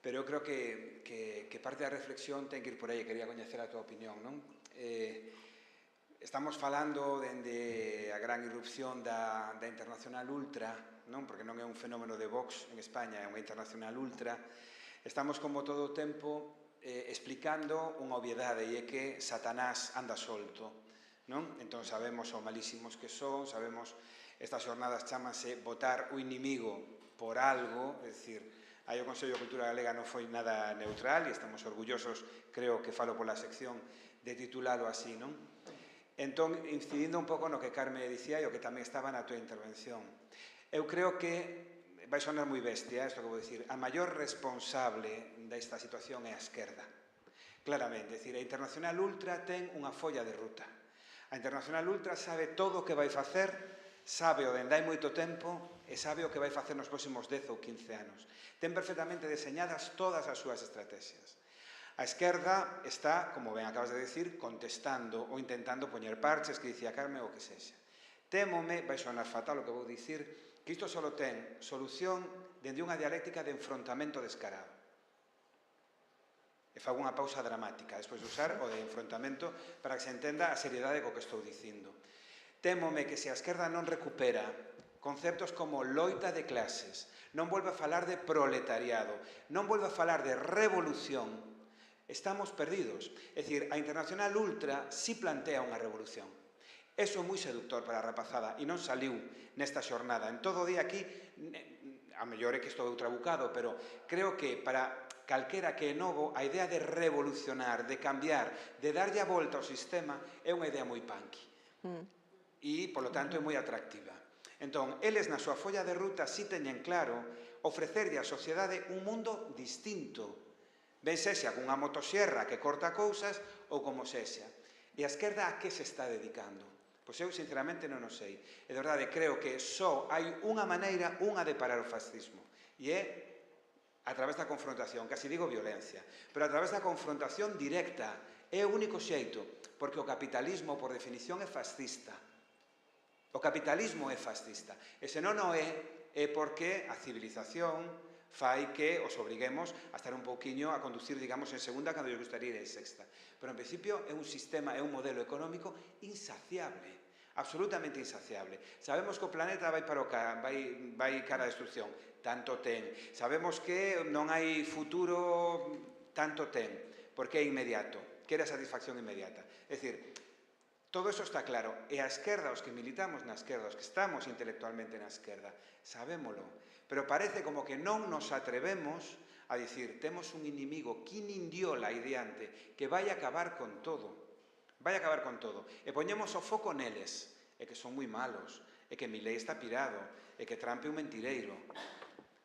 pero eu creo que parte da reflexión ten que ir por aí, quería coñecer a tua opinión, non? Estamos falando dende a gran irrupción da Internacional Ultra, non? Porque non é un fenómeno de Vox en España, é unha Internacional Ultra. Estamos como todo o tempo explicando unha obviedade, e é que Satanás anda solto, non? Entón sabemos o malísimos que son, sabemos, estas xornadas chámanse votar o inimigo por algo, é dicir, aí o Consello de Cultura Galega non foi nada neutral e estamos orgullosos, creo que falo pola sección, de titulalo así, non? Entón, incidindo un pouco no que Carme dicía e o que tamén estaba na tua intervención, eu creo que, vai sonar moi bestia isto que vou dicir, a maior responsable desta situación é a esquerda. Claramente, é dicir, a Internacional Ultra ten unha folla de ruta. A Internacional Ultra sabe todo o que vai facer, sabe o dende hai moito tempo e sabe o que vai facer nos próximos 10 ou 15 anos. Ten perfectamente deseñadas todas as súas estrategias. A esquerda está, como ben acabas de decir, contestando ou intentando poñer parches, que dicía Carme, o que sexa. Témome, vai sonar fatal o que vou dicir, que isto só ten solución dende unha dialéctica de enfrontamento descarado. E fago unha pausa dramática, despois de usar o de enfrontamento para que se entenda a seriedade co que estou dicindo. Témome que se a esquerda non recupera conceptos como loita de clases, non volve a falar de proletariado, non volve a falar de revolución, estamos perdidos. É dicir, a Internacional Ultra si plantea unha revolución. Eso é moi seductor para a rapazada e non saliu nesta xornada. En todo o día aquí, a mellor é que estou trabucado, pero creo que para calquera que é novo, a idea de revolucionar, de cambiar, de darlle a volta ao sistema, é unha idea moi punky. E, polo tanto, é moi atractiva. Entón, eles na súa folla de ruta si teñen claro ofrecerlle á sociedade un mundo distinto. Ben sexa cunha motosierra que corta cousas ou como sexa. E a esquerda a que se está dedicando? Pois eu, sinceramente, non o sei. E, de verdade, creo que só hai unha maneira, unha de parar o fascismo. E é a través da confrontación, casi digo violencia, pero a través da confrontación directa. É o único xeito, porque o capitalismo, por definición, é fascista. O capitalismo é fascista. E se non o é porque a civilización fai que os obriguemos a estar un pouquiño a conducir, digamos, en segunda cando lle gustaría ir en sexta. Pero, en principio, é un sistema, é un modelo económico insaciable. absolutamente insaciable. Sabemos que o planeta vai cara a destrucción, tanto ten. Sabemos que non hai futuro, tanto ten, porque é inmediato, quere a satisfacción inmediata. É dicir, todo eso está claro, e a esquerda, os que militamos na esquerda, os que estamos intelectualmente na esquerda, sabémolo, pero parece como que non nos atrevemos a dicir, temos un inimigo quinindiola aí diante que vai acabar con todo. Vai acabar con todo. E poñemos o foco neles, e que son moi malos, e que Milei está pirado, e que Trump é un mentireiro.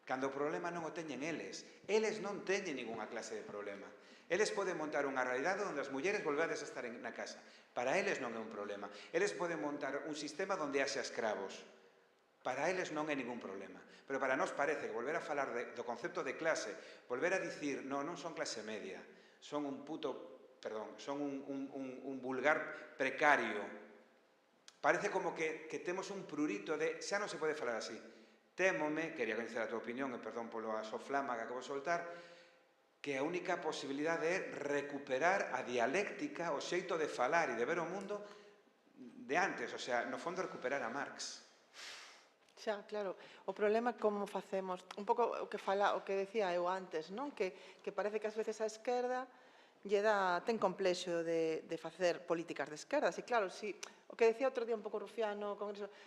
Cando o problema non o teñen eles. Eles non teñen ninguna clase de problema. Eles poden montar unha realidade onde as mulleres volvades a estar na casa. Para eles non é un problema. Eles poden montar un sistema onde haxa escravos. Para eles non é ningún problema. Pero para nós parece que volver a falar do concepto de clase, volver a dicir, non son clase media, son un son un vulgar precario. Parece como que temos un prurito de xa non se pode falar así. Témome, quería coñecer a tua opinión, e perdón polo soflama que acabo de soltar, que a única posibilidade é recuperar a dialéctica, o xeito de falar e de ver o mundo de antes, o sea, no fondo recuperar a Marx. Xa, claro. O problema é como facemos, un pouco o que decía eu antes, non? Que parece que ás veces a esquerda ten complexo de facer políticas de esquerdas. E claro, o que decía outro día un pouco Rufiano,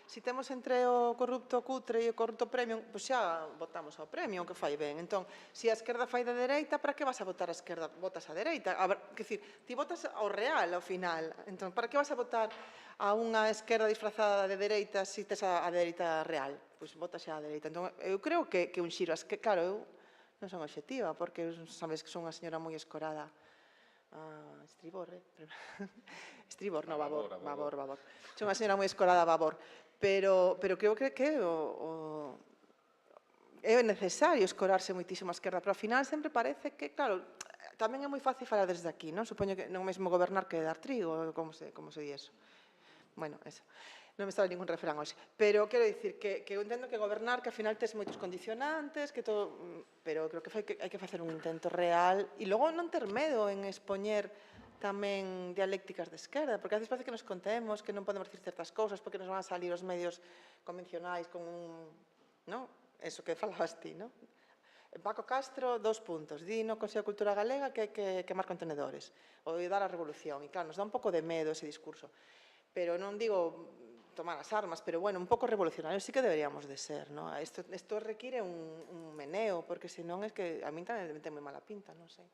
se temos entre o corrupto cutre e o corrupto premium, pois xa votamos ao premium, que fai ben. Entón, se a esquerda fai da dereita, para que vas a votar a esquerda? Votas a dereita. Quer dicir, ti votas ao real, ao final. Entón, para que vas a votar a unha esquerda disfrazada de dereita se tes a dereita real? Pois votas xa a dereita. Entón, eu creo que un xiro, claro, eu non son obxectiva, porque sabes que son unha señora moi escorada. Estribor, Estribor, non, Babor. Son unha señora moi escorada a Babor. Pero creo que é necesario escorarse moitísimo a esquerda, pero ao final sempre parece que, claro, tamén é moi fácil falar desde aquí, non? Supoño que non é mesmo gobernar que dar trigo, como se di eso. Bueno, eso. Non me sale ningún refrán hoxe. Pero quero dicir que eu entendo que gobernar, que ao final tes moitos condicionantes, que todo, pero creo que hai que facer un intento real e logo non ter medo en expoñer tamén dialécticas de esquerda, porque a veces parece que nos contemos que non podemos dicir certas cousas porque nos van a salir os medios convencionais con un, non? Eso que falabas ti, non? Paco Castro, 2 puntos. Di no Consello de Cultura Galega que hai que quemar contenedores ou dar a revolución. E claro, nos dá un pouco de medo ese discurso. Pero non digo tomar as armas, pero bueno, un pouco revolucionario sí que deberíamos de ser, ¿no? Isto require un meneo, porque senón é que a min tamén me ten moi mala pinta, non sei.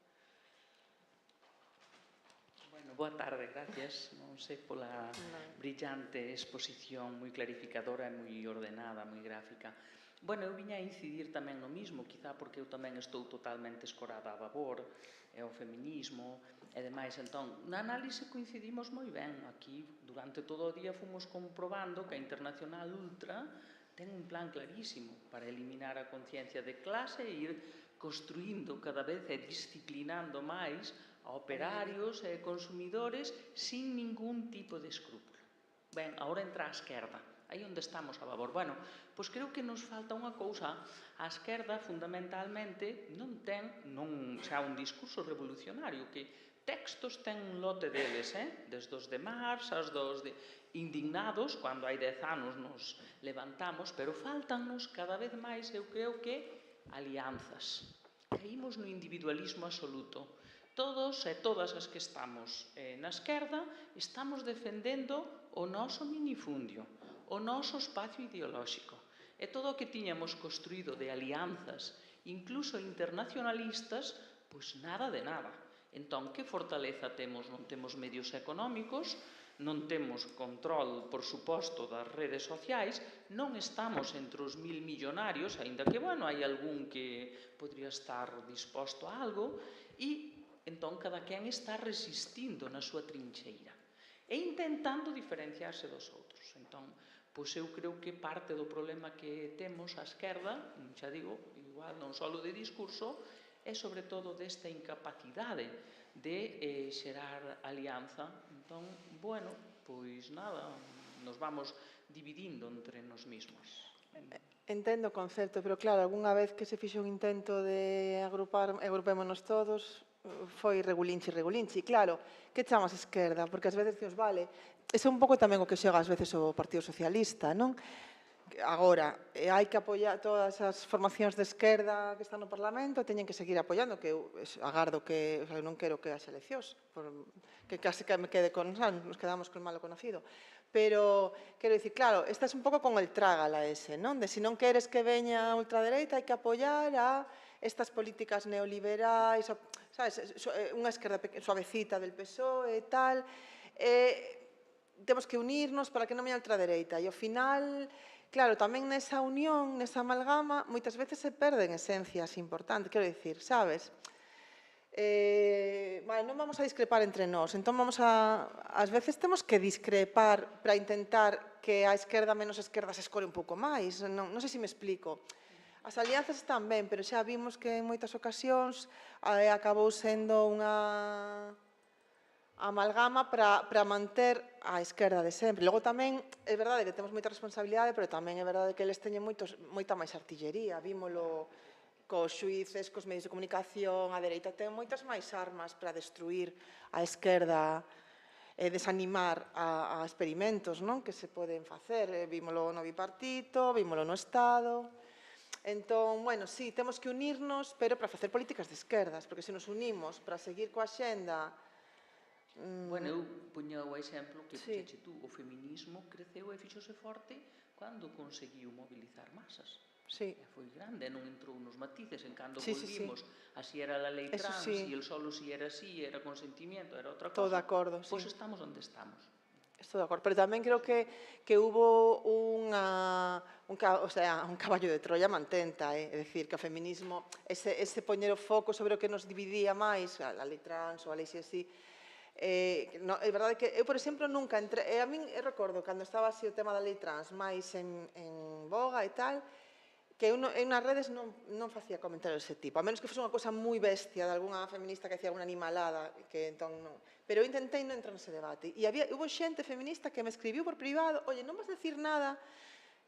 Bueno, boa tarde, gracias. Non sei pola brillante exposición, moi clarificadora e moi ordenada, moi gráfica. Bueno, eu viña a incidir tamén no mismo, quizá porque eu tamén estou totalmente escorada a babor, e ao feminismo, e demais. Entón, na análise coincidimos moi ben. Aquí, durante todo o día, fomos comprobando que a Internacional Ultra ten un plan clarísimo para eliminar a conciencia de clase e ir construindo cada vez e disciplinando máis a operarios e consumidores sin ningún tipo de escrúpulo. Ben, agora entra a esquerda. Aí onde estamos a babor. Bueno, pois creo que nos falta unha cousa. A esquerda, fundamentalmente, non ten xa un discurso revolucionario, que textos ten un lote deles, desde os de Marx, aos dos de indignados, cando hai 10 anos nos levantamos, pero faltannos cada vez máis, eu creo que, alianzas. Caímos no individualismo absoluto. Todos e todas as que estamos na esquerda estamos defendendo o noso minifundio, o noso espacio ideolóxico. E todo o que tiñamos construído de alianzas, incluso internacionalistas, pois nada de nada. Entón, que fortaleza temos? Non temos medios económicos, non temos control, por suposto, das redes sociais, non estamos entre os 1000 millonarios, aínda que, bueno, hai algún que podría estar disposto a algo, e entón cada quen está resistindo na súa trincheira e intentando diferenciarse dos outros. Entón, pois eu creo que parte do problema que temos á esquerda, xa digo, igual non só de discurso, é sobre todo desta incapacidade de xerar alianza. Entón, bueno, pois nada, nos vamos dividindo entre nos mesmos. Entendo o concepto, pero claro, algunha vez que se fixo un intento de agrupémonos todos, foi regulinchi. Claro, que chamas esquerda? Porque ás veces dios, vale, ese é un pouco tamén o que xoga ás veces o Partido Socialista, non? Agora, hai que apoiar todas as formacións de esquerda que están no Parlamento, teñen que seguir apoiando, que eu agardo que, non quero que haxa eleccións, que case que me quede con, nos quedamos con malo conocido. Pero, quero dicir, claro, estás un pouco con el trágala ese, non? De se non queres que veña a ultradereita, hai que apoiar a estas políticas neoliberais, sabes, unha esquerda suavecita del PSOE e tal, temos que unirnos para que non veña a ultradereita, e ao final, claro, tamén nesa unión, nesa amalgama, moitas veces se perden esencias importantes, quero dicir, sabes? Vale, non vamos a discrepar entre nós, entón ás veces temos que discrepar para intentar que a esquerda menos esquerda se escore un pouco máis, non sei se me explico. As alianzas están ben, pero xa vimos que en moitas ocasións acabou sendo unha amalgama para manter a esquerda de sempre. Logo tamén é verdade que temos moita responsabilidade, pero tamén é verdade que eles teñen moita máis artillería, vímolo cos xuíces, cos medios de comunicación, a dereita ten moitas máis armas para destruir a esquerda e desanimar a experimentos que se poden facer. Vímolo no bipartito, vímolo no Estado. Entón, bueno, sí, temos que unirnos, pero para facer políticas de esquerdas, porque se nos unimos para seguir coa xenda... Bueno, eu puño o exemplo que puxeche tú, o feminismo creceu e fixose forte cando conseguiu mobilizar masas. Sí. Foi grande, non entrou nos matices, en cando Sí. volvimos a si era la lei trans, e el solo si era así, era consentimiento, era outra cosa. Todo de acordo, sí. Pois estamos onde estamos. Estou de acordo, pero tamén creo que hubo un caballo de Troia mantenta, é dicir, que o feminismo, ese poñer o foco sobre o que nos dividía máis, a lei trans ou a lei así, é verdade que eu, por exemplo, nunca entré, a min recordo cando estaba así o tema da lei trans máis en boga e tal, que eu nas redes non facía comentarios dese tipo, a menos que fose unha cosa moi bestia de alguna feminista que hacía alguna animalada, que entón non. Pero eu intentei non entrar nese debate. E hubo xente feminista que me escribiu por privado, oye, non vas decir nada,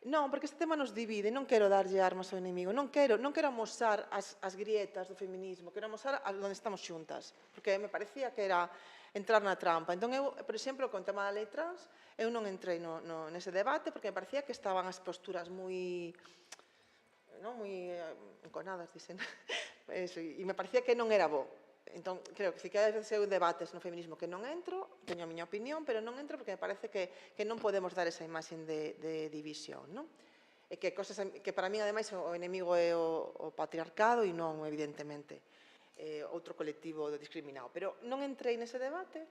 non, porque este tema nos divide, non quero darlle armas ao inimigo, non quero amosar as grietas do feminismo, quero amosar onde estamos xuntas, porque me parecía que era entrar na trampa. Entón eu, por exemplo, con o tema da lei trans, eu non entrei nese debate porque me parecía que estaban as posturas moi enconadas, dicen. E me parecía que non era bo. Entón, creo que si que hai veces eu debates no feminismo que non entro, teño a miña opinión, pero non entro porque me parece que non podemos dar esa imaxe de división, non? E que cosas que para min, ademais, o enemigo é o patriarcado e non, evidentemente, outro colectivo discriminado. Pero non entrei nese debate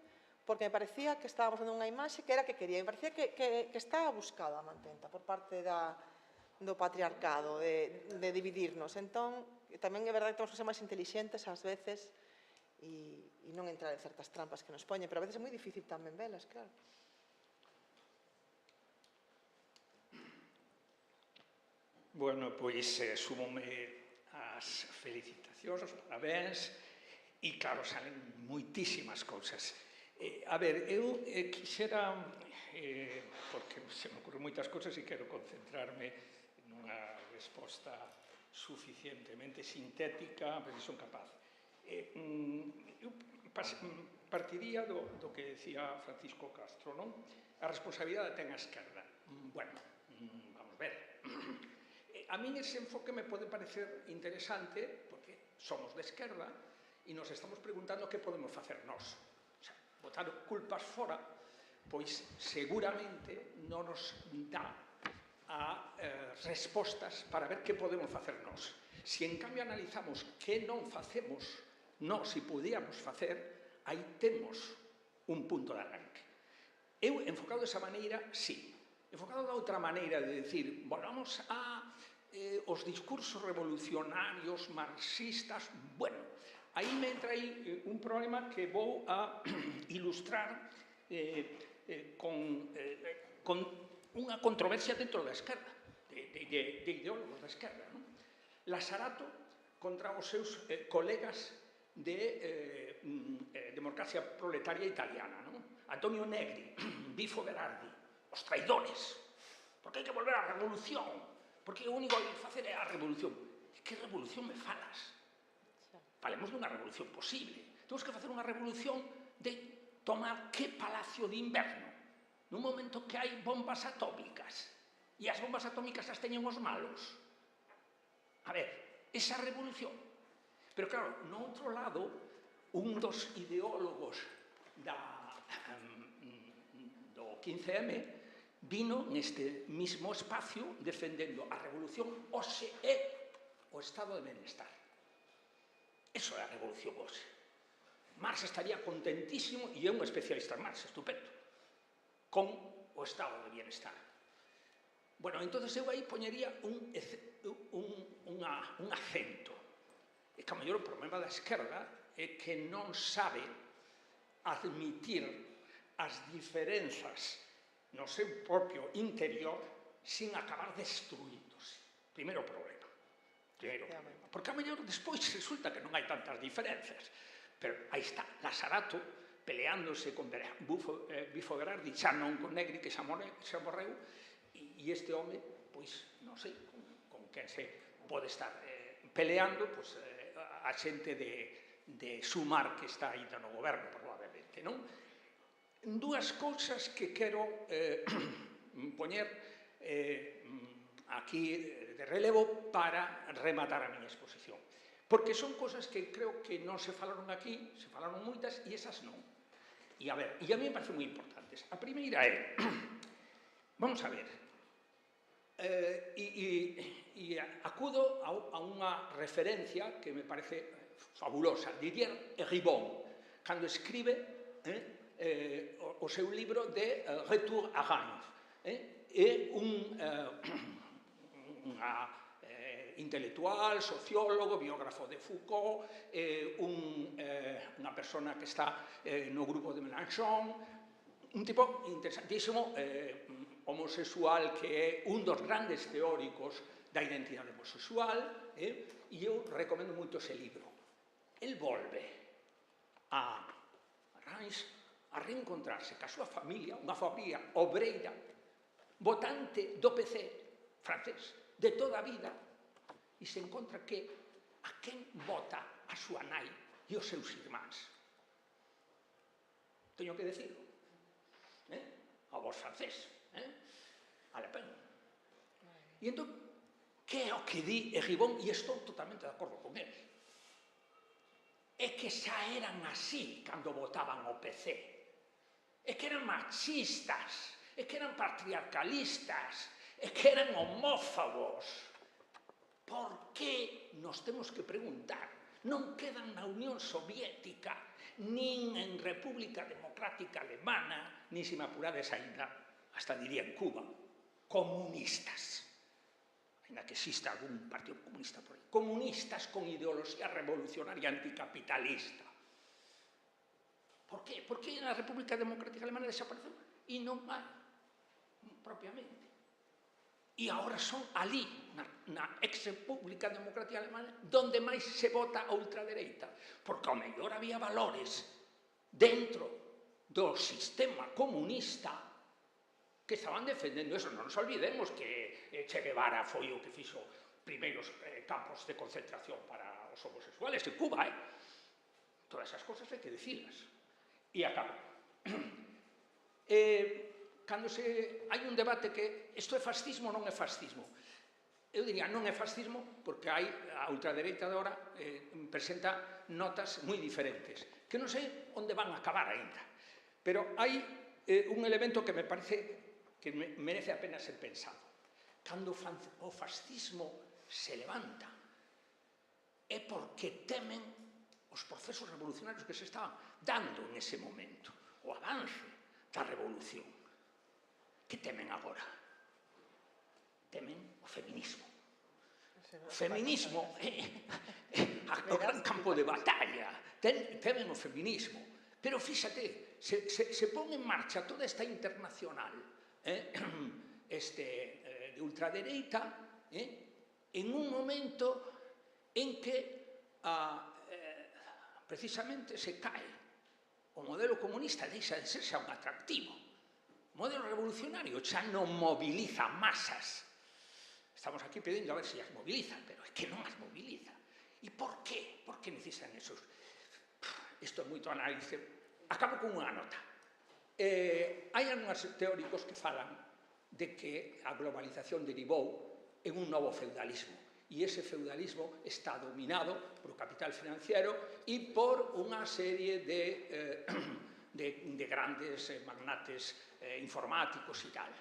porque me parecía que estábamos dando unha imaxe que era que quería. Me parecía que estaba buscada a mantenta por parte do patriarcado, de dividirnos. Entón, tamén é verdade que temos que ser máis intelixentes ás veces e non entrar en certas trampas que nos poñen, pero a veces é moi difícil tamén velas, claro. Bueno, pois súmome as felicitacións, os parabéns, e claro, salen moitísimas cousas. A ver, eu quixera, porque se me ocurren moitas cousas e quero concentrarme nunha resposta suficientemente sintética, pero son capaz. Eu partiría do que decía Francisco Castro, non? A responsabilidade ten a esquerda. Bueno, vamos ver. A min ese enfoque me pode parecer interesante porque somos de esquerda e nos estamos preguntando que podemos facer nós. O sea, botar culpas fora, pois seguramente non nos dá a respostas para ver que podemos facer nós. Se en cambio analizamos que non facemos nós e podíamos facer, aí temos un punto de arranque. Eu, enfocado desa maneira, sí. Enfocado da outra maneira de decir, volvamos a os discursos revolucionarios, marxistas, bueno, aí me entra aí un problema que vou a ilustrar con unha controversia dentro da esquerda, de ideólogos da esquerda. Lasarato contra os seus colegas de democracia proletaria italiana, Antonio Negri, Bifo Berardi, os traidores, porque hai que volver á revolución, Porque o único que hai que facer é a revolución. Que revolución me falas? Falemos dunha revolución posible. Temos que facer unha revolución de tomar que palacio de inverno nun momento que hai bombas atómicas e as bombas atómicas as teñen os malos. A ver, esa revolución. Pero claro, no outro lado, un dos ideólogos do 15M vino neste mismo espacio defendendo a revolución hoxe é o estado de benestar. Eso é a revolución hoxe. Marx estaría contentísimo, e é un especialista en Marx, estupendo, con o estado de bienestar. Bueno, entón eu aí poñería un acento. É que o mellor problema da esquerda é que non sabe admitir as diferenzas no seu propio interior sin acabar destruíndose. Primeiro problema. Porque a mellor despois resulta que non hai tantas diferenzas. Pero aí está, Lasarato peleándose con Bifo Berardi, xa non con Negri, que xa morreu, e este home, pois, non sei, con quen se pode estar peleando, pois, a xente de Sumar que está aí no goberno, probablemente, non? Dúas cousas que quero poñer aquí de relevo para rematar a miña exposición. Porque son cosas que creo que non se falaron aquí, se falaron moitas, e esas non. E a ver, e a mí me parecen moi importantes. A primeira é, vamos a ver, e acudo a unha referencia que me parece fabulosa, Didier Ribon, cando escribe o seu libro de Retour à Reims. É unha intelectual, sociólogo, biógrafo de Foucault, unha persona que está no grupo de Mélenchon, un tipo interesantísimo, homosexual, que é un dos grandes teóricos da identidade homosexual, e eu recomendo moito ese libro. El volve a Reims a reencontrarse ca súa familia, unha familia obreira, votante do PC francés, de toda a vida, e se encontra que a quen vota a súa nai e os seus irmáns. Teño que decirlo. A vos francés. A Le Pen. E entón, que é o que di Ribon? E estou totalmente de acordo con ele. É que xa eran así cando votaban o PC. É que eran machistas. É que eran patriarcalistas. É que eran homófobos. Por que nos temos que preguntar? Non quedan na Unión Soviética, nin en República Democrática Alemana, nin se me apurades ainda, hasta diría en Cuba, comunistas. Ainda que exista algún partido comunista por aí. Comunistas con ideoloxía revolucionaria anticapitalista. Por que? Por que na República Democrática Alemana desapareceu? E non hai, propiamente. E agora son ali, na ex-República Democrática Alemana, donde máis se vota a ultradereita. Porque ao mellor había valores dentro do sistema comunista que estaban defendendo eso. Non nos olvidemos que Che Guevara foi o que fixo primeiros campos de concentración para os homosexuales en Cuba, Todas esas cosas hai que dicilas. E acabo. Cando hai un debate que isto é fascismo ou non é fascismo, eu diría non é fascismo porque a ultradereita de ahora presenta notas moi diferentes, que non sei onde van a acabar ainda. Pero hai un elemento que me parece que merece a pena ser pensado. Cando o fascismo se levanta é porque temen os procesos revolucionarios que se estaban dando en ese momento, o avance da revolución. Que temen agora? Temen o feminismo. O feminismo é o gran campo de batalla. Temen o feminismo. Pero fíxate, se pon en marcha toda esta internacional de ultradereita en un momento en que precisamente se cae o modelo comunista, deixa de ser xa un atractivo. O modelo revolucionario xa non moviliza masas. estamos aquí pedindo a ver se as movilizan, pero é que non as moviliza. E por qué? Por que necesitan esos? Isto é moito análise. Acabo con unha nota. Hai algúns teóricos que falan de que a globalización derivou en un novo feudalismo. E ese feudalismo está dominado por o capital financiero e por unha serie de grandes magnates informáticos e tal.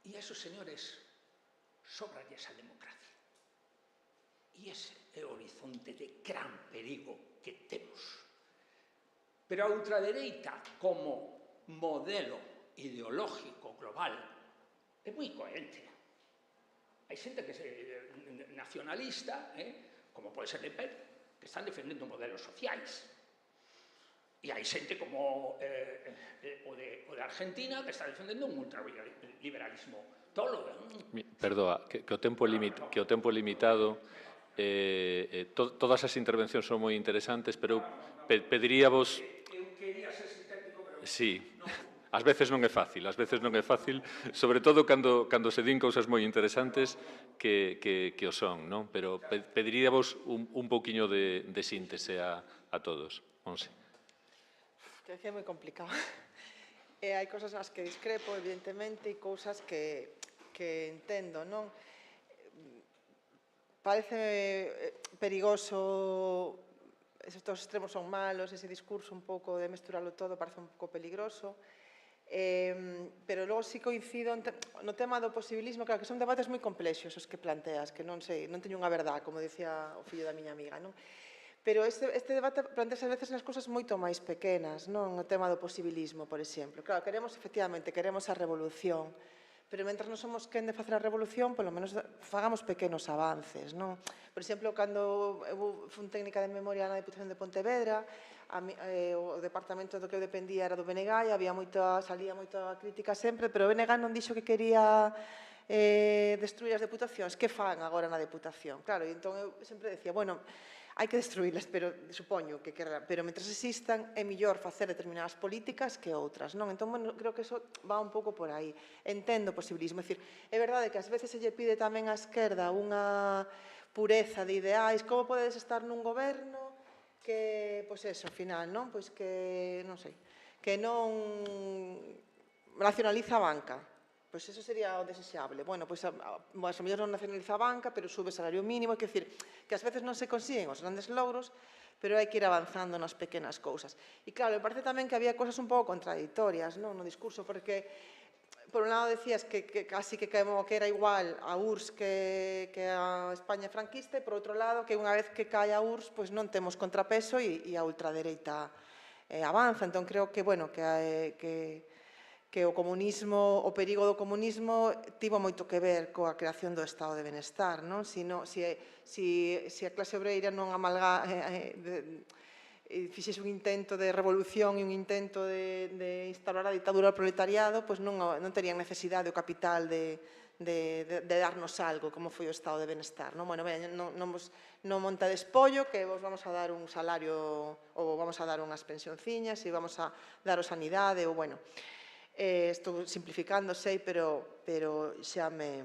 E a esos señores sobralles a democracia. E ese é o horizonte de gran perigo que temos. Pero a ultradereita, como modelo ideológico global, é moi coherente. Hai xente que é nacionalista, como pode ser Le Pen, que están defendendo modelos sociais. E hai xente como o de Argentina que está defendendo un ultraliberalismo tolo. Perdoa, que o tempo é limitado. Todas as intervencións son moi interesantes, pero pediríavos... Eu quería ser sintético, pero... Sí, ás veces non é fácil, sobre todo cando se din cousas moi interesantes que o son, non? Pero pediríavos un pouquiño de síntese a todos. Monse. Que é moi complicado. Hai cousas nas que discrepo, evidentemente, e cousas que entendo, non? Parece perigoso, estos extremos son malos, ese discurso un pouco de mesturarlo todo parece un pouco peligroso, pero logo sí coincido no tema do posibilismo, claro que son debates moi complexos os que planteas, que non sei, non teño unha verdade, como dicía o fillo da miña amiga, non? Pero este debate planteas a veces nas cousas moito máis pequenas, non? O tema do posibilismo, por exemplo. Claro, efectivamente, queremos a revolución, pero mentre non somos quen de facer a revolución, polo menos fagamos pequenos avances, non? Por exemplo, cando eu fui técnica de memoria na Deputación de Pontevedra, o departamento do que eu dependía era do BNG, salía moita crítica sempre, pero o BNG non dixo que quería destruir as deputacións. Que fan agora na deputación? Claro, e entón eu sempre decía, bueno, hai que destruílas, pero supoño que querrán, pero mentre existan é mellor facer determinadas políticas que outras, non? Entón, bueno, creo que eso va un pouco por aí. Entendo o posibilismo, é dicir, é verdade que ás veces se lle pide tamén á esquerda unha pureza de ideais, como podedes estar nun goberno que, pois eso, ao final, non? Pois que, non sei, que non nacionaliza a banca. Pois eso sería o desexable. Bueno, pois a mellor non nacionaliza a banca, pero sube o salario mínimo, quer dicir, que ás veces non se consiguen os grandes logros, pero hai que ir avanzando nas pequenas cousas. E claro, me parece tamén que había cousas un pouco contradictorias, non, no discurso, porque por un lado decías que casi que era igual a URSS que a España franquista, e por outro lado que unha vez que cae a URSS, pois non temos contrapeso e a ultradereita avanza. Entón creo que, bueno, que o comunismo, o perigo do comunismo tivo moito que ver coa creación do estado de benestar, non? Se a clase obreira non fixese un intento de revolución e un intento de instaurar a ditadura ao proletariado, pois non terían necesidade o capital de darnos algo, como foi o estado de benestar, non? Bueno, non monta despollo, que vos vamos a dar un salario, ou vamos a dar unhas pensionciñas, e vamos a dar o sanidade, ou bueno... Estou simplificando, sei, pero xa me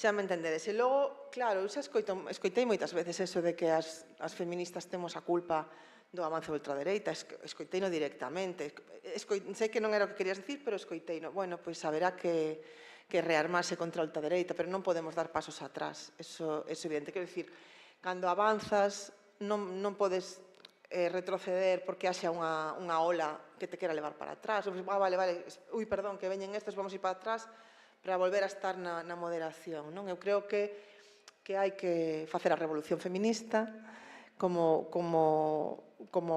entendedes. E logo, claro, eu xa escoitei moitas veces eso de que as feministas temos a culpa do avance da ultradereita, escoiteino directamente. Sei que non era o que querías dicir, pero escoiteino. Bueno, pois haberá que rearmarse contra a ultradereita, pero non podemos dar pasos atrás, eso é evidente. Quero dicir, cando avanzas non podes retroceder porque haxa unha ola que te quera levar para atrás. Vale, ui, perdón, que veñen estes, vamos ir para atrás para volver a estar na moderación, non? Eu creo que hai que facer a revolución feminista como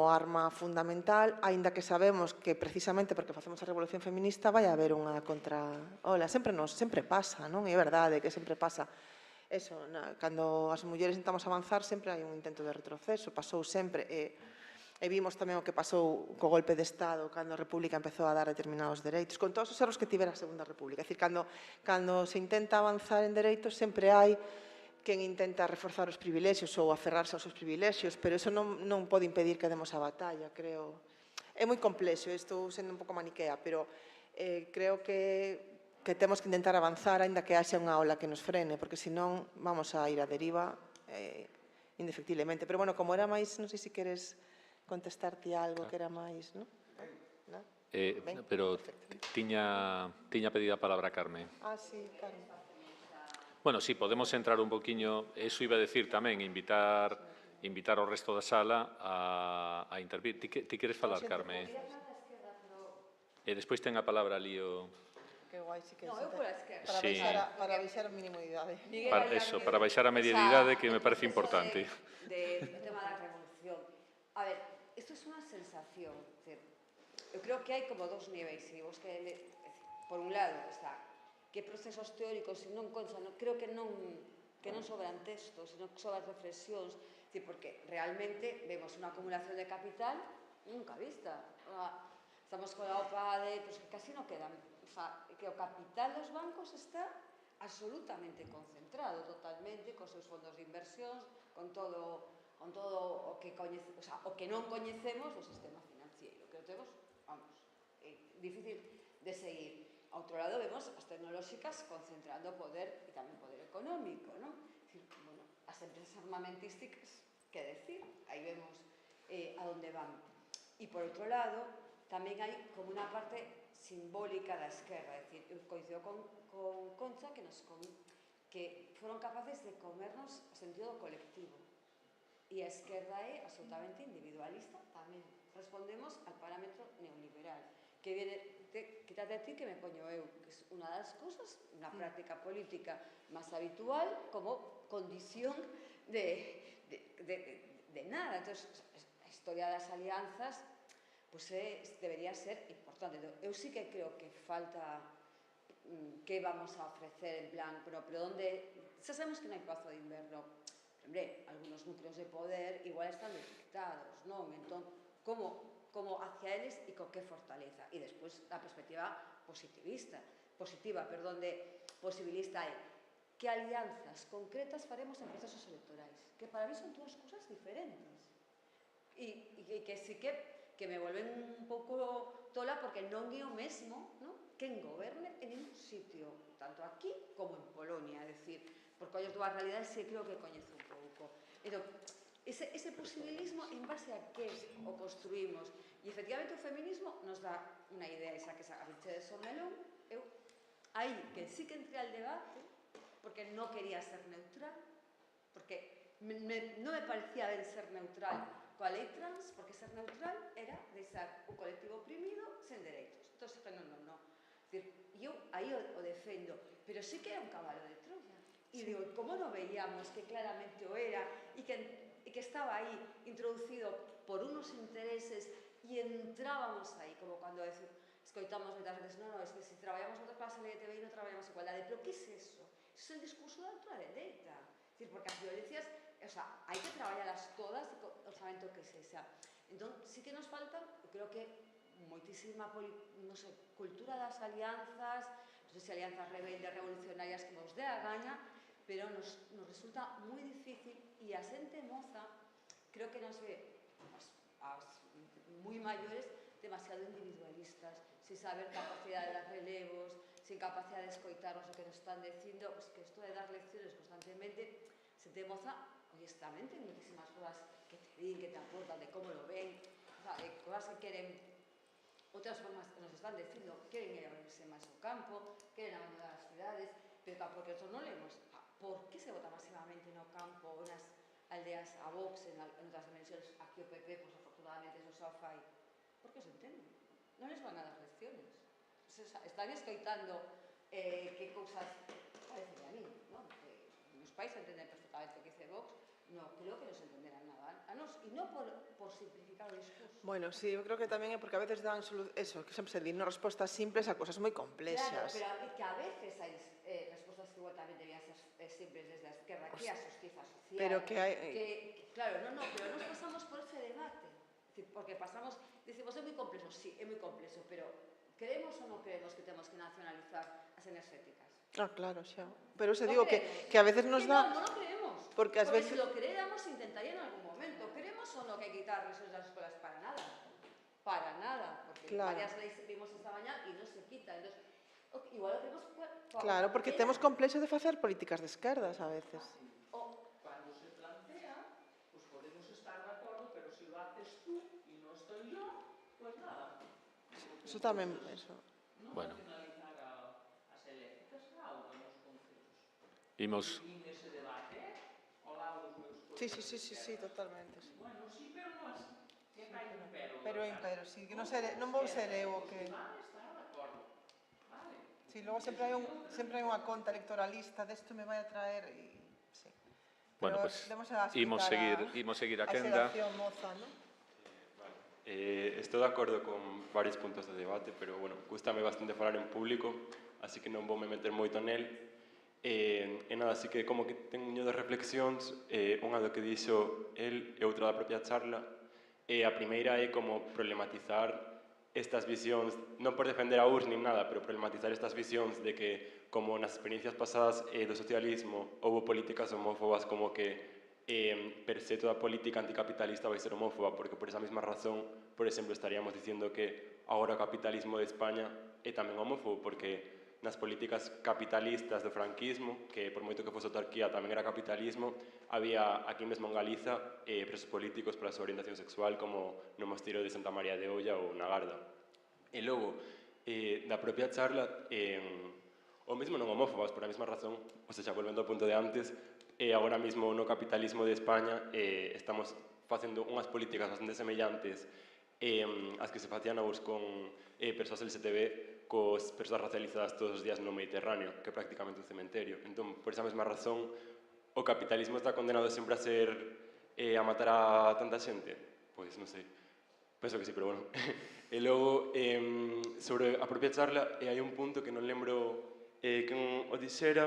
arma fundamental, aínda que sabemos que precisamente porque facemos a revolución feminista vai haber unha contraola. Sempre pasa, non? E é verdade que sempre pasa. Eso, cando as mulleres intentamos avanzar sempre hai un intento de retroceso, pasou sempre, e vimos tamén o que pasou co golpe de Estado cando a República empezou a dar determinados dereitos, con todos os erros que tivera a Segunda República. É dicir, cando se intenta avanzar en dereitos sempre hai quen intenta reforzar os privilexios ou aferrarse aos seus privilexios, pero eso non pode impedir que demos a batalla, creo. É moi complexo, estou sendo un pouco maniquea, pero creo que que temos que intentar avanzar, aínda que haxa unha ola que nos frene, porque senón vamos a ir a deriva indefectiblemente. Pero, bueno, como era máis, non sei se queres contestarte algo que era máis, non? Pero tiña pedido a palabra Carmen. Sí, Carmen. Bueno, sí, podemos entrar un poquinho, eso iba a decir tamén, invitar ao resto da sala a intervir. Ti queres falar, Carmen? E despois ten a palabra ali o... Que guai, sí que No, eu pola esquerda. Sí. Para baixar a mínima idade. Para baixar a media de idade, que me parece importante. Do tema da revolución. A ver, isto é unha sensación. Eu creo que hai como dous niveis. Por un lado, está que procesos teóricos, non creo que non sobran textos, senón que sobran reflexións, porque realmente vemos unha acumulación de capital nunca vista. Estamos con a OPA que casi non quedan. Que o capital dos bancos está absolutamente concentrado, totalmente, cos seus fondos de inversións, con todo o que non coñecemos do sistema financiero, que o temos, vamos, difícil de seguir. A outro lado vemos as tecnolóxicas concentrando poder e tamén poder económico, non? As empresas armamentísticas, que decir, aí vemos a onde van. E por outro lado, tamén hai como unha parte simbólica da esquerda, é dicir, eu coincido con Concha que foron capaces de comernos o sentido do colectivo. E a esquerda é absolutamente individualista tamén. Respondemos al parámetro neoliberal, que viene, quítate a ti que me poño eu, que é unha das cousas, unha práctica política máis habitual como condición de nada. Entón, a historia das alianzas debería ser importante. Eu sí que creo que falta que vamos a ofrecer en plan, pero onde xa sabemos que non hai pazo de inverno. Hombre, algunos núcleos de poder igual están detectados, non? Entón, como hacia eles e co que fortaleza. E despois a perspectiva posibilista é que alianzas concretas faremos en procesos electorais, que para mí son dúas cousas diferentes. E que sí que me volven un pouco tola porque non é o mesmo, non? Quen goberne en ningún sitio, tanto aquí como en Polonia, é dicir, porque ollas dúas realidades sí creo que coñezo un pouco. Entón, ese posibilismo en base a que o construímos, e efectivamente o feminismo nos dá unha idea, esa que a Mercedes Melón, eu aí que sí que entré al debate, porque non quería ser neutral, porque non me parecía ben ser neutral coa lei trans, porque ser neutral era deixar o colectivo oprimido sen dereitos. Entón, non. E eu aí o defendo, pero sí que é un cabalo de Troia. E digo, como non veíamos que claramente o era e que estaba aí introducido por unos intereses e entrábamos aí, como cando escoitamos moitas veces, non, es que se traballamos outra clase LGTBI non traballamos igualdade. Pero que é eso? Isso é o discurso da ultradereita. Porque as violencias, hai que traballalas todas e o orçamento que sexa. Entón, sí que nos falta, creo que moitísima, cultura das alianzas, non sei se alianzas rebeldes, revolucionarias, que nos dé a gaña, pero nos resulta moi difícil e a xente moza, creo que nos ve as moi maiores demasiado individualistas, sin saber capacidade de dar relevos, sin capacidade de escoitarnos o que nos están dicindo, que isto de dar lecciones constantemente, xente moza, honestamente, muchísimas cosas que te din, que te aportan, de como lo ven, de cosas que queren, outras formas que nos están dicindo, queren ir a verse máis ao campo, queren abandonar as cidades, pero tampouco eso non lemos. Por que se vota masivamente no campo, nas aldeas a Vox, en outras dimensións, aquí o PP, pois afortunadamente eso xa fai? Porque se entende. Non les van a dar lecciones. Están escoitando que cousas parecen a mí, non? Os pais entenden perfectamente o que dice Vox, non creo que nos entenderán nada a nos, e non por simplificar o discurso. Bueno, sí, eu creo que tamén é porque a veces dan eso, que sempre se din, respostas simples a cosas moi complexas. Claro, pero que a veces hai respostas que igual tamén debían ser simples desde a esquerda, que a justiza social. Pero que hai... Claro, pero nos pasamos por ese debate, porque pasamos, dicimos, é moi complexo, sí, é moi complexo, pero creemos ou non creemos que temos que nacionalizar as enerxéticas? Claro, xa. Pero se digo que a veces nos dá... Non lo creemos. Porque se lo creéramos, intentaría en algún momento. Queremos ou non que quitarles esas escolas para nada. Para nada. Porque varias leis vimos esta mañá e non se quita. Entonces, Igual o temos... Claro, porque temos complexo de facer políticas de esquerdas a veces. Cuando se plantea, pues podemos estar de acuerdo, pero si lo haces tú y no estoy yo, pues nada. Eso tamén, eso. Bueno. Finalizar as eléctricas, claro, nos concellos. Imos... Ese debate, ao lado dos meus colegas. Sí, totalmente. Bueno, sí, pero non es... Sempre hai un pero. Pero, sí, que non vou ser eu o que... Van a estar de acordo. Vale. Sí, logo sempre hai unha conta electoralista, desto me vai a traer e... Sí. Bueno, Pero pues imos seguir a a quenda. xeración moza, non? Estou de acordo con varios puntos do debate, pero, bueno, gústame bastante falar en público, así que non vou me meter moito nel. E nada, así que como que teño dos reflexións, unha do que dixo el e outra da propia charla. A primeira é como problematizar estas visións, non por defender a URSS nin nada, pero problematizar estas visións de que, como nas experiencias pasadas do socialismo, houve políticas homófobas como que per se toda política anticapitalista vai ser homófoba, porque por esa mesma razón, por exemplo, estaríamos dicindo que agora o capitalismo de España é tamén homófobo, porque nas políticas capitalistas do franquismo, que por moito que fose autarquía tamén era capitalismo, había aquí mesmo en Galiza presos políticos pola súa orientación sexual, como no mosteiro de Santa María de Olla ou na Garda. E logo, da propia charla, o mesmo non homófobas, por a mesma razón, ou seja, volvendo ao punto de antes, agora mesmo no capitalismo de España estamos facendo unhas políticas bastante semellantes as que se facían con persoas LGTB, cos persoas racializadas todos os días no Mediterráneo, que é prácticamente un cementerio. Entón, por esa mesma razón, o capitalismo está condenado sempre a ser a matar a tanta xente? Pois non sei, penso que sí, pero bueno. E logo, sobre a propia charla, hai un punto que non lembro quen o dixera,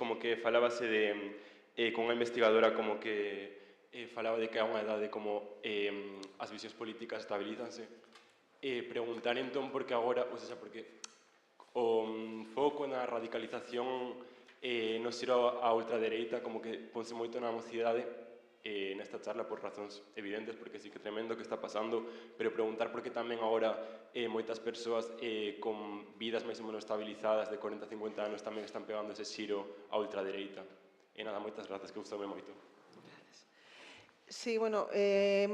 como que falábase de con unha investigadora como que falaba de que a unha edade como as visións políticas estabilízanse. Preguntar entón porque agora, ou seja, porque o foco na radicalización nos xira a ultradereita, como que ponse moito na mocidade nesta charla por razóns evidentes, porque sí que é tremendo que está pasando, pero preguntar por que tamén agora moitas persoas con vidas máis ou menos estabilizadas de 40-50 anos tamén están pegando ese xiro a ultradereita. E nada, moitas grazas, que gustoume moito. Sí, bueno,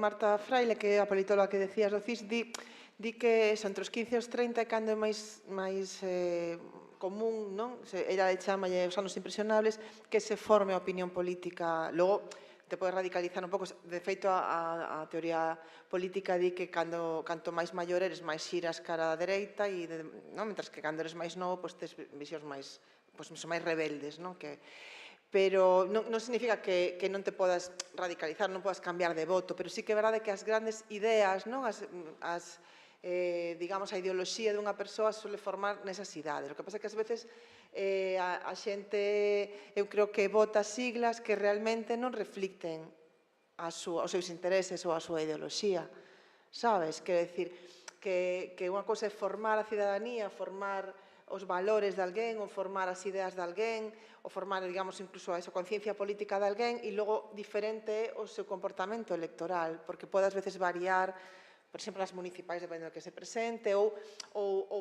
Marta Fraile, que é a politóloga que decías do CIS, di que entre os 15 e os 30 é cando é máis común, non? Ela chamalle os anos impresionables, que se forme a opinión política. Logo, te podes radicalizar un pouco. De feito, a teoría política di que canto máis maior eres, máis xiras cara á dereita, mentras que cando eres máis novo, tes visións máis rebeldes, non? Pero non significa que non te podas radicalizar, non podas cambiar de voto, pero sí que é verdade que as grandes ideas, digamos, a ideoloxía dunha persoa suele formar nesas idades. O que pasa é que ás veces a xente, eu creo que vota siglas que realmente non reflicten os seus intereses ou a súa ideoloxía, sabes? Quero dicir que unha cousa é formar a cidadanía, formar os valores de alguén, ou formar as ideas de alguén, ou formar, digamos, incluso a conciencia política de alguén, e logo diferente é o seu comportamento electoral, porque pode ás veces variar, por exemplo, as municipais, dependendo do que se presente, ou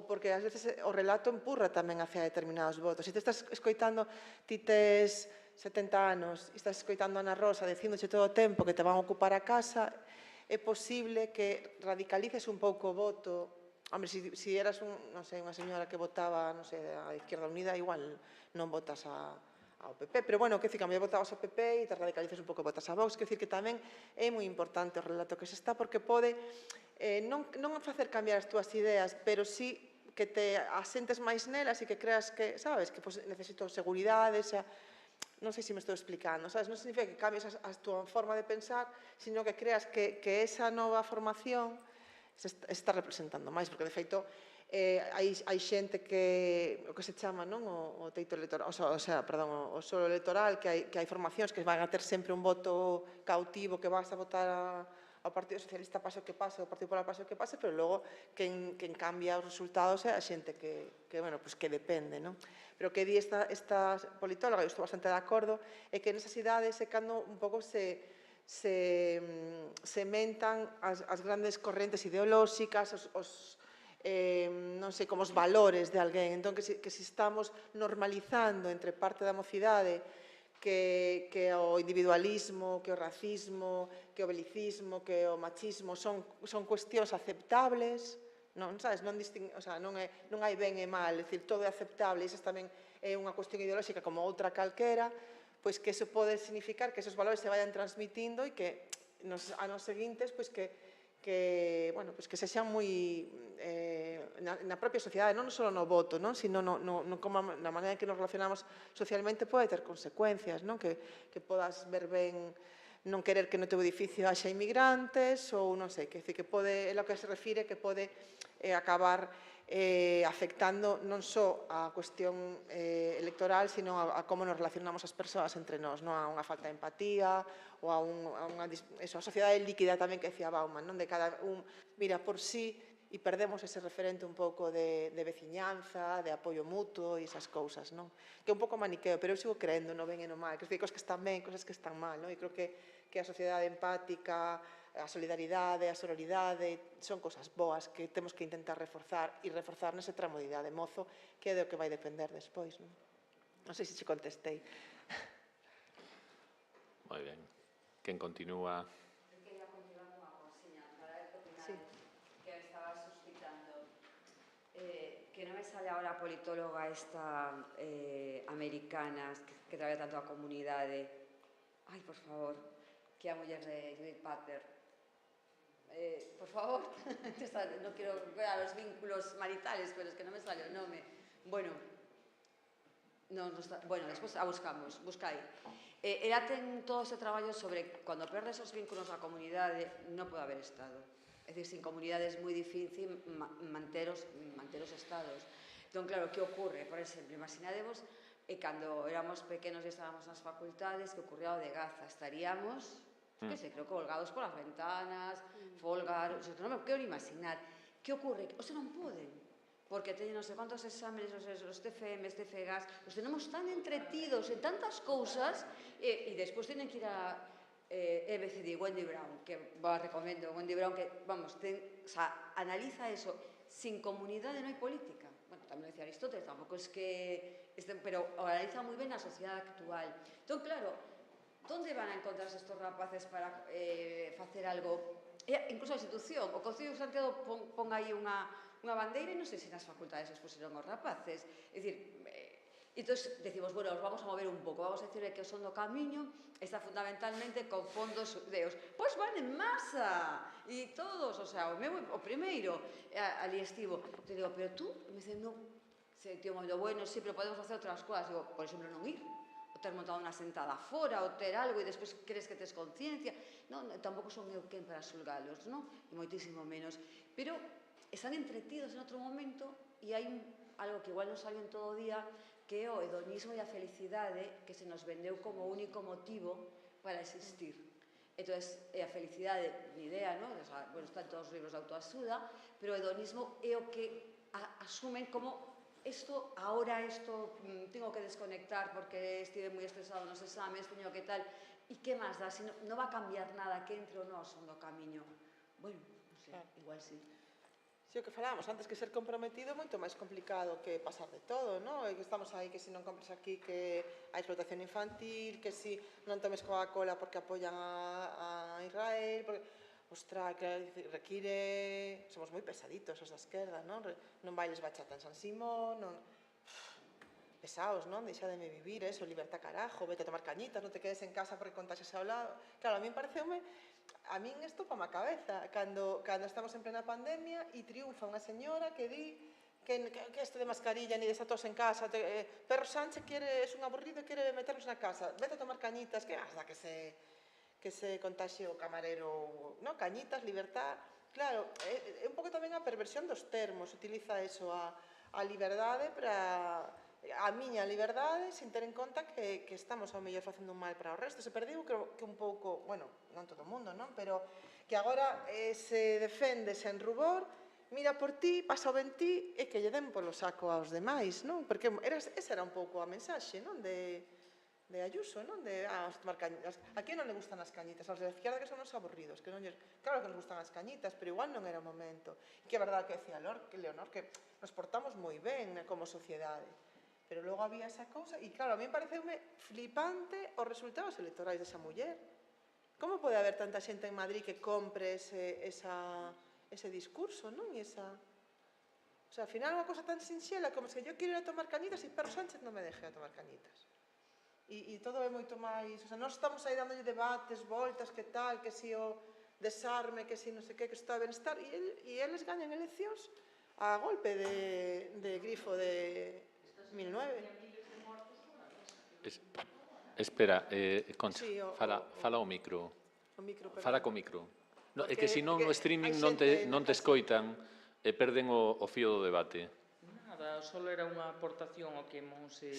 porque ás veces o relato empurra tamén hacia determinados votos. Se te estás escoitando, ti tes 70 anos, e estás escoitando a Ana Rosa dicíndoche todo o tempo que te van a ocupar a casa, é posible que radicalices un pouco o voto. Hombre, se eras unha señora que votaba a Izquierda Unida, igual non votas ao PP, pero bueno, que cambia, votabas ao PP e te radicalizas un pouco, votas a Vox, que que tamén é moi importante o relato que se está, porque pode non facer cambiar as túas ideas, pero sí que te asentes máis nelas e que creas que, sabes, que necesito seguridade, non sei se me estou explicando, sabes, non significa que cambies a túa forma de pensar, sino que creas que esa nova formación se está representando máis, porque de feito hai xente que o que se chama o teito electoral, o solo electoral, que hai formacións que van a ter sempre un voto cautivo, que vas a votar ao Partido Socialista pase o que pase, ao Partido Popular pase o que pase, pero logo quen cambia os resultados é a xente que depende, non? Pero que di esta politóloga, eu estou bastante de acordo, é que nesas idades é cando un pouco se sementan as grandes correntes ideolóxicas, non sei, como os valores de alguén. Entón, que se estamos normalizando entre parte da mocidade que o individualismo, que o racismo, que o belicismo, que o machismo son cuestións aceptables, non, sabes, non hai ben e mal, é dicir, todo é aceptable, e iso tamén é unha cuestión ideolóxica como outra calquera, pois que iso pode significar que esos valores se vayan transmitindo e que nos anos seguintes, pois que sexan moi na propia sociedade, non só no voto, sino na maneira en que nos relacionamos socialmente pode ter consecuencias, que podas ver ben non querer que no teu edificio haxa inmigrantes ou non sei, que pode, é lo que se refire, que pode acabar afectando non só a cuestión electoral, sino a como nos relacionamos as persoas entre nós, a unha falta de empatía ou a unha sociedade líquida tamén que decía Bauman, de cada un mira por sí e perdemos ese referente un pouco de veciñanza, de apoio mutuo e esas cousas, que é un pouco maniqueo, pero eu sigo creendo no ben e no mal, que cosas que están ben, cosas que están mal, e creo que a sociedade empática, a solidaridade, a sororidade, son cosas boas que temos que intentar reforzar e reforzar nese tramo de idade mozo, que é do que vai depender despois. Non sei se che contestei. Moi ben. Quen continúa? Quería continuar unha cousiña para ver que opinades que estaba suscitando. Que non me sale ahora a politóloga esta americana que traballa tanto a comunidade. Ai, por favor, que é a muller de Judith Butler. Por favor, non quero ver a los vínculos maritales, pero es que non me sale o nome. Bueno, despois a buscamos, buscai. Ela ten todo ese traballo sobre cando perdes os vínculos na comunidade non pode haber Estado. É dicir, sin comunidade é moi difícil manter os estados. Entón, claro, que ocorre? Por exemplo, imaginadevos cando éramos pequenos e estábamos nas facultades, que ocorría o de Gaza, estaríamos, que sei, creo, colgados polas ventanas, folgar, non me quero imaginar. Que ocorre? O sea, non poden, porque teñen non sei quantos exámenes, os TFMs, TFGAs, os tenemos tan entretidos en tantas cousas, e despois teñen que ir a EBCD, Wendy Brown, que recomendo, Wendy Brown, que, vamos, analiza eso, sin comunidade non hai política. Bueno, tamén decía Aristóteles, tampouco es que, pero analiza moi ben a sociedade actual. Entón, claro, onde van a encontrarse estos rapaces para facer algo? Incluso a institución, o Concello de Santiago pon aí unha bandeira e non sei se nas facultades expuseron os rapaces. É dicir, entón decimos, bueno, os vamos a mover un pouco, vamos a decirle que o Son do Camiño está fundamentalmente con fondos deus. Pois van en masa, e todos, o sea, o primeiro ali estivo. Te digo, pero tú, me dicen, non, tío, bueno, sí, pero podemos facer outras cousas. Digo, por exemplo, non ir. Ter montado unha sentada fora, ou ter algo e despois crees que tes conciencia. Non, tampouco son eu quen para xulgalos, non? E moitísimo menos. Pero están entretidos en outro momento e hai algo que igual non salió en todo o día, que é o hedonismo e a felicidade que se nos vendeu como único motivo para existir. Entón, a felicidade, mi idea, non? Bueno, están todos os libros de autoaxuda, pero o hedonismo é o que asumen como ahora tengo que desconectar porque estive moi estresado nos exames, teño que tal, e que máis dá? Se non va a cambiar nada que entre o noso no camiño. Bueno, non sei, igual sí. Si o que falábamos antes, que ser comprometido é moito máis complicado que pasar de todo, non? E que estamos aí, que se non compres aquí que a explotación infantil, que se non tomes Coca-Cola porque apoian a Israel, porque... Ostra, que require... Somos moi pesaditos os da esquerda, non? Non bailes bachata en San Simón, non... Pesaos, non? Deixademe vivir, eso, libertad carajo, vete a tomar cañitas, non te quedes en casa porque contaxes ao lado... Claro, a min pareceume... A min isto pa má cabeza, cando estamos en plena pandemia e triunfa unha señora que di que isto de mascarilla ni de tos en casa, Pedro Sánchez es un aburrido e quere meternos na casa, vete a tomar cañitas, que hasta que se contaxe o camarero, non? Cañitas, libertad... Claro, é un pouco tamén a perversión dos termos, utiliza eso, a liberdade para... A miña liberdade, sin ter en conta que estamos ao mellor facendo un mal para o resto. Se perdiu, creo que un pouco, bueno, non todo o mundo, non? Pero que agora se defende sen rubor, mira por ti, pasa o ben ti, e que lle den polo saco aos demais, non? Porque esa era un pouco a mensaxe, non? Ayuso, non? Vamos a tomar cañitas. A quen non le gustan as cañitas? Aos da izquierda que son os aburridos, que non lles... Claro que nos gustan as cañitas, pero igual non era o momento. E que é verdade que decía Leonor, que nos portamos moi ben como sociedade. Pero logo había esa cousa, e claro, a mí pareceume flipante os resultados electorais desa muller. Como pode haber tanta xente en Madrid que compre ese discurso, non? E esa... O sea, ao final é unha cosa tan sinxela como se yo quero ir a tomar cañitas e Pedro Sánchez non me deje a tomar cañitas. E todo é moito máis... O sea, nós estamos aí dándolle debates, voltas, que tal, que si o desarme, que si non sei que está a benestar, e eles gañan eleccións a golpe de grifo de 2009. Espera, Concha, fala ao micro. Fala co micro. É que senón no streaming non te escoitan e perden o fío do debate. Nada, só era unha aportación ao que Monse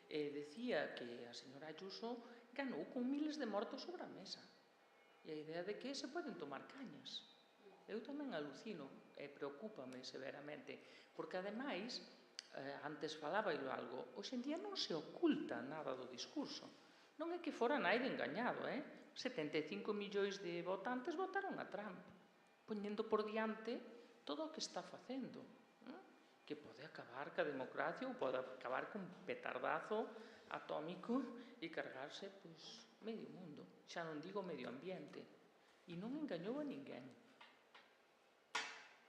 decía que a señora Ayuso ganou con miles de mortos sobre a mesa. E a idea de que se poden tomar cañas. Eu tamén alucino e preocúpame severamente, porque ademais, antes falaba algo, hoxe en día non se oculta nada do discurso. Non é que fora naide engañado, 75 millóns de votantes votaron a Trump, poñendo por diante todo o que está facendo, que pode acabar ca democracia ou pode acabar cun petardazo atómico e cargarse, pois, medio mundo, xa non digo medio ambiente, e non engañou a ninguén.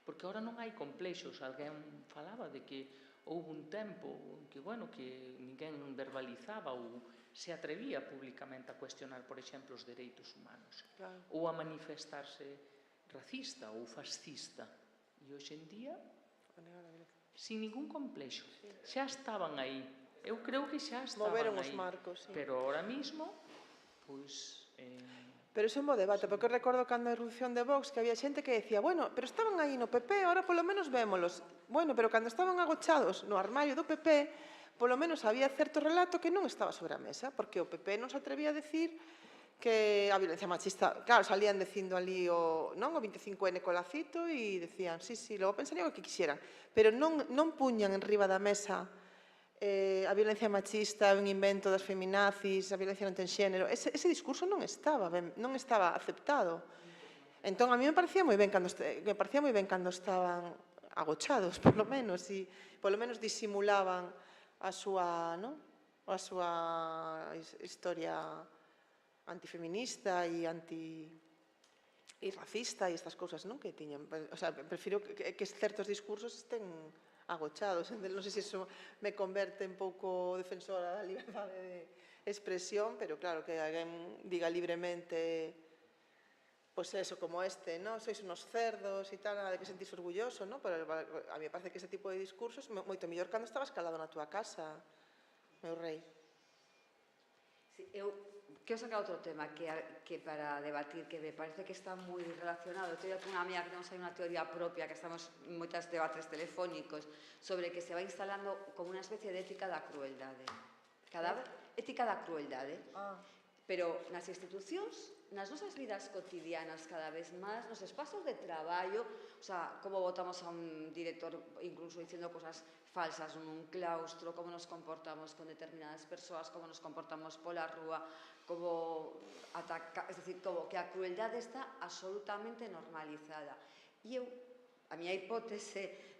Porque agora non hai complexos, alguén falaba de que houve un tempo que, bueno, que ninguén verbalizaba ou se atrevía públicamente a cuestionar, por exemplo, os dereitos humanos, ou a manifestarse racista ou fascista. E hoxe en día, sin ningún complexo, xa estaban aí. Eu creo que xa estaban aí. Moveron os marcos, sí. Pero ahora mismo, pois... Pero iso é un bo debate, porque eu recordo cando a irrupción de Vox que había xente que decía, bueno, pero estaban aí no PP, ahora polo menos vémolos. Bueno, pero cando estaban agochados no armario do PP, polo menos había certo relato que non estaba sobre a mesa, porque o PP non se atrevía a decir que a violencia machista, claro, salían dicindo ali o 25N colacito e decían, sí, logo pensarían o que quixeran, pero non puñan en riba da mesa a violencia machista, un invento das feminazis, a violencia non ten xénero, ese discurso non estaba aceptado. Entón, a mí me parecía moi ben cando estaban agochados, polo menos, e polo menos disimulaban a súa historia antifeminista e racista e estas cousas, non? Que tiñan, o sea, prefiro que certos discursos estén agochados. Non sei se iso me converte un pouco defensora da liberdade de expresión, pero claro, que alguén diga libremente pois eso, como non? Sois unos cerdos e tal, nada de que sentirse orgulloso, non? Pero a mí me parece que ese tipo de discursos moito mellor cando estabas calado na túa casa, meu rei. Eu quero sacar outro tema que para debatir, que me parece que está moi relacionado. Eu teño unha amiga que temos aí unha teoría propia, que estamos en moitos debates telefónicos, sobre que se va instalando como unha especie de ética da crueldade. Ética da crueldade. Pero nas institucións, nas nosas vidas cotidianas cada vez máis, nos espazos de traballo, o sea, como votamos a un director incluso dicindo cosas falsas nun claustro, como nos comportamos con determinadas persoas, como nos comportamos pola rúa, como es decir, como que a crueldade está absolutamente normalizada. E a miña hipótese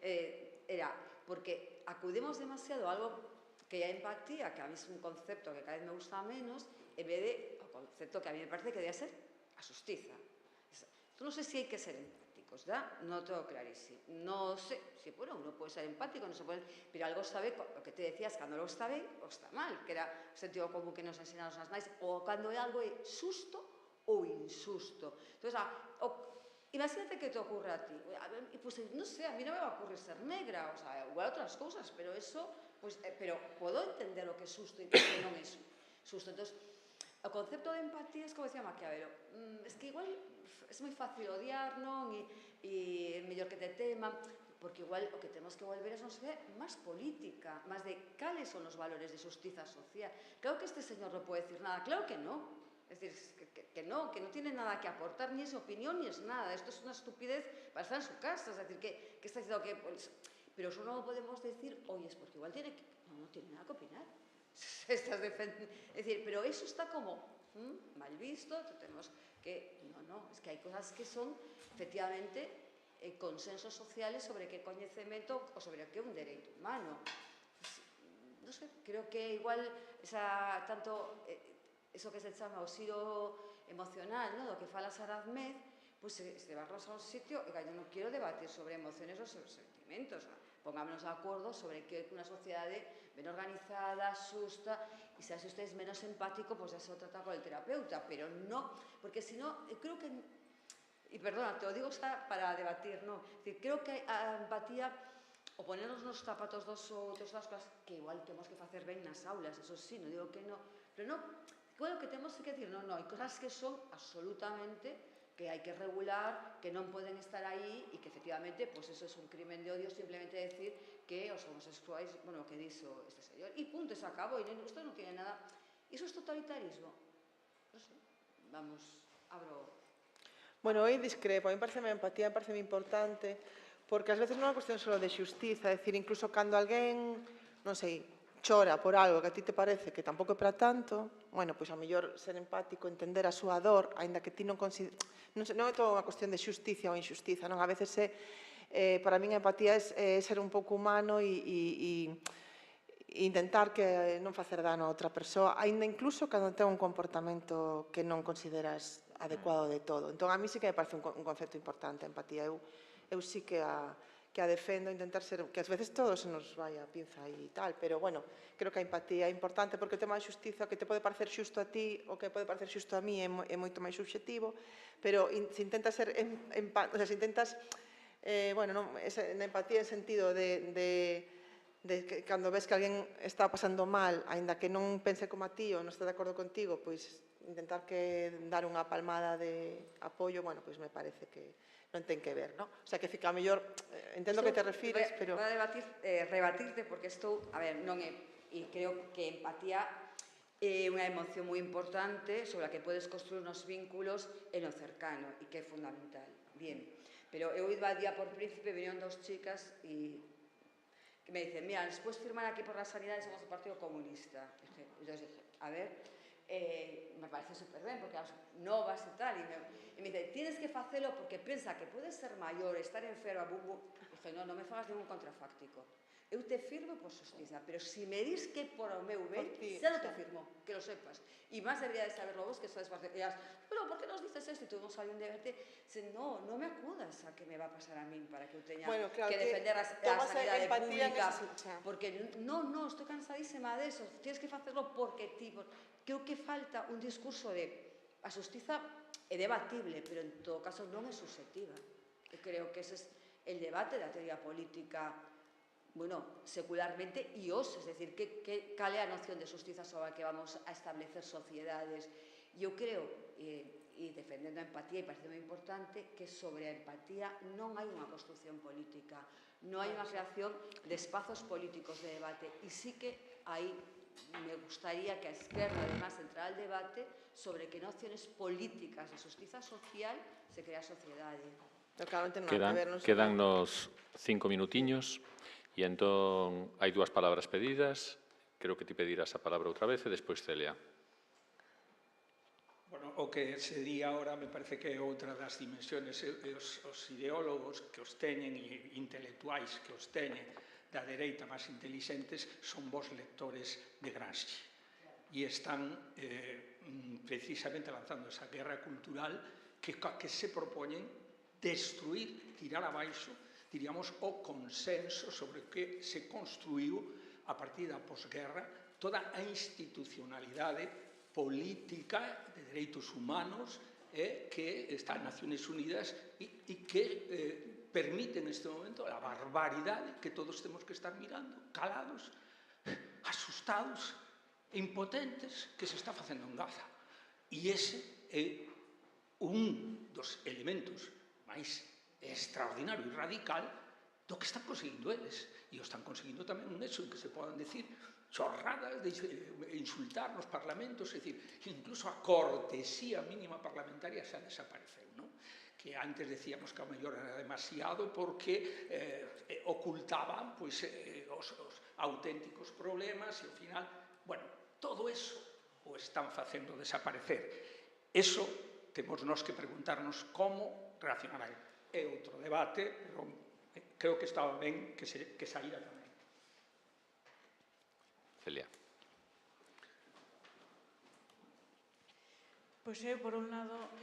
era porque acudimos demasiado a algo que é a empatía, que a mí é un concepto que cada vez me gusta menos, en vez de o concepto que a mí me parece que debía ser a xustiza. Non sei se hai que ser empáticos, non tengo clarísimo. Non sei, se uno pode ser empático, non se pode, pero algo sabe, o que te decías, cando algo está ben ou está mal, que era o sentido común que nos enseñaron as nais, ou cando é algo xusto ou injusto. Entón, imagínate que te ocurre a ti, pues non sei, a mí non me va a ocurrir ser negra, o sea, igual outras cousas, pero eso, pero podo entender o que é xusto e o que non é xusto. Entón, o concepto de empatía é como decía Maquiavelo, es que igual é moi fácil odiar, non? E é mellor que te teman, porque igual o que temos que volver é non ser máis política, máis de cales son os valores de xustiza social. Claro que este señor non pode decir nada, claro que non. Es decir, que no tiene nada que aportar, ni es opinión ni es nada. Esto es una estupidez para estar en su casa. Es decir, que está diciendo que... Pero eso no lo podemos decir, oye, es porque igual tiene que... No tiene nada que opinar. estás defendiendo... Es decir, pero eso está como mal visto, tenemos que... No, es que hai cosas que son, efectivamente, consensos sociales sobre que coñecemento ou sobre que é un dereito humano. Non sei, creo que igual tanto eso que se chama o xiro emocional, do que fala Sarazmez, pois se barros a un sitio, e eu non quero debatir sobre emociones ou sobre sentimentos, pongámonos de acordo sobre que unha sociedade ben organizada, xusta, e se usted es menos empático, pois eso trata con el terapeuta, pero non, porque senón, creo que, e perdona, te o digo xa para debatir, non, creo que a empatía, o ponernos nos zapatos dos outros, das cosas que igual temos que facer ben nas aulas, eso sí, non digo que non, pero non, bueno, que temos que decir, non, hai cosas que son absolutamente que hai que regular, que non poden estar aí e que efectivamente, pois eso é un crimen de odio simplemente decir que os homosexuais, bueno, que dixo este señor, e punto, se acabou, e isto non tiene nada. Iso é totalitarismo? Non sei, vamos, abro... Bueno, aí discrepo, a mí parece a empatía, parece importante, porque ás veces non é cuestión só de xustiza, é dicir, incluso cando alguén, non sei, chora por algo que a ti te parece que tampouco é para tanto, bueno, pois a mellor ser empático, entender a súa dor, aínda que ti non consideres... Non é toda unha cuestión de xusticia ou injustiza, non? A veces para min a empatía é ser un pouco humano e intentar que non facer dano a outra persoa, aínda incluso cando ten un comportamento que non consideras adecuado de todo. Entón, a mí sí que me parece un concepto importante a empatía. Eu sí que a defendo, intentar ser, que ás veces todo se nos vai a pinza e tal, pero, bueno, creo que a empatía é importante porque o tema da xustiza, que te pode parecer xusto a ti ou que pode parecer xusto a mí é moito máis subxetivo, pero se intentas ser, o sea, se intentas, bueno, na empatía en sentido de que cando ves que alguén está pasando mal, aínda que non pense como a ti ou non está de acordo contigo, pois intentar que dar unha palmada de apoio, bueno, pois me parece que non ten que ver, non? O sea, que fica a mellor, entendo que te refires, pero... Vou a rebatirte, porque isto, a ver, non é, e creo que empatía é unha emoción moi importante sobre a que podes construir unos vínculos en lo cercano e que é fundamental. Bien, pero eu iba día por Príncipe, vinieron dos chicas e que me dicen, mira, nos puedes firmar aquí por la sanidad y somos del Partido Comunista. Entonces dije, a ver, me parece súper ben, porque as novas e tal, e me dice, tienes que facelo porque pensa que puedes ser maior, estar enferma, dije, non me fagas ningún contrafáctico. Eu te firmo por xustiza, pero se me dis que por o meu ben, xa non te firmo, que lo sepas. E máis debería de saberlo vos que sois parte. E as, pero por que nos dices esto? E tuvimos aí un debate, non me acudas a que me va a pasar a min para que eu teña que defender a sanidade pública. Porque non, estou cansadísima de eso. Tienes que facerlo porque ti. Creo que falta un discurso de a xustiza é debatible, pero en todo caso non é subjetiva. Eu creo que ese é el debate da teoría política, bueno, secularmente e os, es decir, cal é a noción de xustiza sobre a que vamos a establecer sociedades. E eu creo, e defendendo a empatía, e parece moi importante, que sobre a empatía non hai unha construcción política, non hai unha creación de espazos políticos de debate, e sí que aí me gustaría que a esquerda, además, entrara al debate sobre que nociones políticas de xustiza social se crea sociedade. Quedannos 5 minutiños. E entón, hai dúas palabras pedidas. Creo que ti pedirás a palabra outra vez e despois Celia. Bueno, o que se di agora me parece que é outra das dimensiones. Os ideólogos que os teñen e intelectuais que os teñen da dereita máis intelixentes son vos lectores de Gramsci. E están precisamente lanzando esa guerra cultural que se propoñen destruir, tirar abaixo, diríamos, o consenso sobre que se construiu a partir da posguerra toda a institucionalidade política de dereitos humanos que está en Naciones Unidas e que permite neste momento a barbaridade que todos temos que estar mirando, calados, asustados, impotentes, que se está facendo en Gaza. E ese é un dos elementos máis extraordinario e radical do que están conseguindo eles. E o están conseguindo tamén un hecho en que se podan decir chorradas de insultar nos parlamentos, é dicir, incluso a cortesía mínima parlamentaria xa desapareceu, non? Que antes decíamos que ao mellor era demasiado porque ocultaban os auténticos problemas e ao final Bueno, todo eso o están facendo desaparecer. Eso temos nós que preguntarnos como reaccionarán. É outro debate, pero creo que estaba ben que saíra tamén. Celia. Pois eu, por un lado,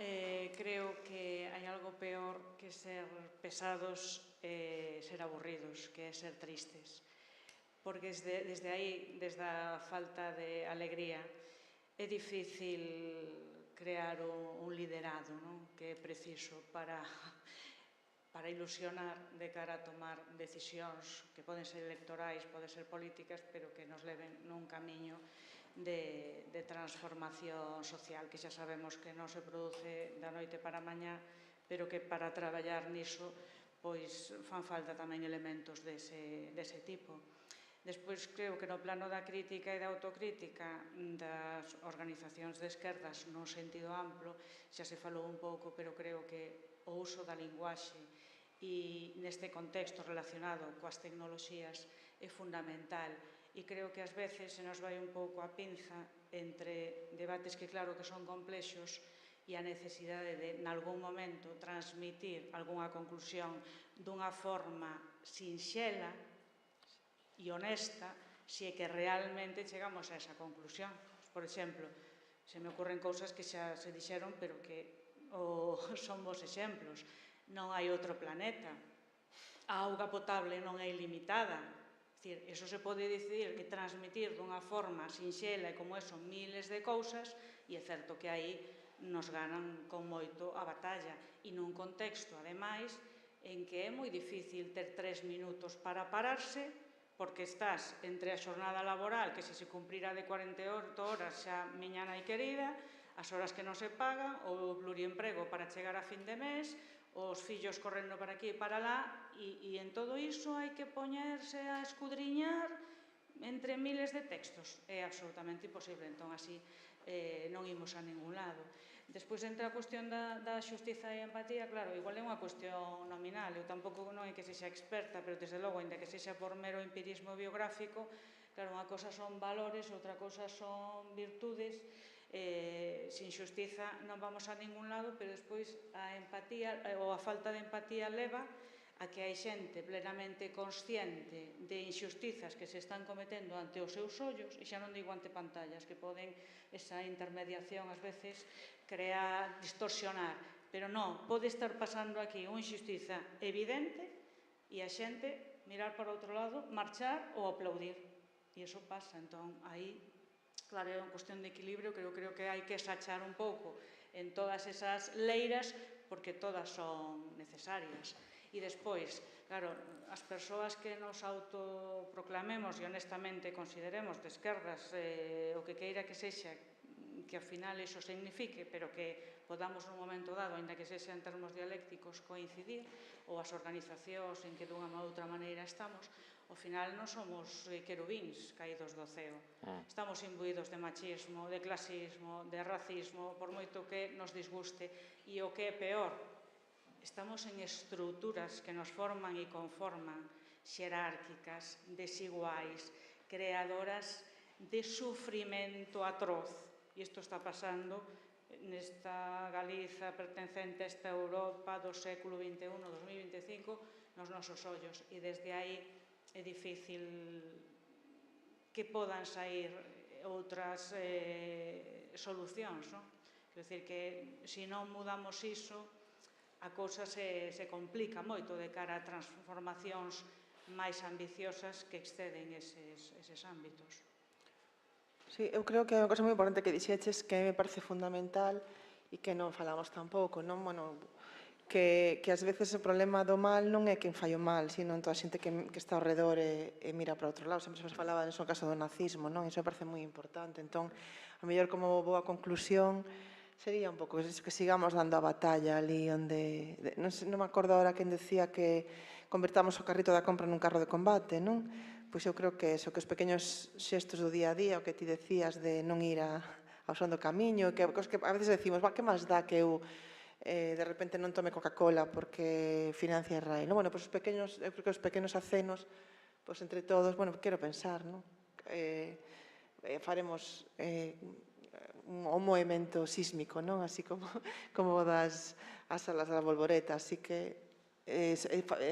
creo que hai algo peor que ser pesados e ser aburridos, que é ser tristes. Porque desde aí, desde a falta de alegría, é difícil crear un liderado, non? Que é preciso para ilusionar de cara a tomar decisións que poden ser electorais, poden ser políticas, pero que nos leven nun camiño de transformación social, que xa sabemos que non se produce da noite para a mañá, pero que para traballar niso pois fan falta tamén elementos dese tipo. Despois, creo que no plano da crítica e da autocrítica das organizacións de esquerdas no sentido amplo, xa se falou un pouco, pero creo que o uso da linguaxe e neste contexto relacionado coas tecnoloxías é fundamental. E creo que ás veces se nos vai un pouco a pinza entre debates que claro que son complexos e a necesidade de, nalgún momento, transmitir algunha conclusión dunha forma sinxela e honesta, se é que realmente chegamos a esa conclusión. Por exemplo, se me ocurren cousas que xa se dixeron, pero que son bons exemplos. Non hai outro planeta. A auga potable non é ilimitada. Iso se pode dicir e transmitir dunha forma sinxela e como eso miles de cousas, e é certo que aí nos ganan con moito a batalla. E nun contexto, ademais, en que é moi difícil ter 3 minutos para pararse, porque estás entre a xornada laboral, que se cumplirá de 48 horas xa miña nai querida, as horas que non se pagan, o pluriemprego para chegar a fin de mes, os fillos correndo para aquí e para lá, e en todo iso hai que poñerse a escudriñar entre miles de textos. É absolutamente imposible, entón así non imos a ningún lado. Despois, entre a cuestión da xustiza e a empatía, claro, igual é unha cuestión nominal. Eu tampouco non é que sexa experta, pero desde logo, ainda que sexa por mero empirismo biográfico, claro, unha cosa son valores, outra cosa son virtudes. Sin xustiza non vamos a ningún lado, pero despois a empatía ou a falta de empatía leva a que hai xente plenamente consciente de injustizas que se están cometendo ante os seus ollos, e xa non digo ante pantallas, que poden esa intermediación ás veces crear, distorsionar, pero non, pode estar pasando aquí unha injustiza evidente e a xente mirar para outro lado, marchar ou aplaudir, e iso pasa. Entón, aí, claro, é unha cuestión de equilibrio, creo que hai que sachar un pouco en todas esas leiras, porque todas son necesarias. E despois, claro, as persoas que nos autoproclamemos e honestamente consideremos de esquerdas o que queira que sexa, que ao final iso signifique, pero que podamos nun momento dado, ainda que sexa en termos dialécticos, coincidir, ou as organizacións en que dunha ou outra maneira estamos, ao final non somos querubíns caídos do ceo. Estamos imbuídos de machismo, de clasismo, de racismo, por moito que nos disguste. E o que é peor, estamos en estruturas que nos forman e conforman, xerárquicas, desiguais, creadoras de sufrimento atroz. E isto está pasando nesta Galiza pertencente a esta Europa do século XXI, 2025, nos nosos ollos. E desde aí é difícil que podan sair outras solucións, non? Quero dicir que se non mudamos iso, a cousa se complica moito de cara a transformacións máis ambiciosas que exceden eses ámbitos. Sí, eu creo que é unha cosa moi importante que dixeches que me parece fundamental e que non falamos tampouco, non? Bueno, que ás veces o problema do mal non é quen fai o mal, sino toda a xente que está ao redor e mira para outro lado. Sempre se falaba no caso do nazismo, non? Iso me parece moi importante. Entón, a mellor como boa conclusión sería un pouco que sigamos dando a batalla ali onde... Non me acordo agora quen decía que convertamos o carrito da compra nun carro de combate, non? Pois eu creo que os pequenos xestos do día a día, o que ti decías de non ir ao son do camiño, que a veces decimos, que máis dá que eu de repente non tome Coca-Cola porque financia Israel. Bueno, pois eu creo que os pequenos acenos, pois entre todos, bueno, quero pensar, non? faremos un movimento sísmico, non? Así como das as salas da Bolboreta, así que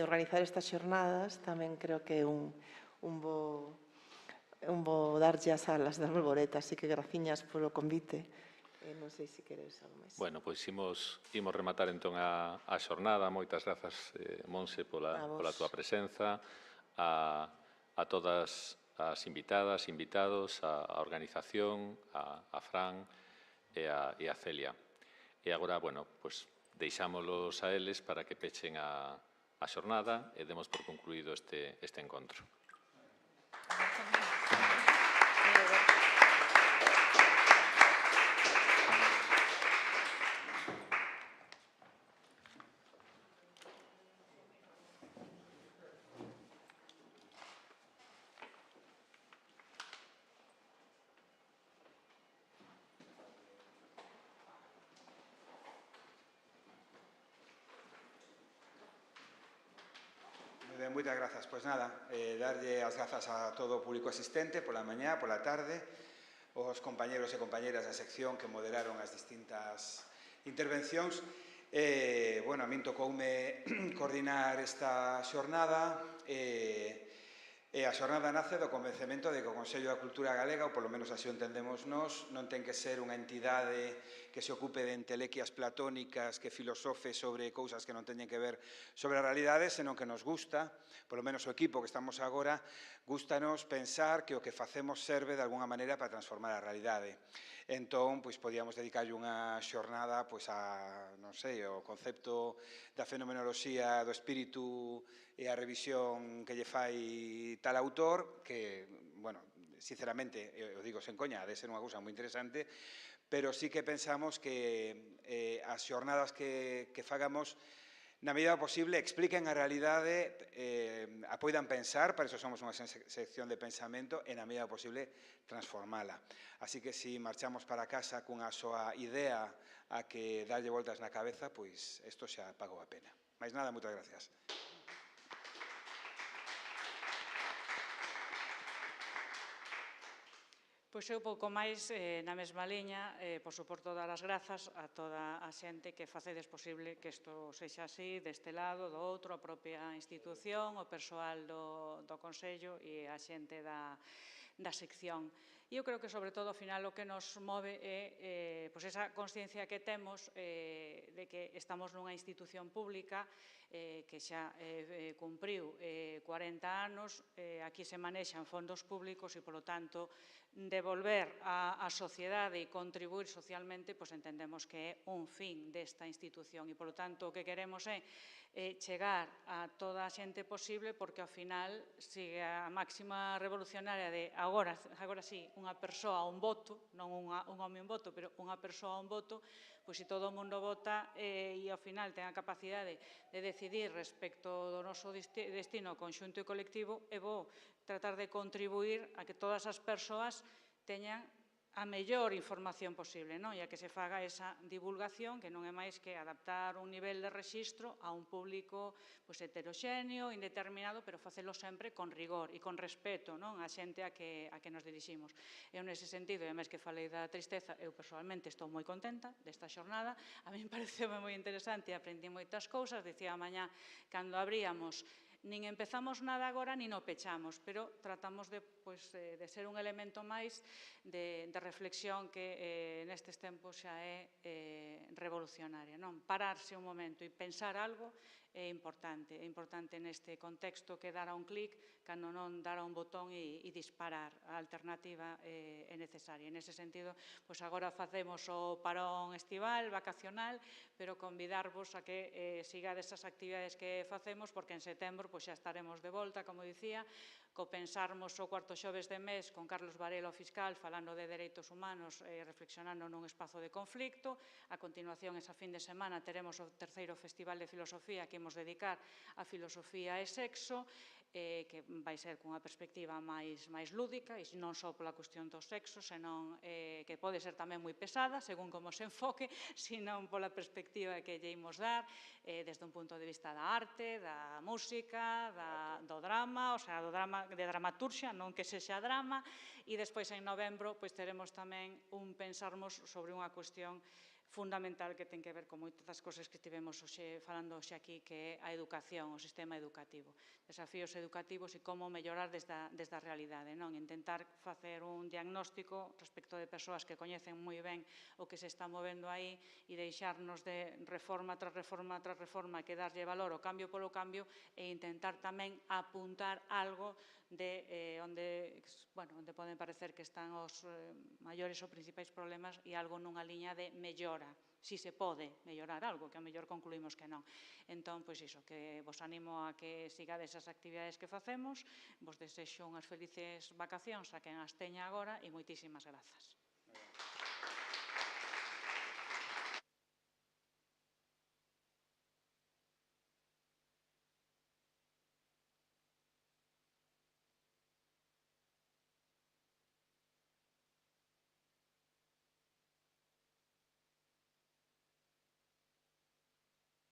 organizar estas xornadas tamén creo que é un bo darlle as salas da Bolboreta, así que graciñas polo convite. Non sei se queres algo máis. Bueno, pois imos rematar entón a xornada. Moitas grazas, Monse, pola túa presenza, a todas as invitadas, invitados, a organización, a Fran e a Celia. E agora, bueno, pois deixámolos a eles para que pechen a xornada e demos por concluído este encontro. Moitas grazas. Pois nada, darlle as grazas a todo o público asistente pola mañá, pola tarde, os compañeros e compañeras da sección que moderaron as distintas intervencións. Bueno, a min tocoume coordinar esta xornada e a xornada nace do convencemento de que o Consello da Cultura Galega, ou polo menos así o entendemos nós, non ten que ser unha entidade que se ocupe de entelequias platónicas, que filosofe sobre cousas que non teñen que ver sobre a realidade, senón que nos gusta, polo menos o equipo que estamos agora, gustanos pensar que o que facemos serve de alguna maneira para transformar a realidade. Entón, pois, podíamos dedicarlle unha xornada non sei, ao concepto da fenomenoloxía do espírito e a revisión que lle fai tal autor, que, bueno, sinceramente, eu digo sen coña, ha de ser unha cousa moi interesante, pero sí que pensamos que as xornadas que fagamos, na medida posible, expliquen a realidade, a poidan pensar, para iso somos unha sección de pensamento, e na medida posible transformala. Así que se marchamos para casa cunha soa idea a que darlle voltas na cabeza, pois isto xa pagou a pena. Mais nada, moitas gracias. Pois eu pouco máis na mesma liña, por suporto dar as grazas a toda a xente que facedes posible que isto sexa así, deste lado, do outro, a propia institución, o persoal do Consello e a xente da sección. E eu creo que, sobre todo, ao final, o que nos move é esa consciencia que temos de que estamos nunha institución pública que xa cumpriu 40 anos, aquí se manexan fondos públicos e, polo tanto, devolver á sociedade e contribuir socialmente, pois entendemos que é un fin desta institución e, polo tanto, o que queremos é chegar a toda a xente posible porque, ao final, sigue a máxima revolucionaria de agora sí, unha persoa un voto, non un home un voto, pero unha persoa un voto, pois se todo o mundo vota e ao final ten a capacidade de decidir respecto do noso destino conxunto e colectivo, é bo tratar de contribuir a que todas as persoas teñan a mellor información posible, e a que se faga esa divulgación que non é máis que adaptar un nivel de rexistro a un público heteroxéneo, indeterminado, pero facelo sempre con rigor e con respeto á xente a que nos diriximos. Eu, nese sentido, e máis que falei da tristeza, eu personalmente estou moi contenta desta xornada, a min pareceume moi interesante e aprendi moitas cousas, dicía a mañá, cando abríamos, nin empezamos nada agora, nin o pechamos, pero tratamos de ser un elemento máis de reflexión que nestes tempos xa é revolucionaria. Pararse un momento e pensar algo é importante neste contexto que dar a un clic, cando non dar a un botón e disparar. A alternativa é necesaria. Nese sentido, agora facemos o parón estival, vacacional, pero convidarvos a que sigades as actividades que facemos, porque en setembro xa estaremos de volta, como dicía, co pensarmos o cuarto xoves de mes con Carlos Varela, o fiscal, falando de dereitos humanos e reflexionando nun espazo de conflicto. A continuación, esa fin de semana, teremos o terceiro Festival de Filosofía aquí en imos dedicar a filosofía e sexo, que vai ser cunha perspectiva máis lúdica, e non só pola cuestión do sexo, senón que pode ser tamén moi pesada, según como se enfoque, senón pola perspectiva que lle imos dar, desde un punto de vista da arte, da música, do drama, de dramaturxia, non que sexa drama, e despois en novembro teremos tamén un pensarmos sobre unha cuestión fundamental que ten que ver con moitas das cousas que estivemos falando hoxe aquí, que é a educación, o sistema educativo. Desafíos educativos e como mellorar desde a realidade, non? Intentar facer un diagnóstico respecto de persoas que coñecen moi ben o que se está movendo aí e deixarnos de reforma tras reforma tras reforma que darlle valor ao cambio polo cambio e intentar tamén apuntar algo de onde poden parecer que están os maiores ou principais problemas e algo nunha liña de mellora, si se pode mellorar algo, que a mellor concluímos que non. Entón, pois iso, que vos animo a que sigades as actividades que facemos, vos desexo unhas felices vacacións a quen as teña agora e moitísimas grazas.